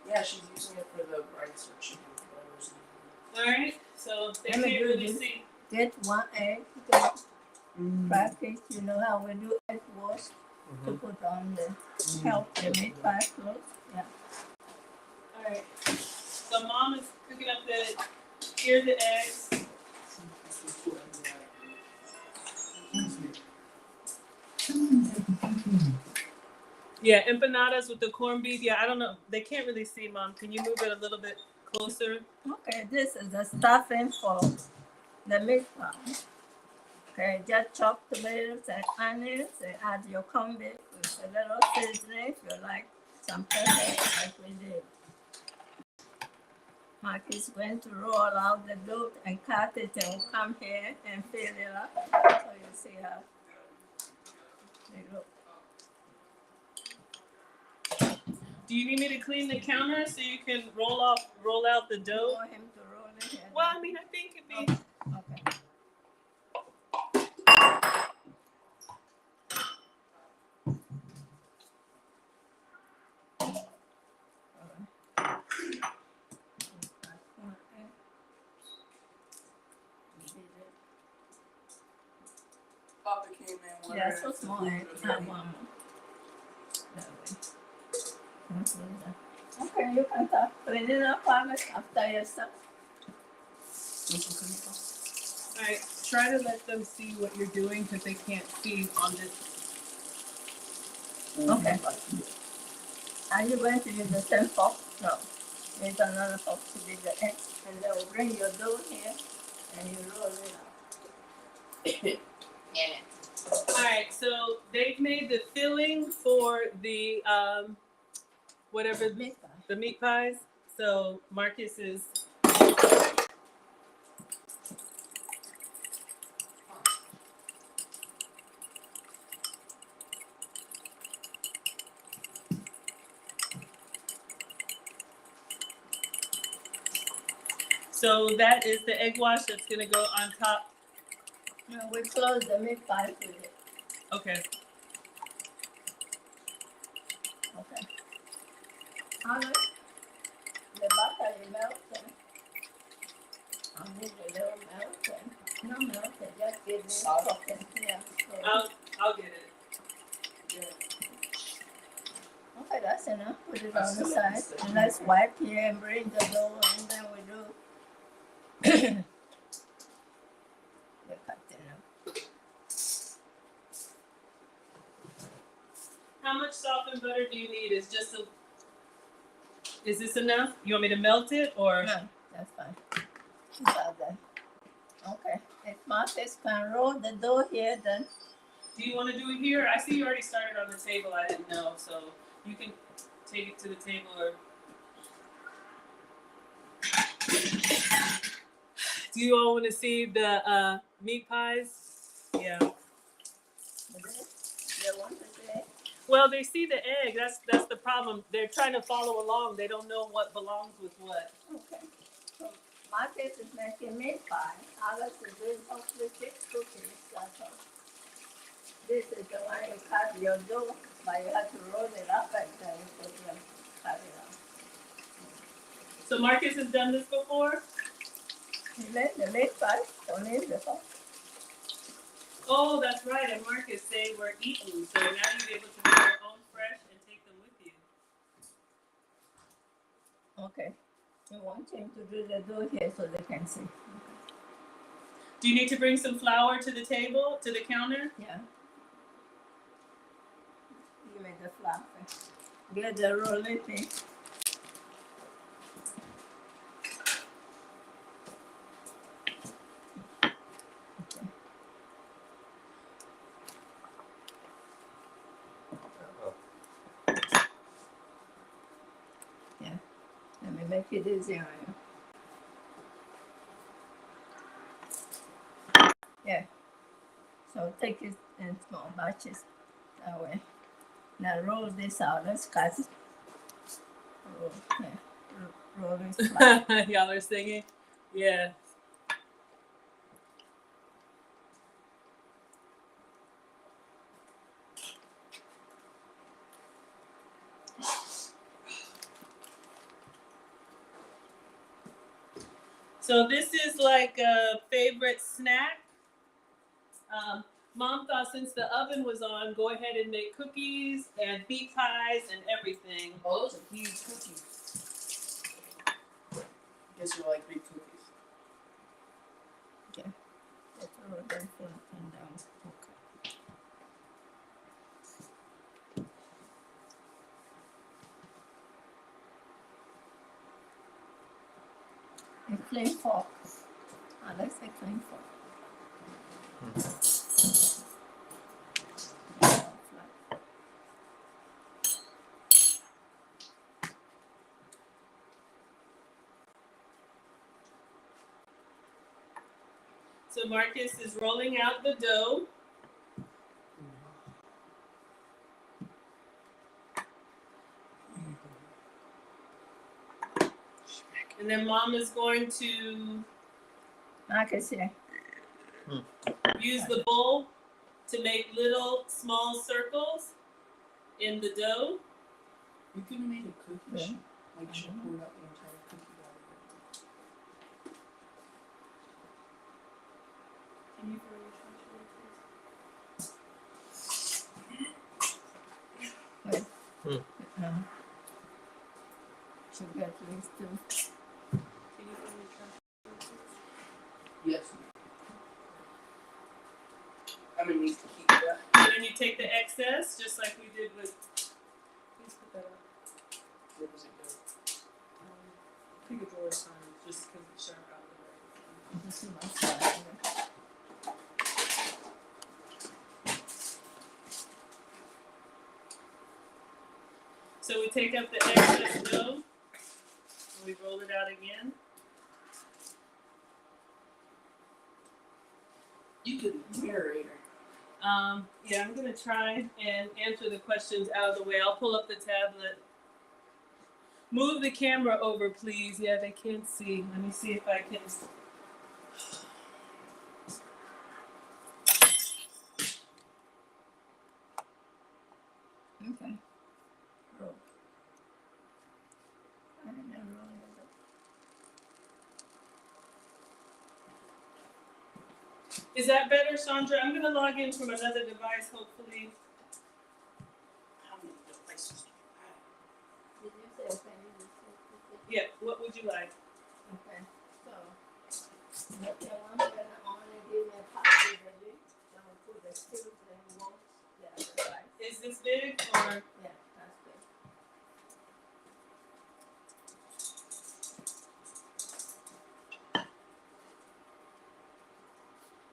S3: Yeah, she's using it for the rice or chicken flavors.
S1: Alright, so they
S2: Let me
S1: can't
S2: do
S1: really
S2: this.
S1: see.
S2: get 1 egg, get practice, you know how we do egg wash to put on the help the meat pie close. Yeah.
S1: Alright. So Mom is cooking up here's the eggs. Yeah, empanadas with the corned beef. Yeah, I don't know. They can't really see, Mom. Can you move it a little bit closer?
S2: Okay, this is the stuffing for the meat pie. Okay, just chop tomatoes and onions and add your corned beef with a little seasoning if you like some pepper like we did. Mark is going to roll out the dough and cut it and we'll come here and fill it up so you see how they look.
S1: Do you need me to clean the counter so you can roll out the
S2: You
S1: dough?
S2: want him to roll it here?
S1: Well, I mean, I think it'd be.
S2: Yeah, so small. I have one more. That way. Okay, you can start cleaning up after yourself.
S1: All right, try to let them see what you're doing because they can't see on this.
S2: Okay. Are you going to use the same fork? No. Use another fork to do the egg. And then we'll bring your dough here and you roll it out.
S3: Yeah.
S1: All right, so they've made the filling for the whatever
S2: Meat pie.
S1: the meat pies. So Marcus is so that is the egg wash that's gonna go on top.
S2: No, we close the meat pie with it.
S1: Okay.
S2: Okay. Alex, the butter you melted. I need a little melted. No melted, just give me
S3: Salt?
S2: cooking. Yeah. So,
S1: I'll get it.
S3: Yeah.
S2: okay, that's enough. Put it
S3: That's
S2: on the
S3: still
S2: side.
S3: nice.
S2: And let's wipe here and bring the dough and then we do the cutting up.
S1: How much softened butter do you need? Is this enough? You want me to melt it or?
S2: No, that's fine. About that. Okay. If Marcus can roll the dough here, then
S1: Do you want to do it here? I see you already started on the table. I didn't know, so you can take it to the table or. Do you all want to see the meat pies? Yeah.
S2: they want to say,
S1: Well, they see the egg. That's the problem. They're trying to follow along. They don't know what belongs with what.
S2: okay. So Marcus is making meat pie. Alex is doing hopefully 6 cookies. That's all. This is the one you cut your dough, but you have to roll it up and then you put them, cut it out.
S1: So Marcus has done this before.
S2: He made the meat pie for me before.
S1: Oh, that's right. And Marcus say we're eating, so now you're able to make your own fresh and take them with you.
S2: Okay. You want him to do the dough here so they can see.
S1: Do you need to bring some flour to the table, to the counter?
S2: Yeah. Give me the flour first. Get the rolling pin.
S5: Oh,
S2: Let me make it easy on you. Yeah. So take it in small batches. That way. Now roll this out. Let's cut it. Roll, yeah. Roll this flat.
S1: Y'all are singing? Yeah. So this is like a favorite snack. Mom thought since the oven was on, go ahead and make cookies and meat pies and everything.
S3: Oh, those are huge cookies. Guess you like big cookies.
S2: Let's roll them flat and down. Okay. A clean fork. Alex, a clean fork.
S1: So Marcus is rolling out the dough. And then Mom is going to
S2: Marcus here.
S1: use the bowl to make little small circles in the dough.
S3: You could have made a cookie
S2: Yeah.
S3: sheet. Like, she poured out the entire cookie batter.
S1: Can you throw your trash away, please?
S2: to get used to.
S1: Can you give me a copy?
S3: Yes. I'm gonna need to keep that.
S1: And then you take the excess, just like we did with. Please put that up.
S3: Where does it go?
S1: Pick a drawer sign, just because it's sharp out of the way.
S2: This is my side.
S1: So we take up the excess dough, and we roll it out again.
S3: You could narrate her.
S1: Yeah, I'm gonna try and answer the questions out of the way. I'll pull up the tablet. Move the camera over, please. Yeah, they can't see. Let me see if I can.
S2: Okay. Roll. And then roll it up.
S1: Is that better, Chandra? I'm gonna log in from another device, hopefully.
S3: How many devices do you have?
S2: Did you say okay? You just said
S1: Yeah, what would you like?
S2: okay. So, okay, I'm gonna only give me a copy of it. Then we'll put the still and wash the other rice.
S1: Is this big or?
S2: Yeah, that's good.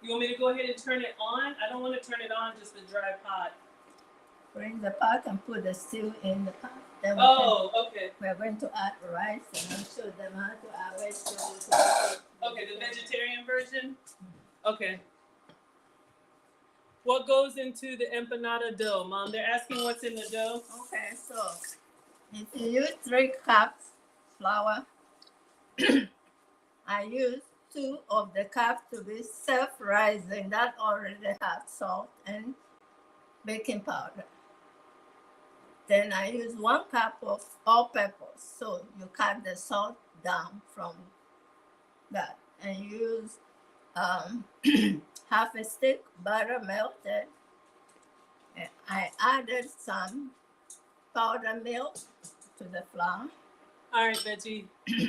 S1: You want me to go ahead and turn it on? I don't want to turn it on, just a dry pot.
S2: Bring the pot and put the stew in the pot. Then
S1: Okay.
S2: we're going to add rice and I'll show them how to add vegetables.
S1: Okay, the vegetarian version? Okay. What goes into the empanada dough, Mom? They're asking what's in the dough.
S2: Okay, so if you use 3 cups flour, I use 2 of the cups to be self-rising. That already has salt and baking powder. Then I use 1 cup of all-purpose. So you cut the salt down from that and use half a stick butter melted. And I added some powdered milk to the flour
S1: All right, Veggie.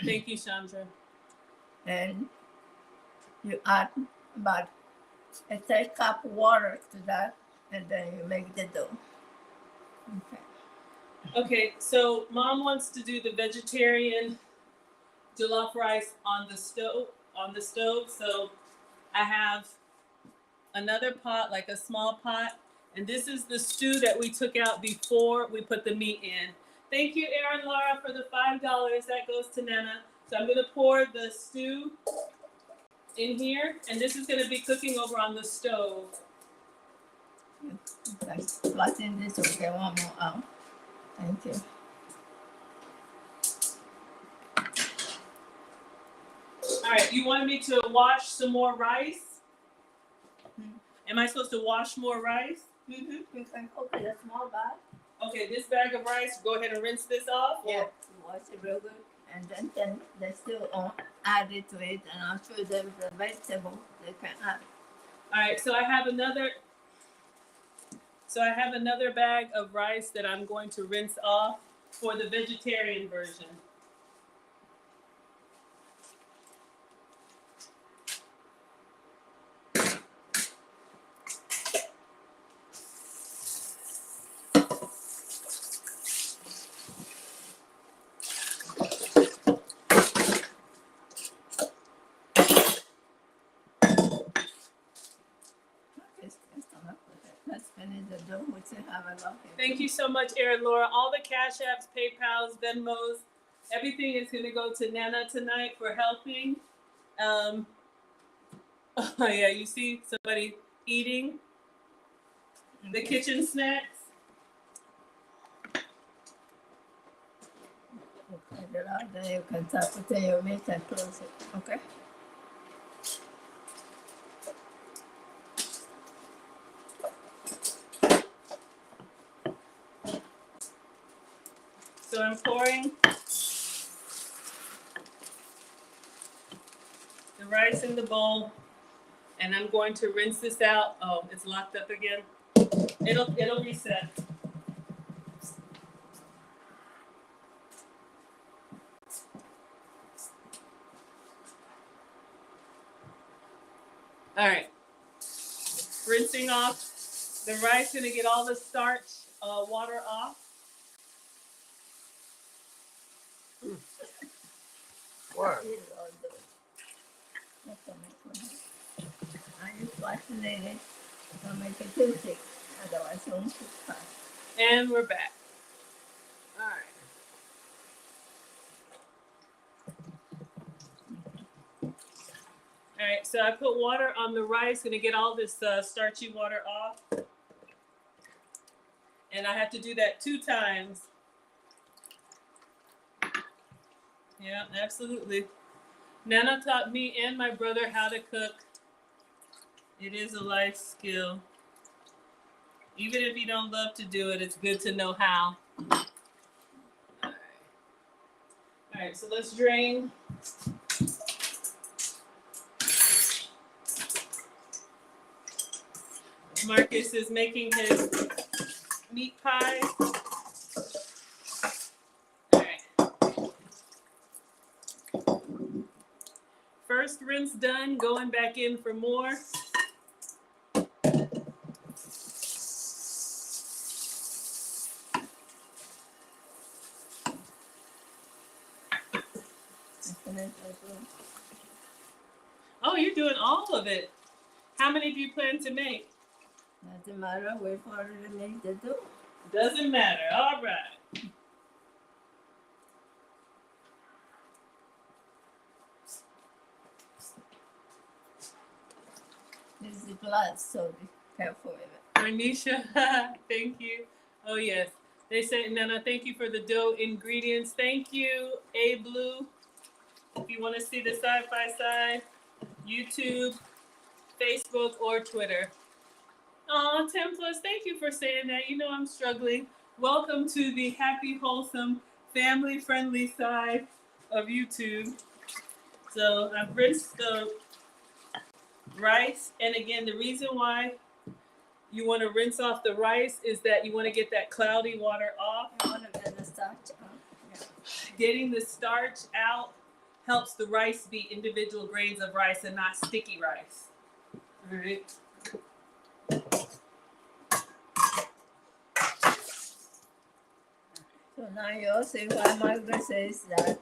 S1: Thank you, Chandra.
S2: and you add about a 3rd cup water to that and then you make the dough. Okay.
S1: Okay, so Mom wants to do the vegetarian jollof rice on the stove. So I have another pot, like a small pot, and this is the stew that we took out before we put the meat in. Thank you, Aaron Laura, for the $5. That goes to Nana. So I'm gonna pour the stew in here, and this is gonna be cooking over on the stove.
S2: Like flatten this or get one more out. Thank you.
S1: All right, you wanted me to wash some more rice?
S2: Mhm.
S1: Am I supposed to wash more rice?
S2: You can cook in a small bag.
S1: Okay, this bag of rice, go ahead and rinse this off? or-
S2: Yeah. You wash it real good. And then they still add it to it and I'll show them the vegetable they can add.
S1: All right, so I have another bag of rice that I'm going to rinse off for the vegetarian version.
S2: Let's finish the dough. We still have a lot here.
S1: Thank you so much, Aaron Laura. All the Cash Apps, PayPals, Venmos, everything is gonna go to Nana tonight for helping. Yeah, you see somebody eating the kitchen snacks.
S2: Okay, then you can start putting your meat and close it. Okay.
S1: So I'm pouring the rice in the bowl, and I'm going to rinse this out. Oh, it's locked up again. It'll reset. All right. Rinsing off the rice, gonna get all the starch, water off.
S5: What?
S2: I just watching it. Don't make it too thick, otherwise it won't cook fast.
S1: And we're back. All right. All right, so I put water on the rice, gonna get all this starchy water off. And I have to do that 2 times. Yeah, absolutely. Nana taught me and my brother how to cook. It is a life skill. Even if you don't love to do it, it's good to know how. All right, so let's drain. Marcus is making his meat pie. All right. First rinse done, going back in for more. Oh, you're doing all of it. How many do you plan to make?
S2: Doesn't matter, wait for it to make the dough.
S1: Doesn't matter. All right.
S2: This is glass, so be careful with it.
S1: Arnisha, thank you. Oh, yes. They said, Nana, thank you for the dough ingredients. Thank you, A Blue. If you want to see the side by side, YouTube, Facebook, or Twitter. Aw, 10 plus, thank you for saying that. You know I'm struggling. Welcome to the happy, wholesome, family friendly side of YouTube. So I've rinsed the rice. And again, the reason why you want to rinse off the rice is that you want to get that cloudy water off.
S2: I want to get the starch out. Yeah.
S1: Getting the starch out helps the rice be individual grains of rice and not sticky rice. All right.
S2: So now you all see why Margaret says that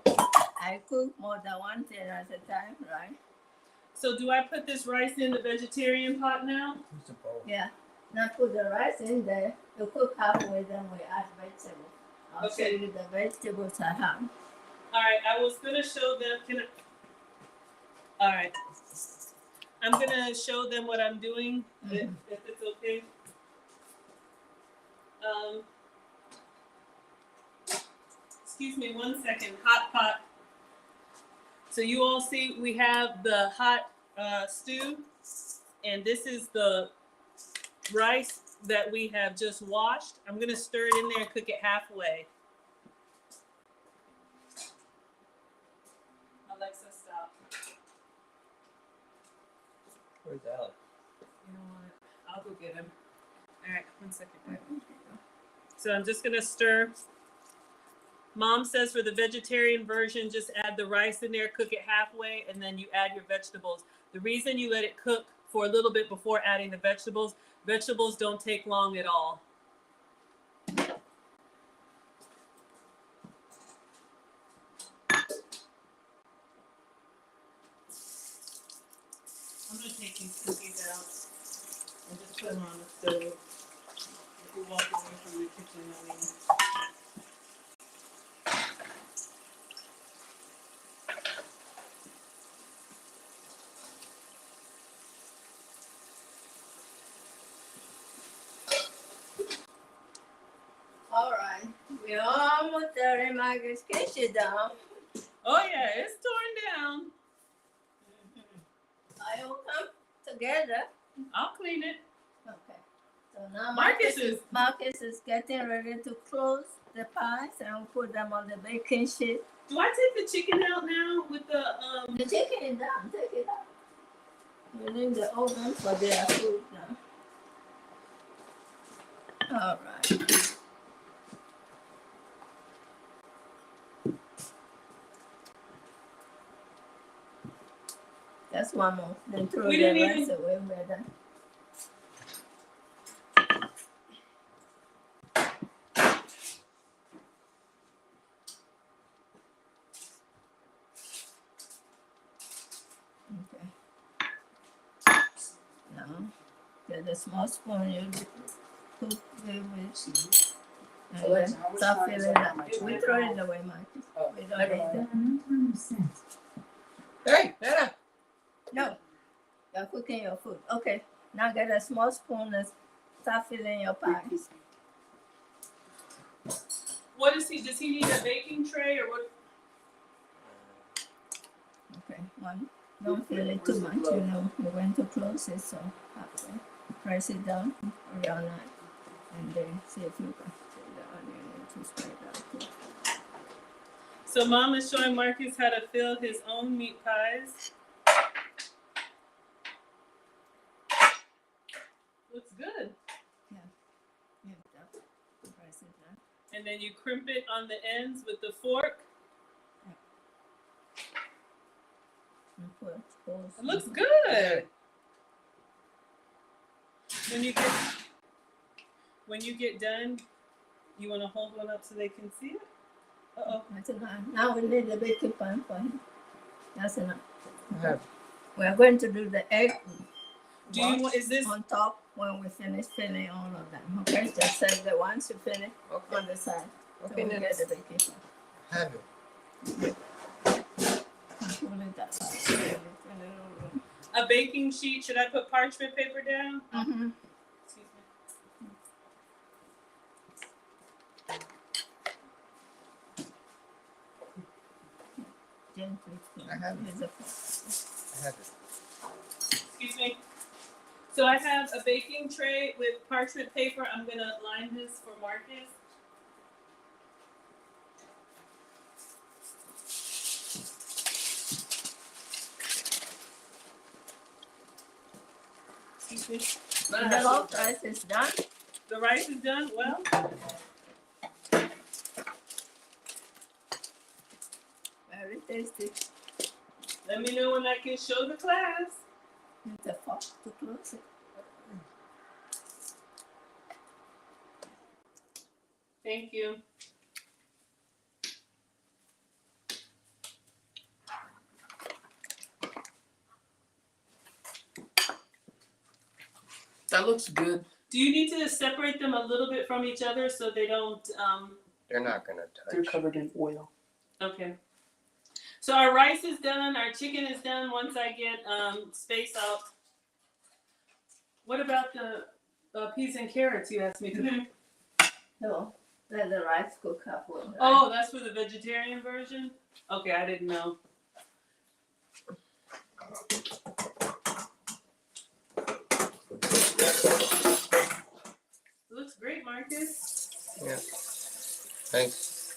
S2: I cook more than one thing at a time, right?
S1: So do I put this rice in the vegetarian pot now?
S4: Who's the bowl?
S2: Yeah. Now put the rice in there. You cook halfway, then we add vegetables. I'll show
S1: Okay.
S2: you the vegetables I have.
S1: All right, I was gonna show them. All right, I'm gonna show them what I'm doing, if it's okay. Excuse me 1 second. Hot pot. So you all see we have the hot stew, and this is the rice that we have just washed. I'm gonna stir it in there and cook it halfway. Alexa, stop.
S5: Where's Alex?
S1: You know what? I'll go get him. All right, 1 second. So I'm just gonna stir. Mom says for the vegetarian version, just add the rice in there, cook it halfway, and then you add your vegetables. The reason you let it cook for a little bit before adding the vegetables don't take long at all. I'm gonna take these cookies out and just put them on the stove. If you walk away from the kitchen, I mean.
S2: All right. We're almost there in Margaret's kitchen down.
S1: Oh yeah, it's torn down.
S2: I all come together.
S1: I'll clean it.
S2: Okay. So now
S1: Marcus
S2: Marcus is getting ready to close the pies and put them on the baking sheet.
S1: Do I take the chicken out now with the
S2: The chicken is done. Take it out. We leave the oven for their food now. All right. Just one more. Then throw
S1: We
S2: the
S1: didn't
S2: rest away. We're done. Okay. Now, get a small spoon. You cook it with. And
S3: Alexa,
S2: then
S3: how much
S2: start
S3: time is
S2: filling
S3: left
S2: up.
S3: on my
S2: We
S3: timer?
S2: throw it away, Marcus.
S3: Oh,
S2: We don't
S3: never
S2: need
S3: mind.
S2: that.
S6: Final timer set.
S5: Hey, Nana.
S2: No, you're cooking your food. Okay, now get a small spoon and start filling your pies.
S1: What is he? Does he need a baking tray or what?
S2: Okay, one. Don't fill it too much, you know. We're going to close it, so halfway. Press it down with your knife, and then see if you can see the onion into spread out too.
S1: So Mom is showing Marcus how to fill his own meat pies. Looks good.
S2: Yeah, that. Press it down.
S1: And then you crimp it on the ends with the fork.
S2: And put holes.
S1: It looks good. When you get done, you want to hold one up so they can see it. Uh-oh.
S2: That's enough. Now we need the baking pan for him. That's enough.
S5: I have
S2: We are going to do the egg.
S1: Do you want? Is this?
S2: On top when we finish filling all of them. Okay, just set the ones you finish
S5: Okay.
S2: on the side. So
S5: Okay,
S2: we
S5: Nana.
S2: get the baking pan.
S5: Have it.
S2: Pull it that side. Fill it a little room.
S1: A baking sheet. Should I put parchment paper down?
S2: Mm-hmm.
S1: Excuse me.
S2: Gently.
S5: I have it.
S2: Use a
S5: I have it.
S1: Excuse me. So I have a baking tray with parchment paper. I'm gonna line this for Marcus. Excuse me.
S2: The whole rice is done.
S1: The rice is done. Well,
S2: Very tasty.
S1: let me know when I can show the class.
S2: Use a fork to close it.
S1: Thank you.
S3: That looks good.
S1: Do you need to separate them a little bit from each other so they don't?
S5: They're not gonna
S3: They're
S5: touch.
S3: covered in oil.
S1: Okay. So our rice is done. Our chicken is done. Once I get space out. What about the peas and carrots? You asked me to.
S2: So let the rice cook up with the
S1: Oh, that's for the vegetarian version? Okay, I didn't know. Looks great, Marcus.
S5: Yeah. Thanks.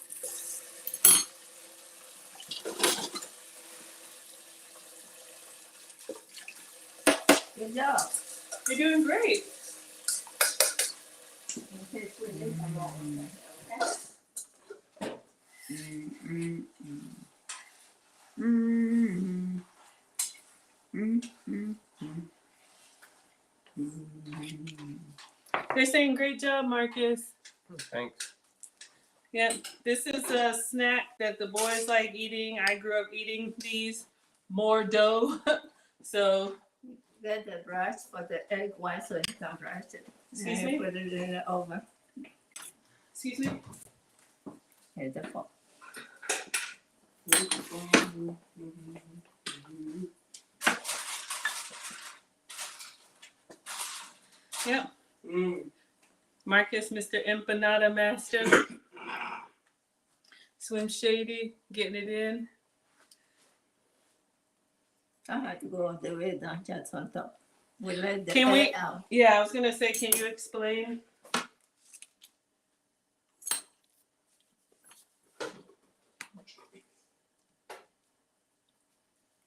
S2: Good job.
S1: You're doing great.
S2: In case we need some more. Okay?
S1: They're saying great job, Marcus.
S5: Thanks.
S1: Yep, this is a snack that the boys like eating. I grew up eating these. More dough. So,
S2: Get the brush for the egg white so you can brush it.
S1: Excuse
S2: And
S1: me?
S2: put it in the oven.
S1: excuse me.
S2: Here's the fork.
S1: Yep,
S3: Mm.
S1: Marcus, Mr. Empanada Master. Swim Shady, getting it in.
S2: I had to go all the way down just on top. We let the
S1: Can we-
S2: egg out.
S1: Yeah, I was gonna say, can you explain?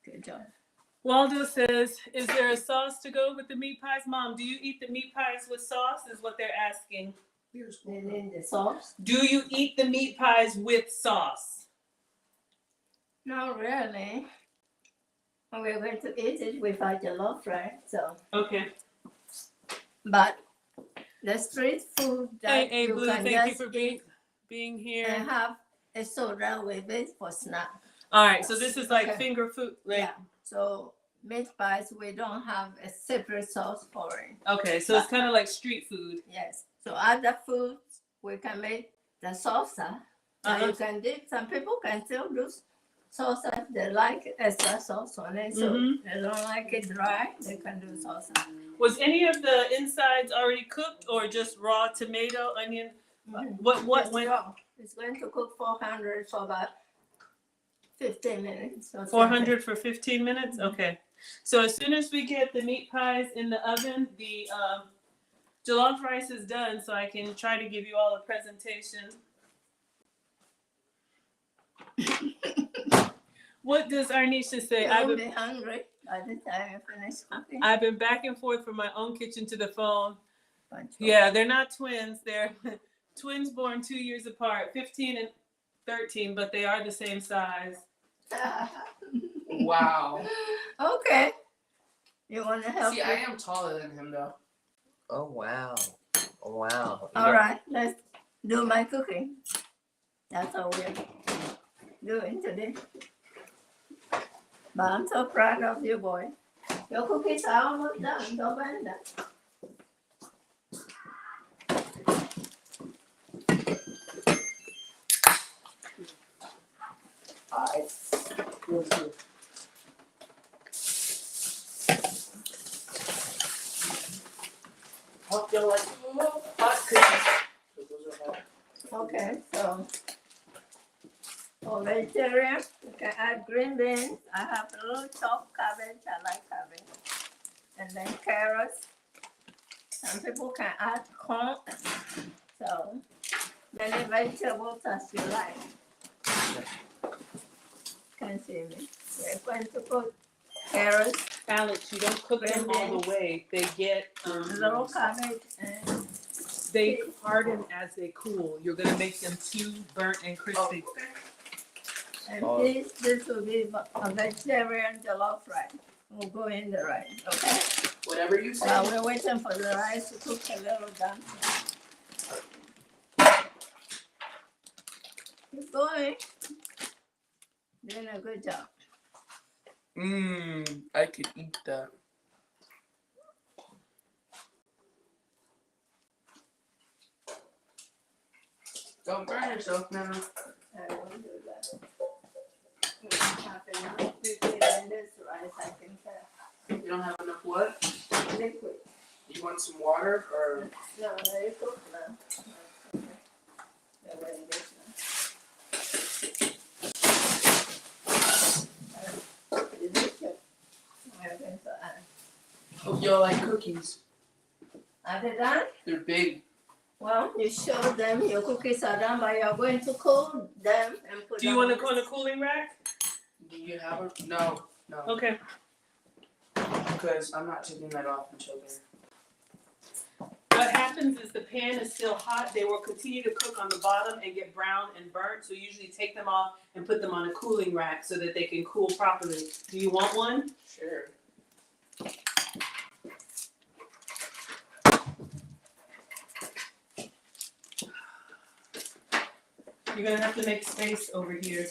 S2: Good job.
S1: Waldo says, is there a sauce to go with the meat pies? Mom, do you eat the meat pies with sauce? Is what they're asking.
S2: Then in the sauce?
S1: Do you eat the meat pies with sauce?
S2: Not really. we're going to eat it with our jollof rice. So,
S1: Okay.
S2: but the street food that
S1: Hey,
S2: you
S1: Blue,
S2: can
S1: thank you
S2: just
S1: for being here.
S2: and have a soda with it for snack.
S1: All right, so this is like
S2: Okay.
S1: finger food. Like,
S2: Yeah. So meat pies, we don't have a separate sauce for it.
S1: okay, so it's kind of like street food.
S2: Yes. So other foods, we can make the salsa. Now
S1: Uh-huh.
S2: you can dip. Some people can still do salsa. They like extra sauce on it, so
S1: Mhm.
S2: they don't like it dry. They can do salsa.
S1: Was any of the insides already cooked or just raw tomato, onion? What
S2: It's
S1: went?
S2: raw. It's going to cook 400 for about 15 minutes. or
S1: 400 for 15 minutes? Okay. So as soon as we get the meat pies in the oven, the jollof rice is done, so I can try to give you all a presentation. What does Arnisha say?
S2: You'll be hungry by the time you finish cooking.
S1: I've been back and forth from my own kitchen to the phone.
S2: Bunch of-
S1: Yeah, they're not twins. They're twins born 2 years apart, 15 and 13, but they are the same size.
S3: Wow.
S2: Okay. You want to help?
S3: See, I am taller than him though.
S5: Oh wow. Oh wow.
S2: All right, let's do my cooking. That's all we're doing today. But I'm so proud of you, boy. Your cookies are almost done. Don't bend that.
S3: Hope you like hot cookies. So those are hot.
S2: Okay, so for vegetarian, you can add green beans. I have a little chopped cabbage. I like cabbage. And then carrots. Some people can add corn. So many vegetables as you like. Can see me. We're going to put carrots,
S1: Alex, you don't cook them all the way. They get
S2: little cabbage, and
S1: they harden as they cool. You're gonna make them too burnt and crispy.
S2: and this will be a vegetarian jollof rice. We'll go in the rice, okay?
S3: Whatever you say.
S2: While we're waiting for the rice to cook a little down. Keep going. Doing a good job.
S3: I could eat that. Don't burn yourself now.
S2: I won't do that. We don't have enough liquid in this rice, I can tell.
S3: You don't have enough what?
S2: Liquid.
S3: You want some water or?
S2: No, let it cook now. Okay. The way it is now. Delicious. I'm going to add.
S3: Hope y'all like cookies.
S2: Are they done?
S3: They're big.
S2: Well, you show them your cookies are done, but you're going to cool them and put
S1: Do you
S2: them
S1: want to go in a cooling rack?
S3: Do you have a? No.
S1: Okay.
S3: Because I'm not taking that off until then.
S1: What happens is the pan is still hot. They will continue to cook on the bottom and get brown and burnt. So you usually take them off and put them on a cooling rack so that they can cool properly. Do you want one?
S3: Sure.
S1: You're gonna have to make space over here.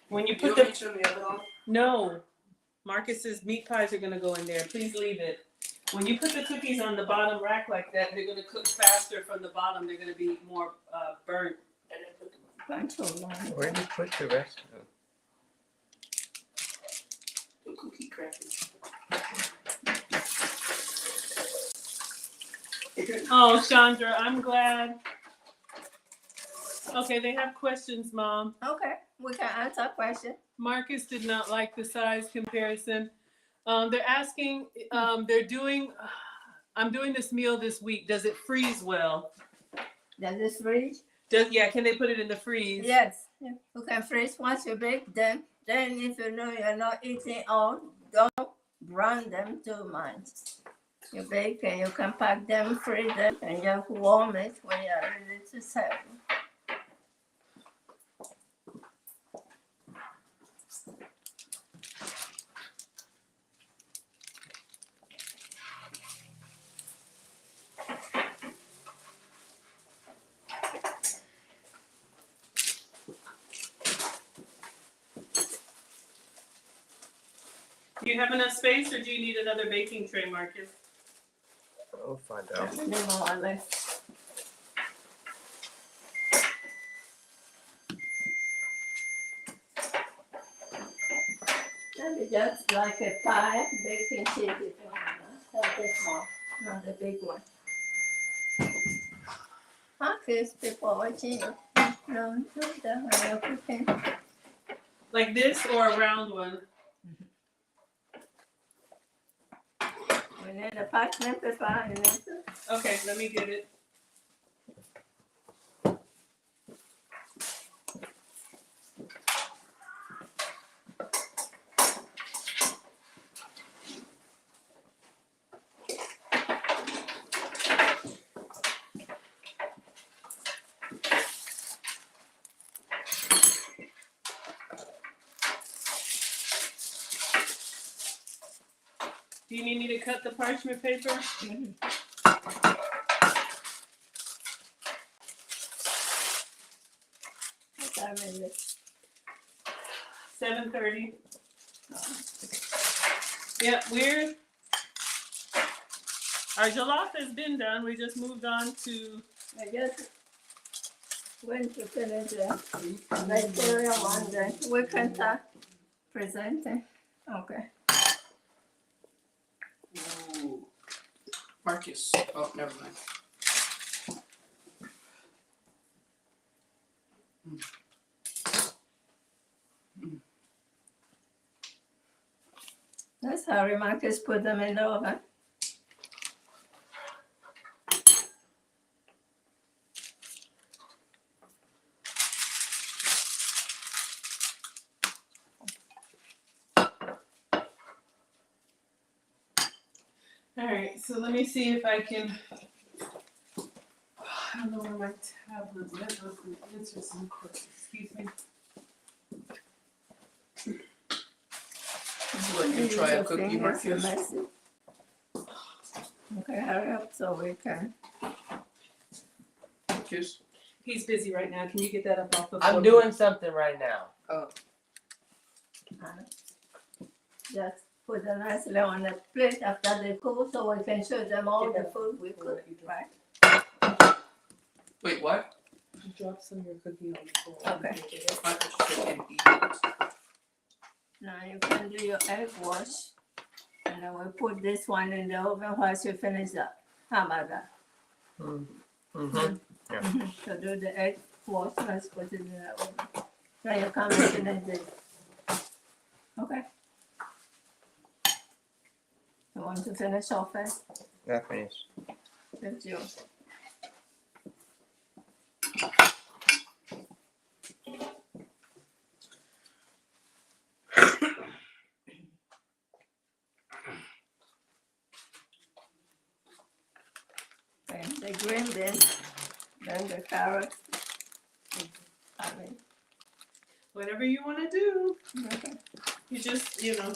S1: When you
S3: You
S1: put
S3: want me
S1: the
S3: to turn the oven on?
S1: no, Marcus's meat pies are gonna go in there. Please leave it. When you put the cookies on the bottom rack like that, they're gonna cook faster from the bottom. They're gonna be more burnt.
S3: I didn't put them
S2: bunch of lime.
S5: Where did you put the rest of them?
S3: on. The cookie crackers.
S1: Oh, Chandra, I'm glad. Okay, they have questions, Mom.
S2: Okay, we can answer question.
S1: Marcus did not like the size comparison. They're asking, I'm doing this meal this week. Does it freeze well?
S2: Does this freeze?
S1: Can they put it in the freeze?
S2: Yes, you can freeze once you bake them. Then if you know you're not eating all, don't brown them too much. You bake and you can pack them, freeze them, and just warm it when you're ready to serve.
S1: Do you have enough space, or do you need another baking tray, Marcus?
S5: We'll find out.
S2: Maybe just like a pie, baking sheet if you want. Something small, not a big one. Marcus, people watching you. No, do that when you're cooking.
S1: Like this or a round one?
S2: We need a parchment paper in it.
S1: Okay, let me get it. Do you need me to cut the parchment paper?
S2: What time is it?
S1: 7:30. Yep, our jollof has been done. We just moved on to
S2: I just went to finish the vegetarian one, then we can start presenting. Okay.
S3: Ooh. Marcus. Oh, never mind.
S2: That's how Marcus put them in the oven.
S1: All right, so let me see if I can. I don't know where my tablet went. I was going to answer some questions. Excuse me.
S3: Would you try a
S2: Use your
S3: cookie,
S2: fingers to
S3: Marcus?
S2: mess it. Okay, hurry up so we can.
S3: Marcus?
S1: He's busy right now. Can you get that up off the
S5: I'm
S1: floor?
S5: doing something right now.
S2: Just put the nicely on the plate after they cool so we can show them all the food we cook, right?
S3: Wait, what?
S1: You drop some of your cookie on the floor.
S2: Okay.
S3: Marcus can eat it.
S2: Now you can do your egg wash. And then we put this one in the oven while you finish up. How about that?
S5: Mm-hmm.
S2: So do the egg wash, let's put it in the oven. Now you come and finish this. Okay. You want to finish off first?
S5: Yeah, finished.
S2: That's yours. Okay, the green beans, then the carrots.
S1: Whatever you want to do.
S2: Okay.
S1: You just, you know.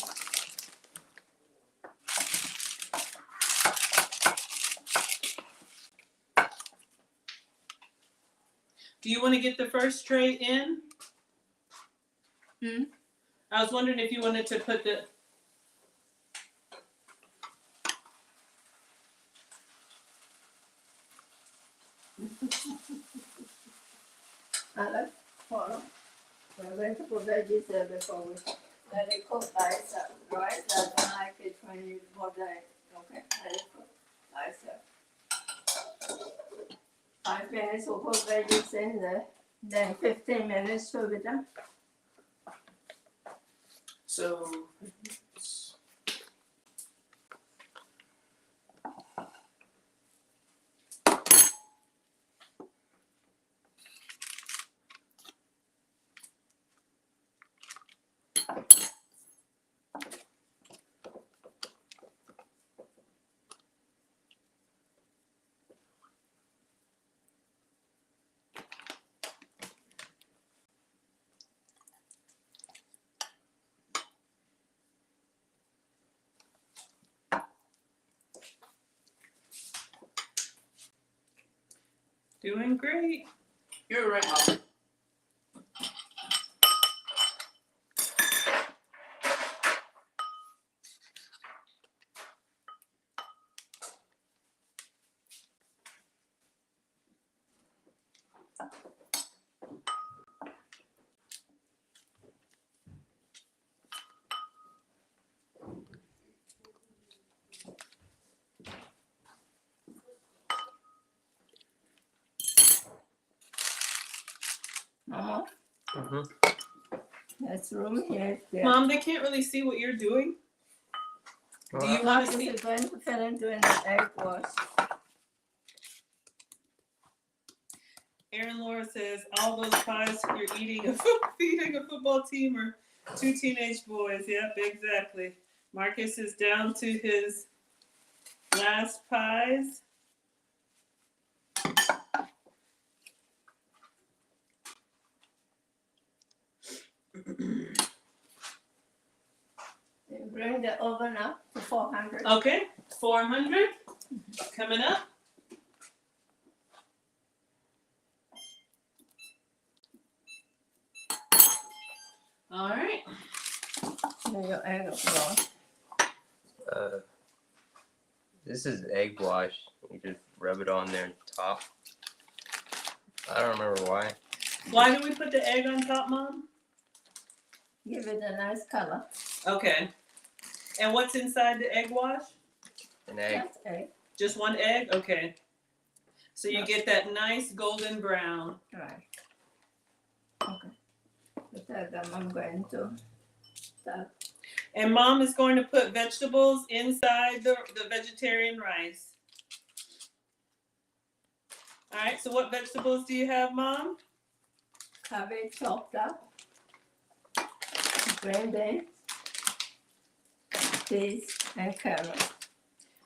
S1: Do you want to get the first tray in?
S2: Hmm?
S1: I was wondering if you wanted to put the.
S2: Alex, hold on. We're going to put veggies there before we let it cook by itself, right? That's when I like it when you put the egg. Okay, let it cook by itself. 5 minutes we'll put veggies in there, then 15 minutes to be done.
S3: So,
S1: Doing great.
S3: You're right, Mom.
S2: Mama,
S5: Mhm.
S2: there's room here. Yeah.
S1: Mom, they can't really see what you're doing. Do you want
S2: Marcus
S1: to see?
S2: is going to finish doing the egg wash.
S1: Aaron Laura says all those pies you're eating are feeding a football team or two teenage boys. Yep, exactly. Marcus is down to his last pies.
S2: And bring the oven up to 400.
S1: Okay, 400 coming up. All right.
S2: Then your egg is gone.
S5: This is egg wash. You just rub it on there top. I don't remember why.
S1: Why do we put the egg on top, Mom?
S2: Give it a nice color.
S1: Okay. And what's inside the egg wash?
S5: An egg.
S2: Just egg.
S1: Just one egg? Okay. So you get that nice golden brown.
S2: Right. Okay. I'm going to start.
S1: And Mom is going to put vegetables inside the vegetarian rice. All right, so what vegetables do you have, Mom?
S2: Cabbage chopped up. Green beans. Peas and carrots.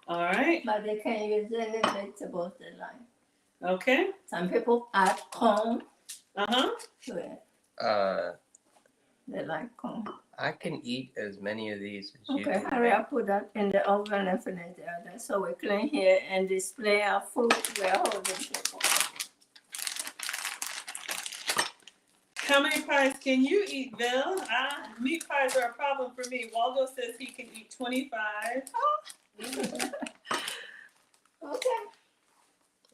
S1: All right,
S2: But they can use any vegetables they like.
S1: okay.
S2: Some people add corn
S1: Uh-huh.
S2: to it. They like corn.
S5: I can eat as many of these as you
S2: Okay,
S5: can.
S2: hurry up, put that in the oven and finish the other. So we clean here and display our food we're holding people.
S1: How many pies can you eat, Bill? Meat pies are a problem for me. Waldo says he can eat 25.
S2: Okay.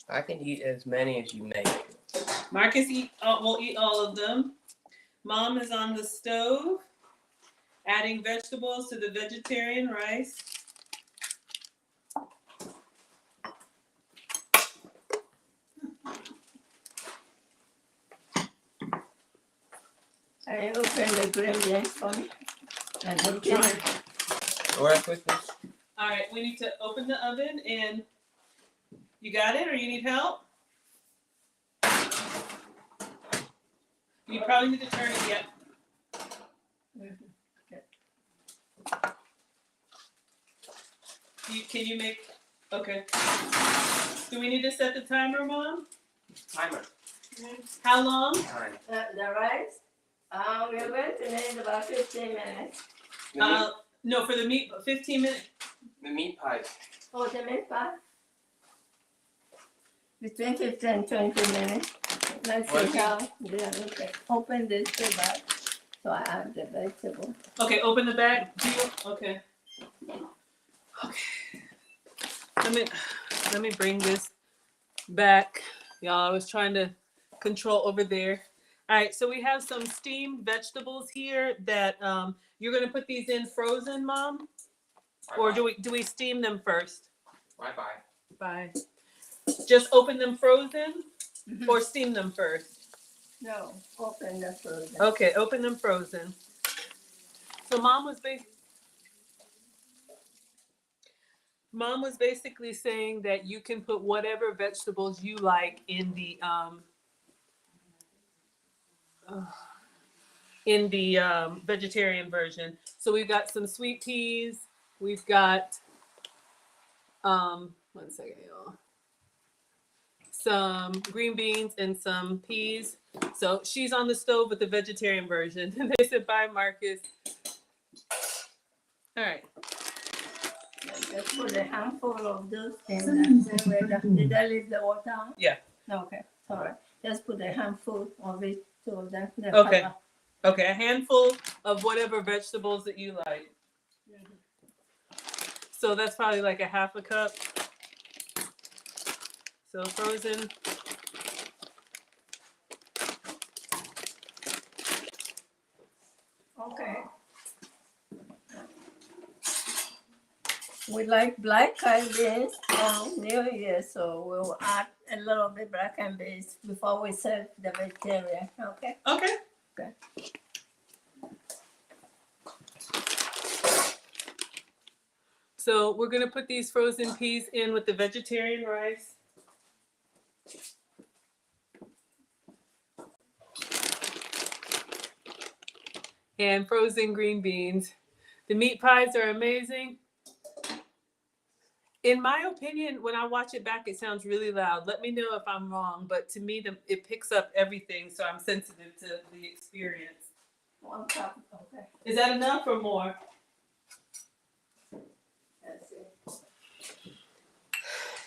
S5: I can eat as many as you make.
S1: Marcus will eat all of them. Mom is on the stove, adding vegetables to the vegetarian rice.
S2: I open the green beans for me. And the peas.
S5: Alright with this?
S1: All right, we need to open the oven and you got it or you need help? You probably need to turn it yet. Can you make, okay. Do we need to set the timer, Mom?
S5: Timer.
S1: How long?
S5: Time.
S2: The rice, we're going to need about 15 minutes.
S1: No, for the meat, 15 minutes.
S5: The meat pies.
S2: Oh, the meat pie? Between 15 and 20 minutes. Let's see how, yeah, okay. Open this bag. So I add the vegetable.
S1: Okay, open the bag. Okay. Okay. Let me bring this back. Y'all, I was trying to control over there. All right, so we have some steamed vegetables here that you're gonna put these in frozen, Mom? Or do we steam them first?
S5: Bye-bye.
S1: Bye. Just open them frozen or steam them first?
S2: No, open the frozen.
S1: Okay, open them frozen. So Mom was basically saying that you can put whatever vegetables you like in the vegetarian version. So we've got some sweet peas. We've got 1 second, y'all. Some green beans and some peas. So she's on the stove with the vegetarian version. And they said, bye, Marcus. All right.
S2: Just put a handful of those in there. Did I leave the water on?
S1: Yeah.
S2: Okay. all right. Just put a handful of it to the
S1: Okay.
S2: cover.
S1: Okay, a handful of whatever vegetables that you like. So that's probably like a half a cup. So frozen.
S2: Okay. We like black eyed beans on New Year, so we'll add a little bit black eyed beans before we serve the vegetarian. Okay.
S1: Okay.
S2: Okay.
S1: So we're gonna put these frozen peas in with the vegetarian rice. And frozen green beans. The meat pies are amazing. In my opinion, when I watch it back, it sounds really loud. Let me know if I'm wrong, but to me, it picks up everything, so I'm sensitive to the experience.
S2: 1 cup. Okay.
S1: Is that enough or more?
S2: That's it.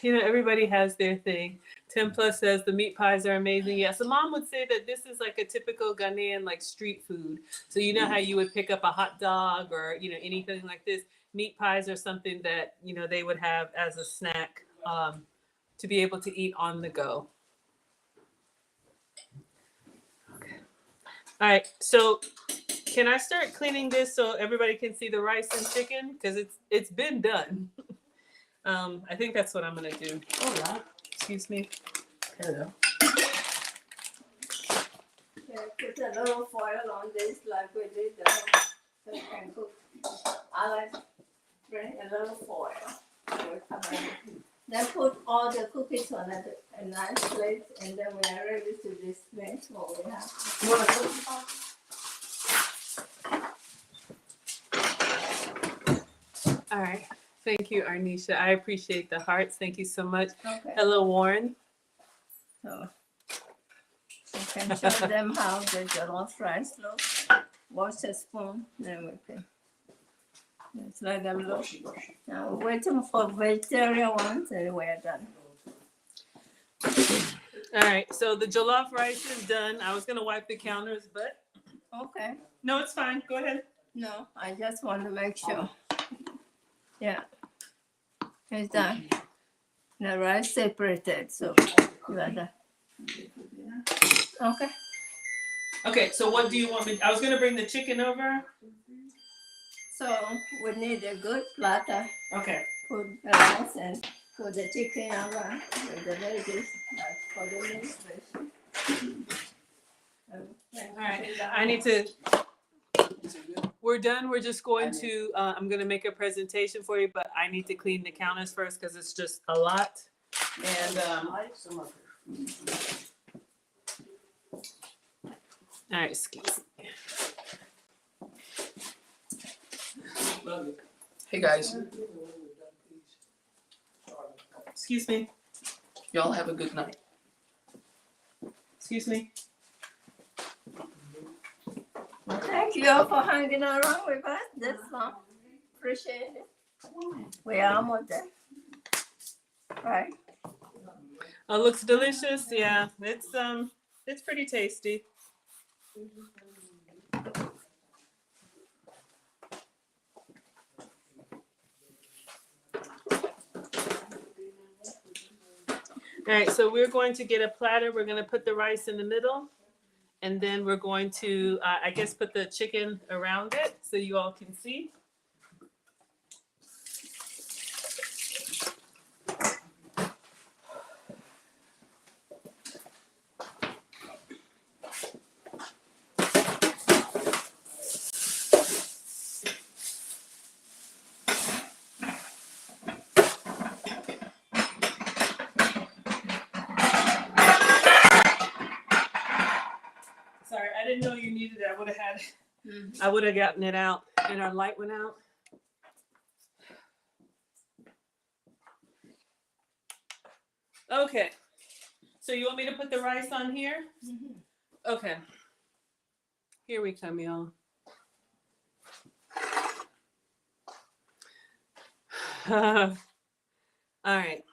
S1: You know, everybody has their thing. 10 Plus says the meat pies are amazing. Yeah, so mom would say that this is like a typical Ghanaian like street food. So you know how you would pick up a hot dog or, you know, anything like this. Meat pies are something that, you know, they would have as a snack to be able to eat on the go. Okay. All right, so can I start cleaning this so everybody can see the rice and chicken? Because it's been done. I think that's what I'm gonna do.
S3: Hola.
S1: Excuse me.
S3: Hello.
S2: Yeah, put a little foil on this like we did so you can cook. I like bring a little foil. Then put all the cookies on a nice plate and then we are ready to display what we have.
S3: You want to cook?
S1: All right. Thank you, Arnisha. I appreciate the hearts. Thank you so much.
S2: Okay.
S1: Hello, Warren.
S2: So you can show them how the jollof rice looks. Wash a spoon, then we can. Just let them look. Now we're waiting for vegetarian ones and we're done.
S1: All right. So the jollof rice is done. I was going to wipe the counters, but
S2: Okay.
S1: no, it's fine. Go ahead.
S2: No, I just want to make sure. Yeah. It's done. The rice separated, so you are done. Okay.
S1: Okay. So what do you want me? I was going to bring the chicken over.
S2: So we need a good platter.
S1: Okay.
S2: Put the rice and put the chicken around with the veggies, like for the demonstration.
S1: All right. I need to. We're done. We're just going to. I'm going to make a presentation for you, but I need to clean the counters first because it's just a lot. And all right. Excuse me.
S3: Hey guys,
S1: Excuse me.
S3: y'all have a good night.
S1: Excuse me.
S2: Well, thank you all for hanging around with us this long. Appreciate it. We are almost there. Right.
S1: Oh, looks delicious. Yeah, it's pretty tasty. All right, so we're going to get a platter. We're going to put the rice in the middle, and then we're going to, I guess, put the chicken around it so you all can see. Sorry, I didn't know you needed it. I would have gotten it out, and our light went out. Okay, so you want me to put the rice on here? Okay, here we come, y'all. All right,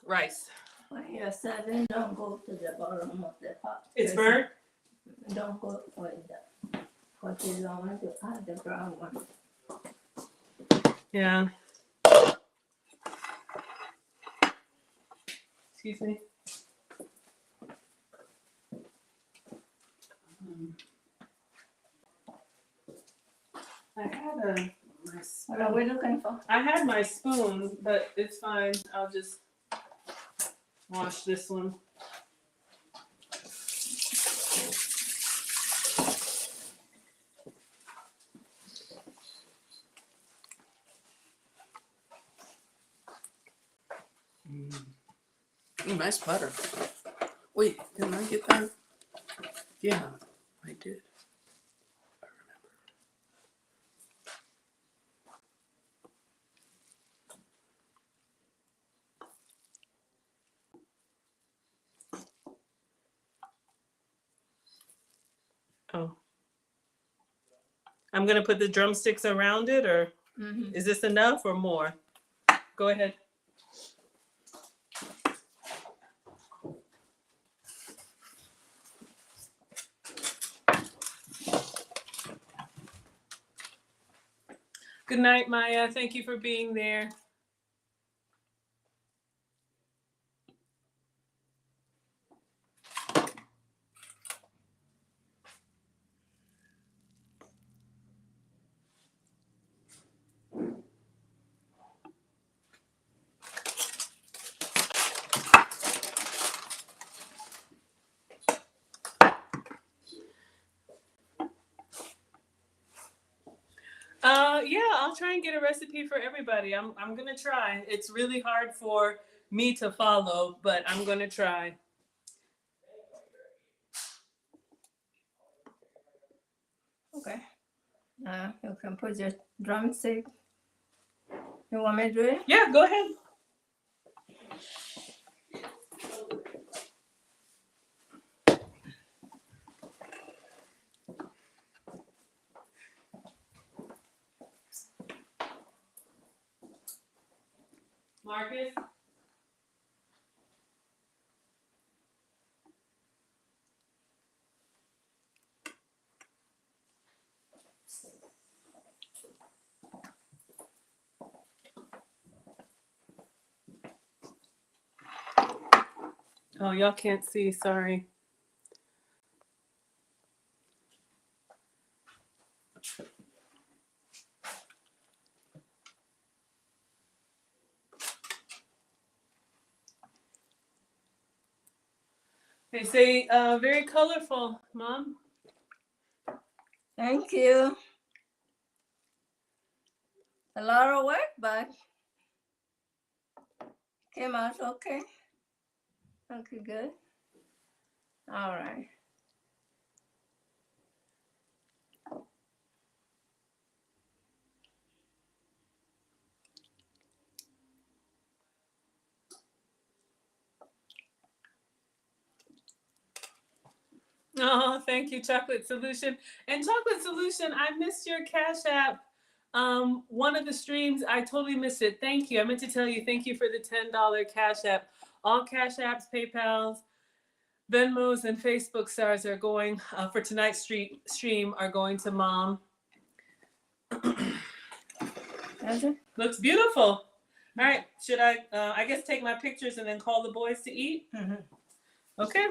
S1: rice.
S2: When you're serving, don't go to the bottom of the pot.
S1: It's burnt?
S2: Don't go with that. What you don't want to add the brown one.
S1: Yeah. Excuse me. I had my
S2: What are we looking for?
S1: I had my spoon, but it's fine. I'll just wash this one.
S3: Ooh, nice butter. Wait, didn't I get that? Yeah, I did. I remember.
S1: Oh. I'm gonna put the drumsticks around it, or
S2: Mm-hmm.
S1: is this enough or more? Go ahead. Good night, Maya. Thank you for being there. Yeah, I'll try and get a recipe for everybody. I'm gonna try. It's really hard for me to follow, but I'm gonna try.
S2: Okay. You can put your drumstick. You want me to do it?
S1: Yeah, go ahead. Marcus? Oh, y'all can't see, sorry. They say very colorful, Mom.
S2: Thank you. A lot of work, but came out okay. Okay, good. All right.
S1: Oh, thank you, Chocolate Solution. And Chocolate Solution, I missed your Cash App. One of the streams, I totally missed it. Thank you. I meant to tell you, thank you for the $10 Cash App. All Cash Apps, PayPals, Venmos, and Facebook stars are going for tonight's stream are going to Mom.
S2: That's it.
S1: Looks beautiful. All right, should I guess take my pictures and then call the boys to eat?
S2: Mm-hmm.
S1: Okay.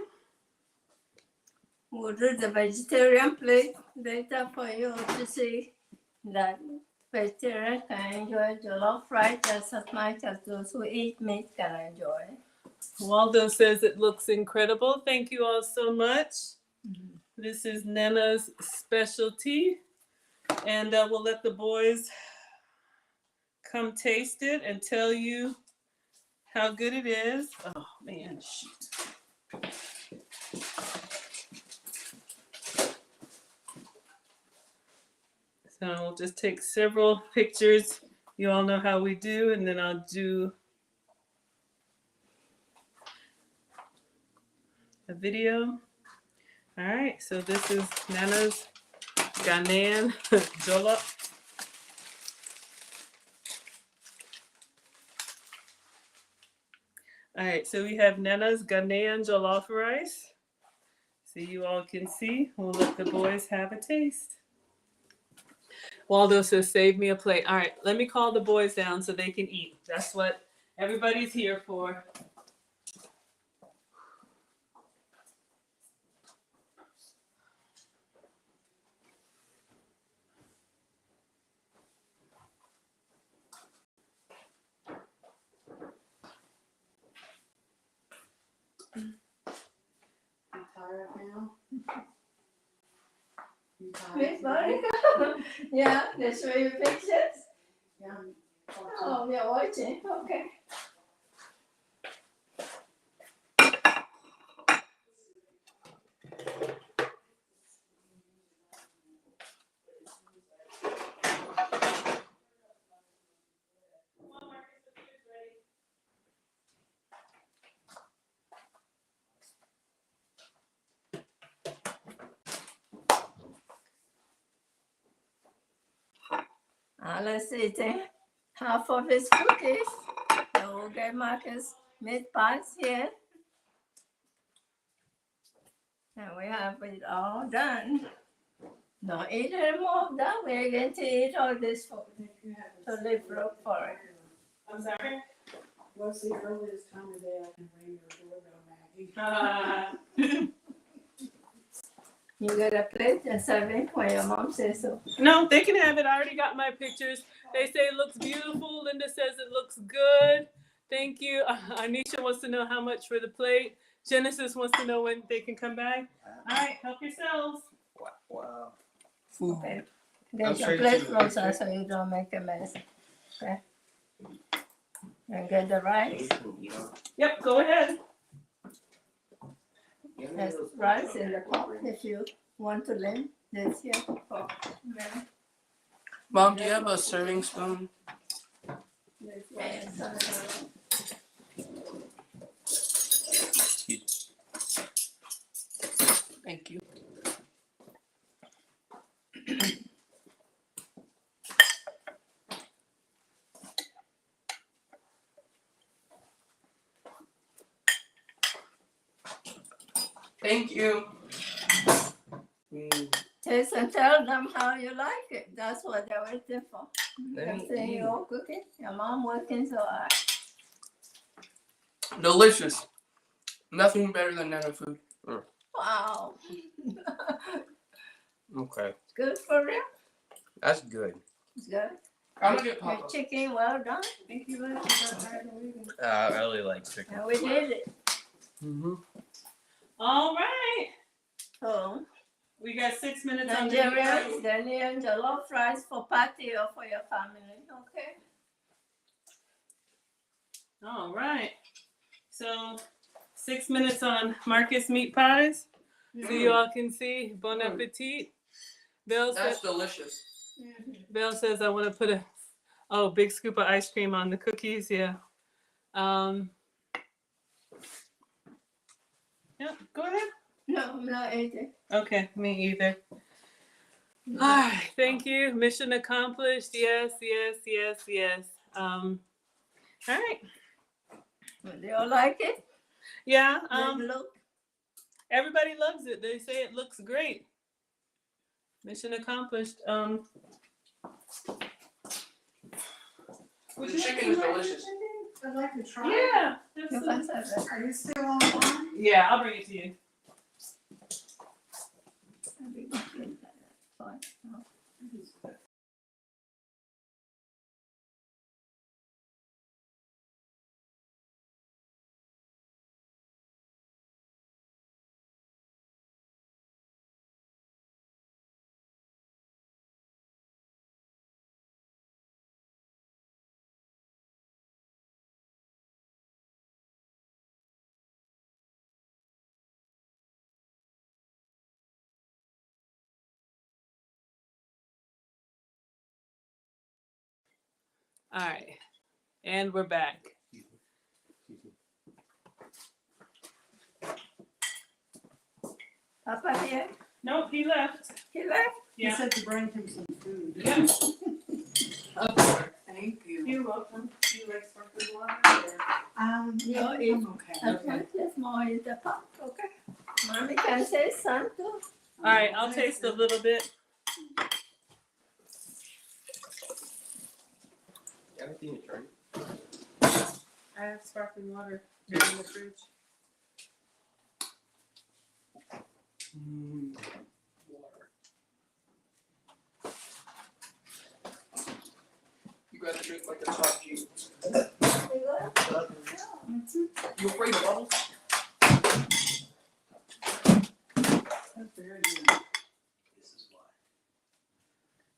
S2: We'll do the vegetarian plate later for you to see that vegetarian can enjoy jollof rice just as much as those who eat meat can enjoy.
S1: Waldo says it looks incredible. Thank you all so much. This is Nana's specialty. And we'll let the boys come taste it and tell you how good it is. Oh, man, shoot. So I'll just take several pictures. You all know how we do, and then I'll do a video. All right, so this is Nana's Ghanaian JOLLOF. All right, so we have Nana's Ghanaian jollof rice. So you all can see. We'll let the boys have a taste. Waldo says, save me a plate. All right, let me call the boys down so they can eat. That's what everybody's here for.
S3: You tired now? You
S2: Miss
S3: tired?
S2: Monica? Yeah, they show you pictures?
S3: Yeah.
S2: Oh, we are watching. Okay. Let's eating half of his cookies. So we'll get Marcus meat pies here. And we have it all done. Don't eat any more of that. We're going to eat all this food. So leave room for it.
S1: I'm sorry?
S3: What's the earliest time of day I can ring your doorbell, Maggie?
S2: You get a plate and serve it when your mom says so.
S1: No, they can have it. I already got my pictures. They say it looks beautiful. Linda says it looks good. Thank you. Anisha wants to know how much for the plate. Genesis wants to know when they can come back. All right, help yourselves.
S5: Wow.
S2: Okay.
S5: I'm
S2: Get your
S5: sure
S2: plate
S5: you-
S2: closer so you don't make a mess. Okay. And get the rice.
S1: Yep, go ahead.
S2: There's rice in the pot if you want to learn this here.
S3: Mom, do you have a serving spoon? Thank you. Thank you.
S2: Taste and tell them how you like it. That's what they're waiting for.
S5: Let me
S2: Everything you
S5: eat.
S2: all cooking. Your mom working so hard.
S3: Delicious. Nothing better than Nana food.
S2: Wow.
S5: Okay,
S2: Good for real.
S5: that's good.
S2: It's good.
S3: I'm gonna get
S2: Your
S3: Papa.
S2: chicken well done.
S1: Thank you, Liz.
S5: I really like chicken.
S2: And we did it.
S5: Mm-hmm.
S1: All right.
S2: So
S1: We got 6 minutes on the
S2: Nigerian jollof rice for party or for your family. Okay.
S1: All right. So 6 minutes on Marcus meat pies. So you all can see. Bon appetit. Bill says,
S3: That's delicious.
S1: Bill says I want to put a big scoop of ice cream on the cookies. Yeah. Yeah, go ahead.
S2: No, I'm not eating.
S1: Okay, me either. All right, thank you. Mission accomplished. Yes, yes, yes, yes. All right.
S2: Do you like it?
S1: Yeah.
S2: Look.
S1: Everybody loves it. They say it looks great. Mission accomplished.
S3: The chicken is delicious.
S6: I'd like to try.
S1: Yeah.
S2: You
S1: absolutely.
S2: can serve it.
S6: Are you still online?
S1: Yeah, I'll bring it to you.
S2: Fine.
S1: All right. And we're back.
S2: Papa here?
S1: Nope, he left.
S2: He left?
S6: He
S1: Yeah.
S6: said to bring him some food.
S1: Yeah.
S3: Thank you.
S1: You're welcome.
S6: Do you like sparkling water? Or
S2: No,
S6: I'm okay.
S2: Atlantis more in the pot, okay? Mommy can say something.
S1: All right, I'll taste a little bit.
S5: Everything you turned.
S1: I have sparkling water in the fridge.
S3: You gotta drink like a top G.
S2: You good?
S3: You afraid of bubbles?
S6: That's very good.
S4: This is why.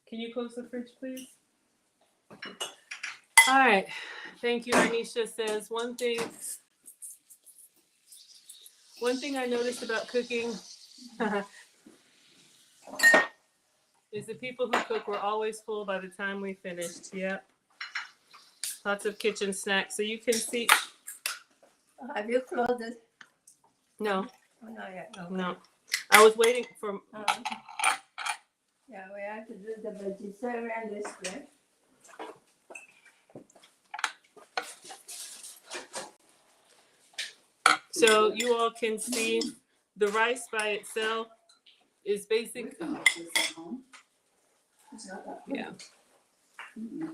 S1: Can you close the fridge, please? All right. Thank you. Anisha says one thing I noticed about cooking is the people who cook were always full by the time we finished. Yep. Lots of kitchen snacks. So you can see.
S2: Have you closed it?
S1: No,
S2: Oh, not yet. Okay.
S1: no. I was waiting for.
S2: Yeah, we have to do the vegetarian this way.
S1: So you all can see the rice by itself is
S6: We
S1: basic.
S6: can make this at home. It's not that big.
S1: Yeah.
S6: Mm-mm.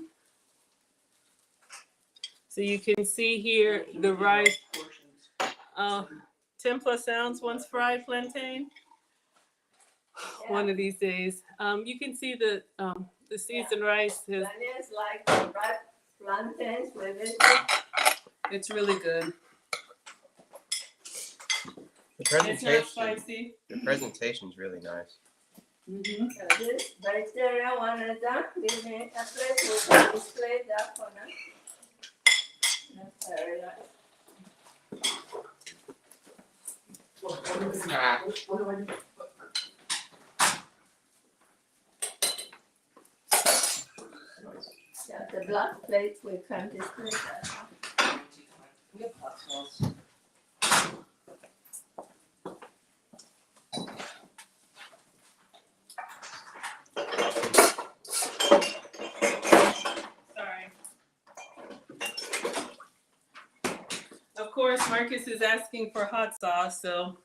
S1: So you can see here the rice.
S3: Portions.
S1: 10 plus ounce once fried plantain. One of these days. You can see the seasoned rice is.
S2: Daniel's like the ripe plantains with it.
S1: It's really good.
S5: The
S1: It's not
S5: presentation.
S1: spicy.
S5: The presentation's really nice.
S6: Mm-hmm.
S2: This vegetarian one is done. Give me a plate. We can display that for now. That's very nice.
S3: What do I do?
S2: Yeah, the black plate we can display that.
S3: We have hot sauce.
S1: Sorry. Of course, Marcus is asking for hot sauce, so.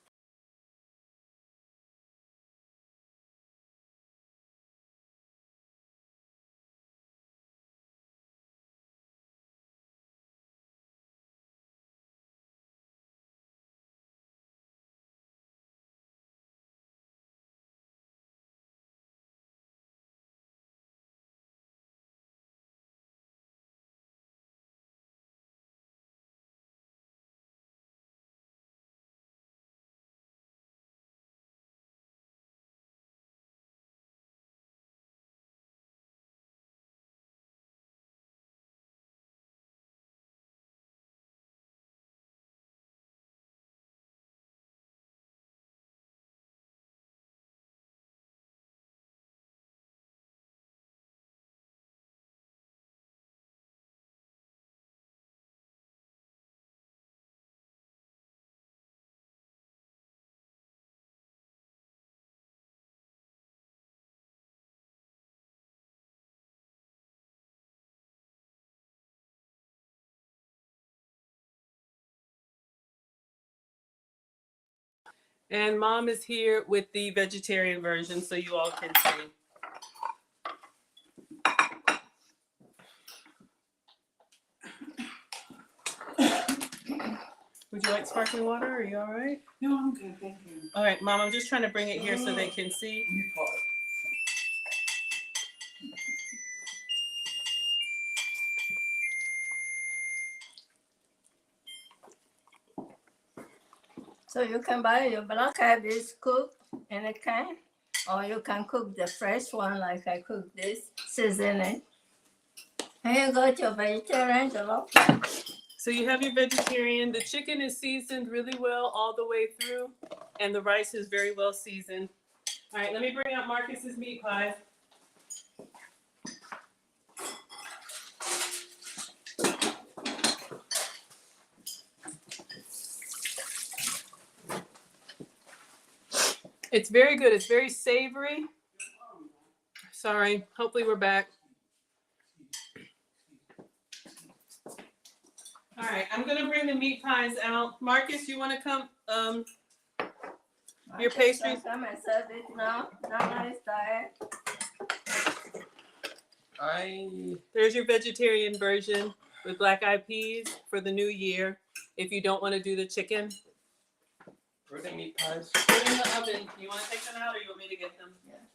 S1: And Mom is here with the vegetarian version, so you all can see. Would you like sparkling water? Are you all right?
S6: No, I'm good, thank you.
S1: All right, Mom, I'm just trying to bring it here so they can see.
S3: You call it.
S2: So you can buy your black cabbage cooked in a can, or you can cook the fresh one like I cooked this, season it. And you got your vegetarian jollof.
S1: So you have your vegetarian. The chicken is seasoned really well all the way through, and the rice is very well seasoned. All right, let me bring out Marcus's meat pie. It's very good. It's very savory. Sorry. Hopefully we're back. All right, I'm gonna bring pies out. Marcus, you want to come? Your pastries?
S2: Come and serve it now. Nana is tired.
S1: There's your vegetarian version with black eyed peas for the new year. If you don't want to do the chicken,
S5: Where are the meat pies?
S1: put in the oven. You want to take them out, or you want me to get them?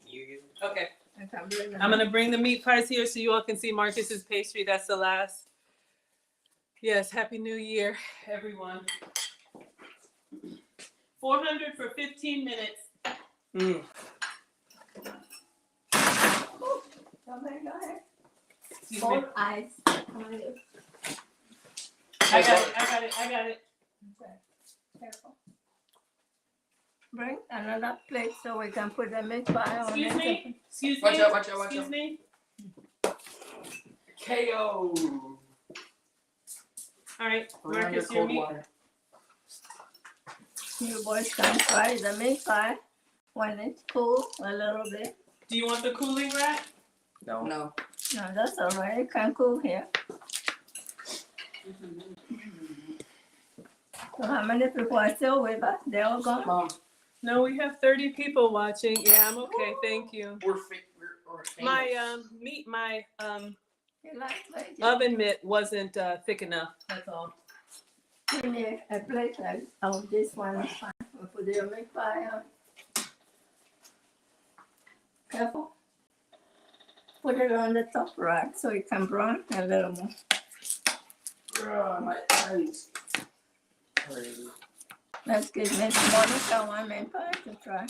S5: You give them?
S1: Okay.
S2: I can bring them.
S1: I'm gonna bring the meat pies here so you all can see Marcus's pastry. That's the last. Yes, Happy New Year, everyone. 400 for 15 minutes.
S5: Mm.
S2: Go ahead.
S1: Excuse me.
S2: Both eyes.
S1: I got it.
S2: Okay. Careful. Bring another plate so we can put the meat pie on
S1: Excuse
S2: it.
S1: me. Excuse
S3: Watch
S1: me.
S3: out, watch out, watch
S1: Excuse
S3: out.
S1: me.
S5: KO.
S1: All right,
S3: 300
S1: Marcus, your
S3: cold
S1: meat.
S3: water.
S2: You boys can try the meat pie when it's cool a little bit.
S1: Do you want the cooling rack?
S5: No.
S3: No.
S2: No, that's all right. It can cool here. So how many people are still with us? They all gone?
S3: Mom,
S1: No, we have 30 people watching. Yeah, I'm okay. Thank you.
S3: we're famous.
S1: My
S2: You like veggies?
S1: oven mitt wasn't thick enough. That's all.
S2: Give me a plate like, oh, this one is fine. We'll put your meat pie on. Careful. Put it on the top rack so it can brown a little more.
S3: Oh, my eyes.
S2: Let's give Miss Monica one meat pie to try.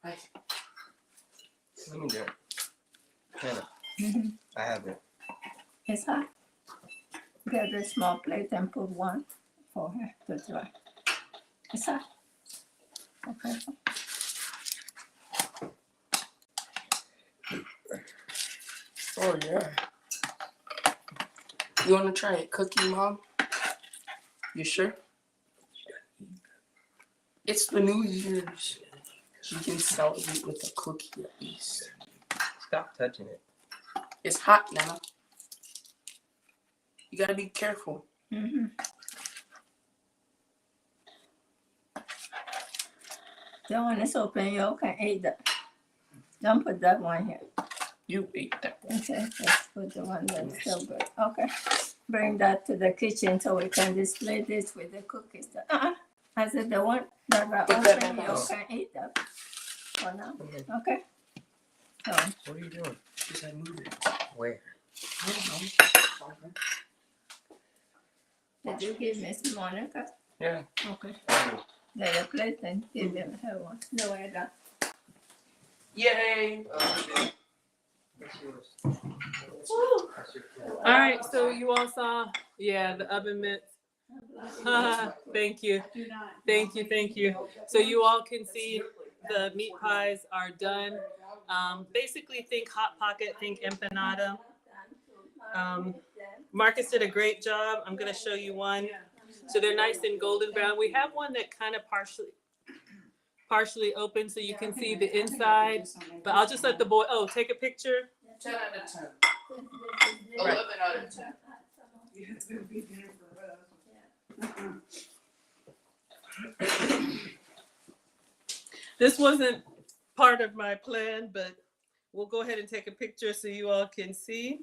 S5: Let me do it. Hannah, I have it.
S2: It's hot. Get a small plate and put one for her to try. It's hot. Okay.
S3: Oh, yeah. You want to try a cookie, Mom? You sure? It's the New Year's. You can celebrate with a cookie at least.
S5: Stop touching it.
S3: It's hot now. You gotta be careful.
S2: Mm-hmm. The one is open, you can eat that. Don't put that one here.
S3: You ate that one.
S2: Okay, let's put the one that's still good. Okay. Bring that to the kitchen so we can display this with the cookies. I said the one that are
S3: Put that
S2: open,
S3: back
S2: you
S3: on.
S2: can eat that for now.
S5: Okay.
S2: Okay. So,
S5: What are you doing?
S3: Just I move it.
S5: Where?
S3: I don't know.
S2: did you give Miss Monica?
S5: Yeah.
S2: Okay. Get a plate and give them her one. No way that.
S3: Yay!
S5: What's yours?
S1: Woo.
S5: That's your
S1: All right, so you all saw, the oven mitts. Thank you. Thank you. So you all can see the meat pies are done. Basically think Hot Pocket, think empanada. Marcus did a great job. I'm gonna show you one. So they're nice and golden brown. We have one that kind of partially open so you can see the inside, but I'll just let the boy, take a picture.
S3: 10 out of 10.
S1: Right.
S3: 11 out of 10.
S6: It's gonna be dinner for us.
S1: This wasn't part of my plan, but we'll go ahead and take a picture so you all can see.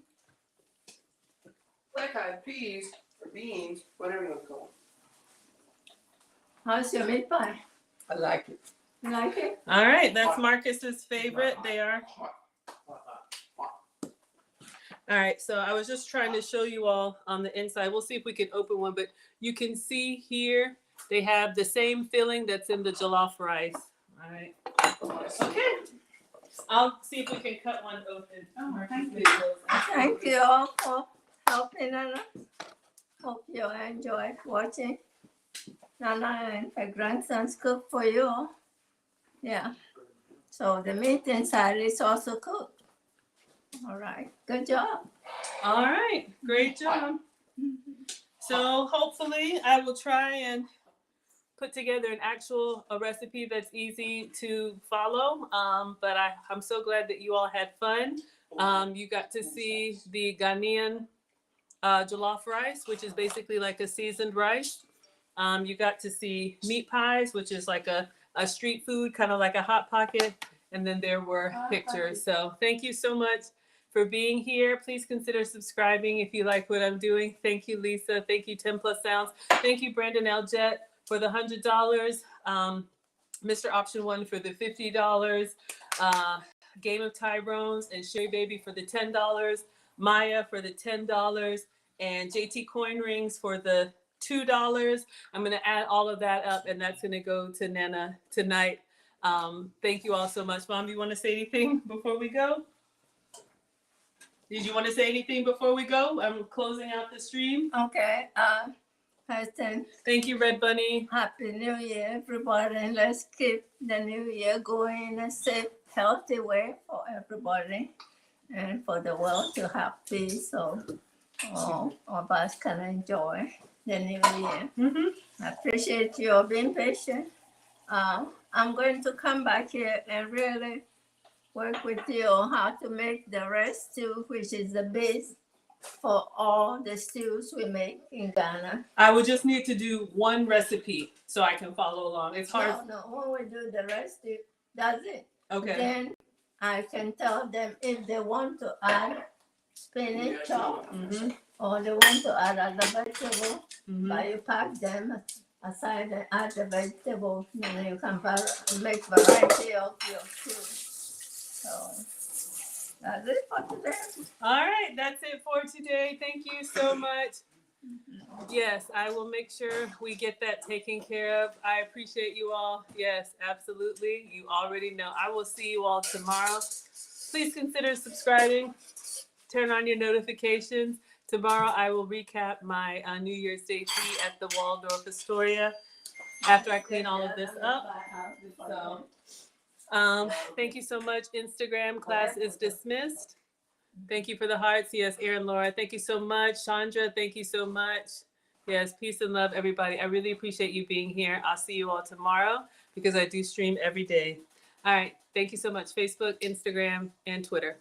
S3: Black eyed peas or beans, whatever you want to call
S2: How's your meat pie?
S5: I like it.
S2: You like it?
S1: All right, that's Marcus's favorite. They are. All right, so I was just trying to show you all on the inside. We'll see if we can open one, but you can see here they have the same filling that's in the jollof rice. All right. Okay. I'll see if we can cut one open.
S6: Oh, thank you.
S2: Thank you all for helping us. Hope you enjoyed watching Nana and her grandsons cook for you all. Yeah. So the meat inside is also cooked. All right. Good job.
S1: All right, great job. So hopefully I will try and put together a recipe that's easy to follow. But I'm so glad that you all had fun. You got to see the Ghanaian jollof rice, which is basically like a seasoned rice. You got to see meat pies, which is like a street food, kind of like a Hot Pocket. And then there were pictures. So thank you so much for being here. Please consider subscribing if you like what I'm doing. Thank you, Lisa. Thank you, 10 Plus Sounds. Thank you, Brandon Eljet, for the $100. Mr. Option One for the $50. Game of Tyrones and Sherry Baby for the $10. Maya for the $10. And JT Coin Rings for the $2. I'm going to add all of that up, and that's going to go to Nana tonight. Thank you all so much. Mom, you want to say anything before we go? Did you want to say anything before we go? I'm closing out the stream.
S2: Okay. President,
S1: Thank you, Red Bunny.
S2: Happy New Year, everybody. And let's keep the new year going in a safe, healthy way for everybody and for the world to have peace so all of us can enjoy the new year. I appreciate you all being patient. I'm going to come back here and really work with you on how to make the rice stew, which is the base for all the stews we make in Ghana.
S1: I would just need to do one recipe so I can follow along. It's hard.
S2: No, when we do the rice stew, that's it.
S1: Okay.
S2: Then I can tell them if they want to add spinach chop or they want to add other vegetable, but you pack them aside and add the vegetables, then you can make variety of your stew. So that's it for today.
S1: All right. That's it for today. Thank you so much. Yes, I will make sure we get that taken care of. I appreciate you all. Yes, absolutely. You already know. I will see you all tomorrow. Please consider subscribing. Turn on your notifications. Tomorrow I will recap my New Year's Day tea at the Waldorf Astoria after I clean all of this up. So, thank you so much. Instagram class is dismissed. Thank you for the hearts. Yes, Erin, Laura, thank you so much. Chandra, thank you so much. Yes, peace and love, everybody. I really appreciate you being here. I'll see you all tomorrow because I do stream every day. All right. Thank you so much. Facebook, Instagram, and Twitter.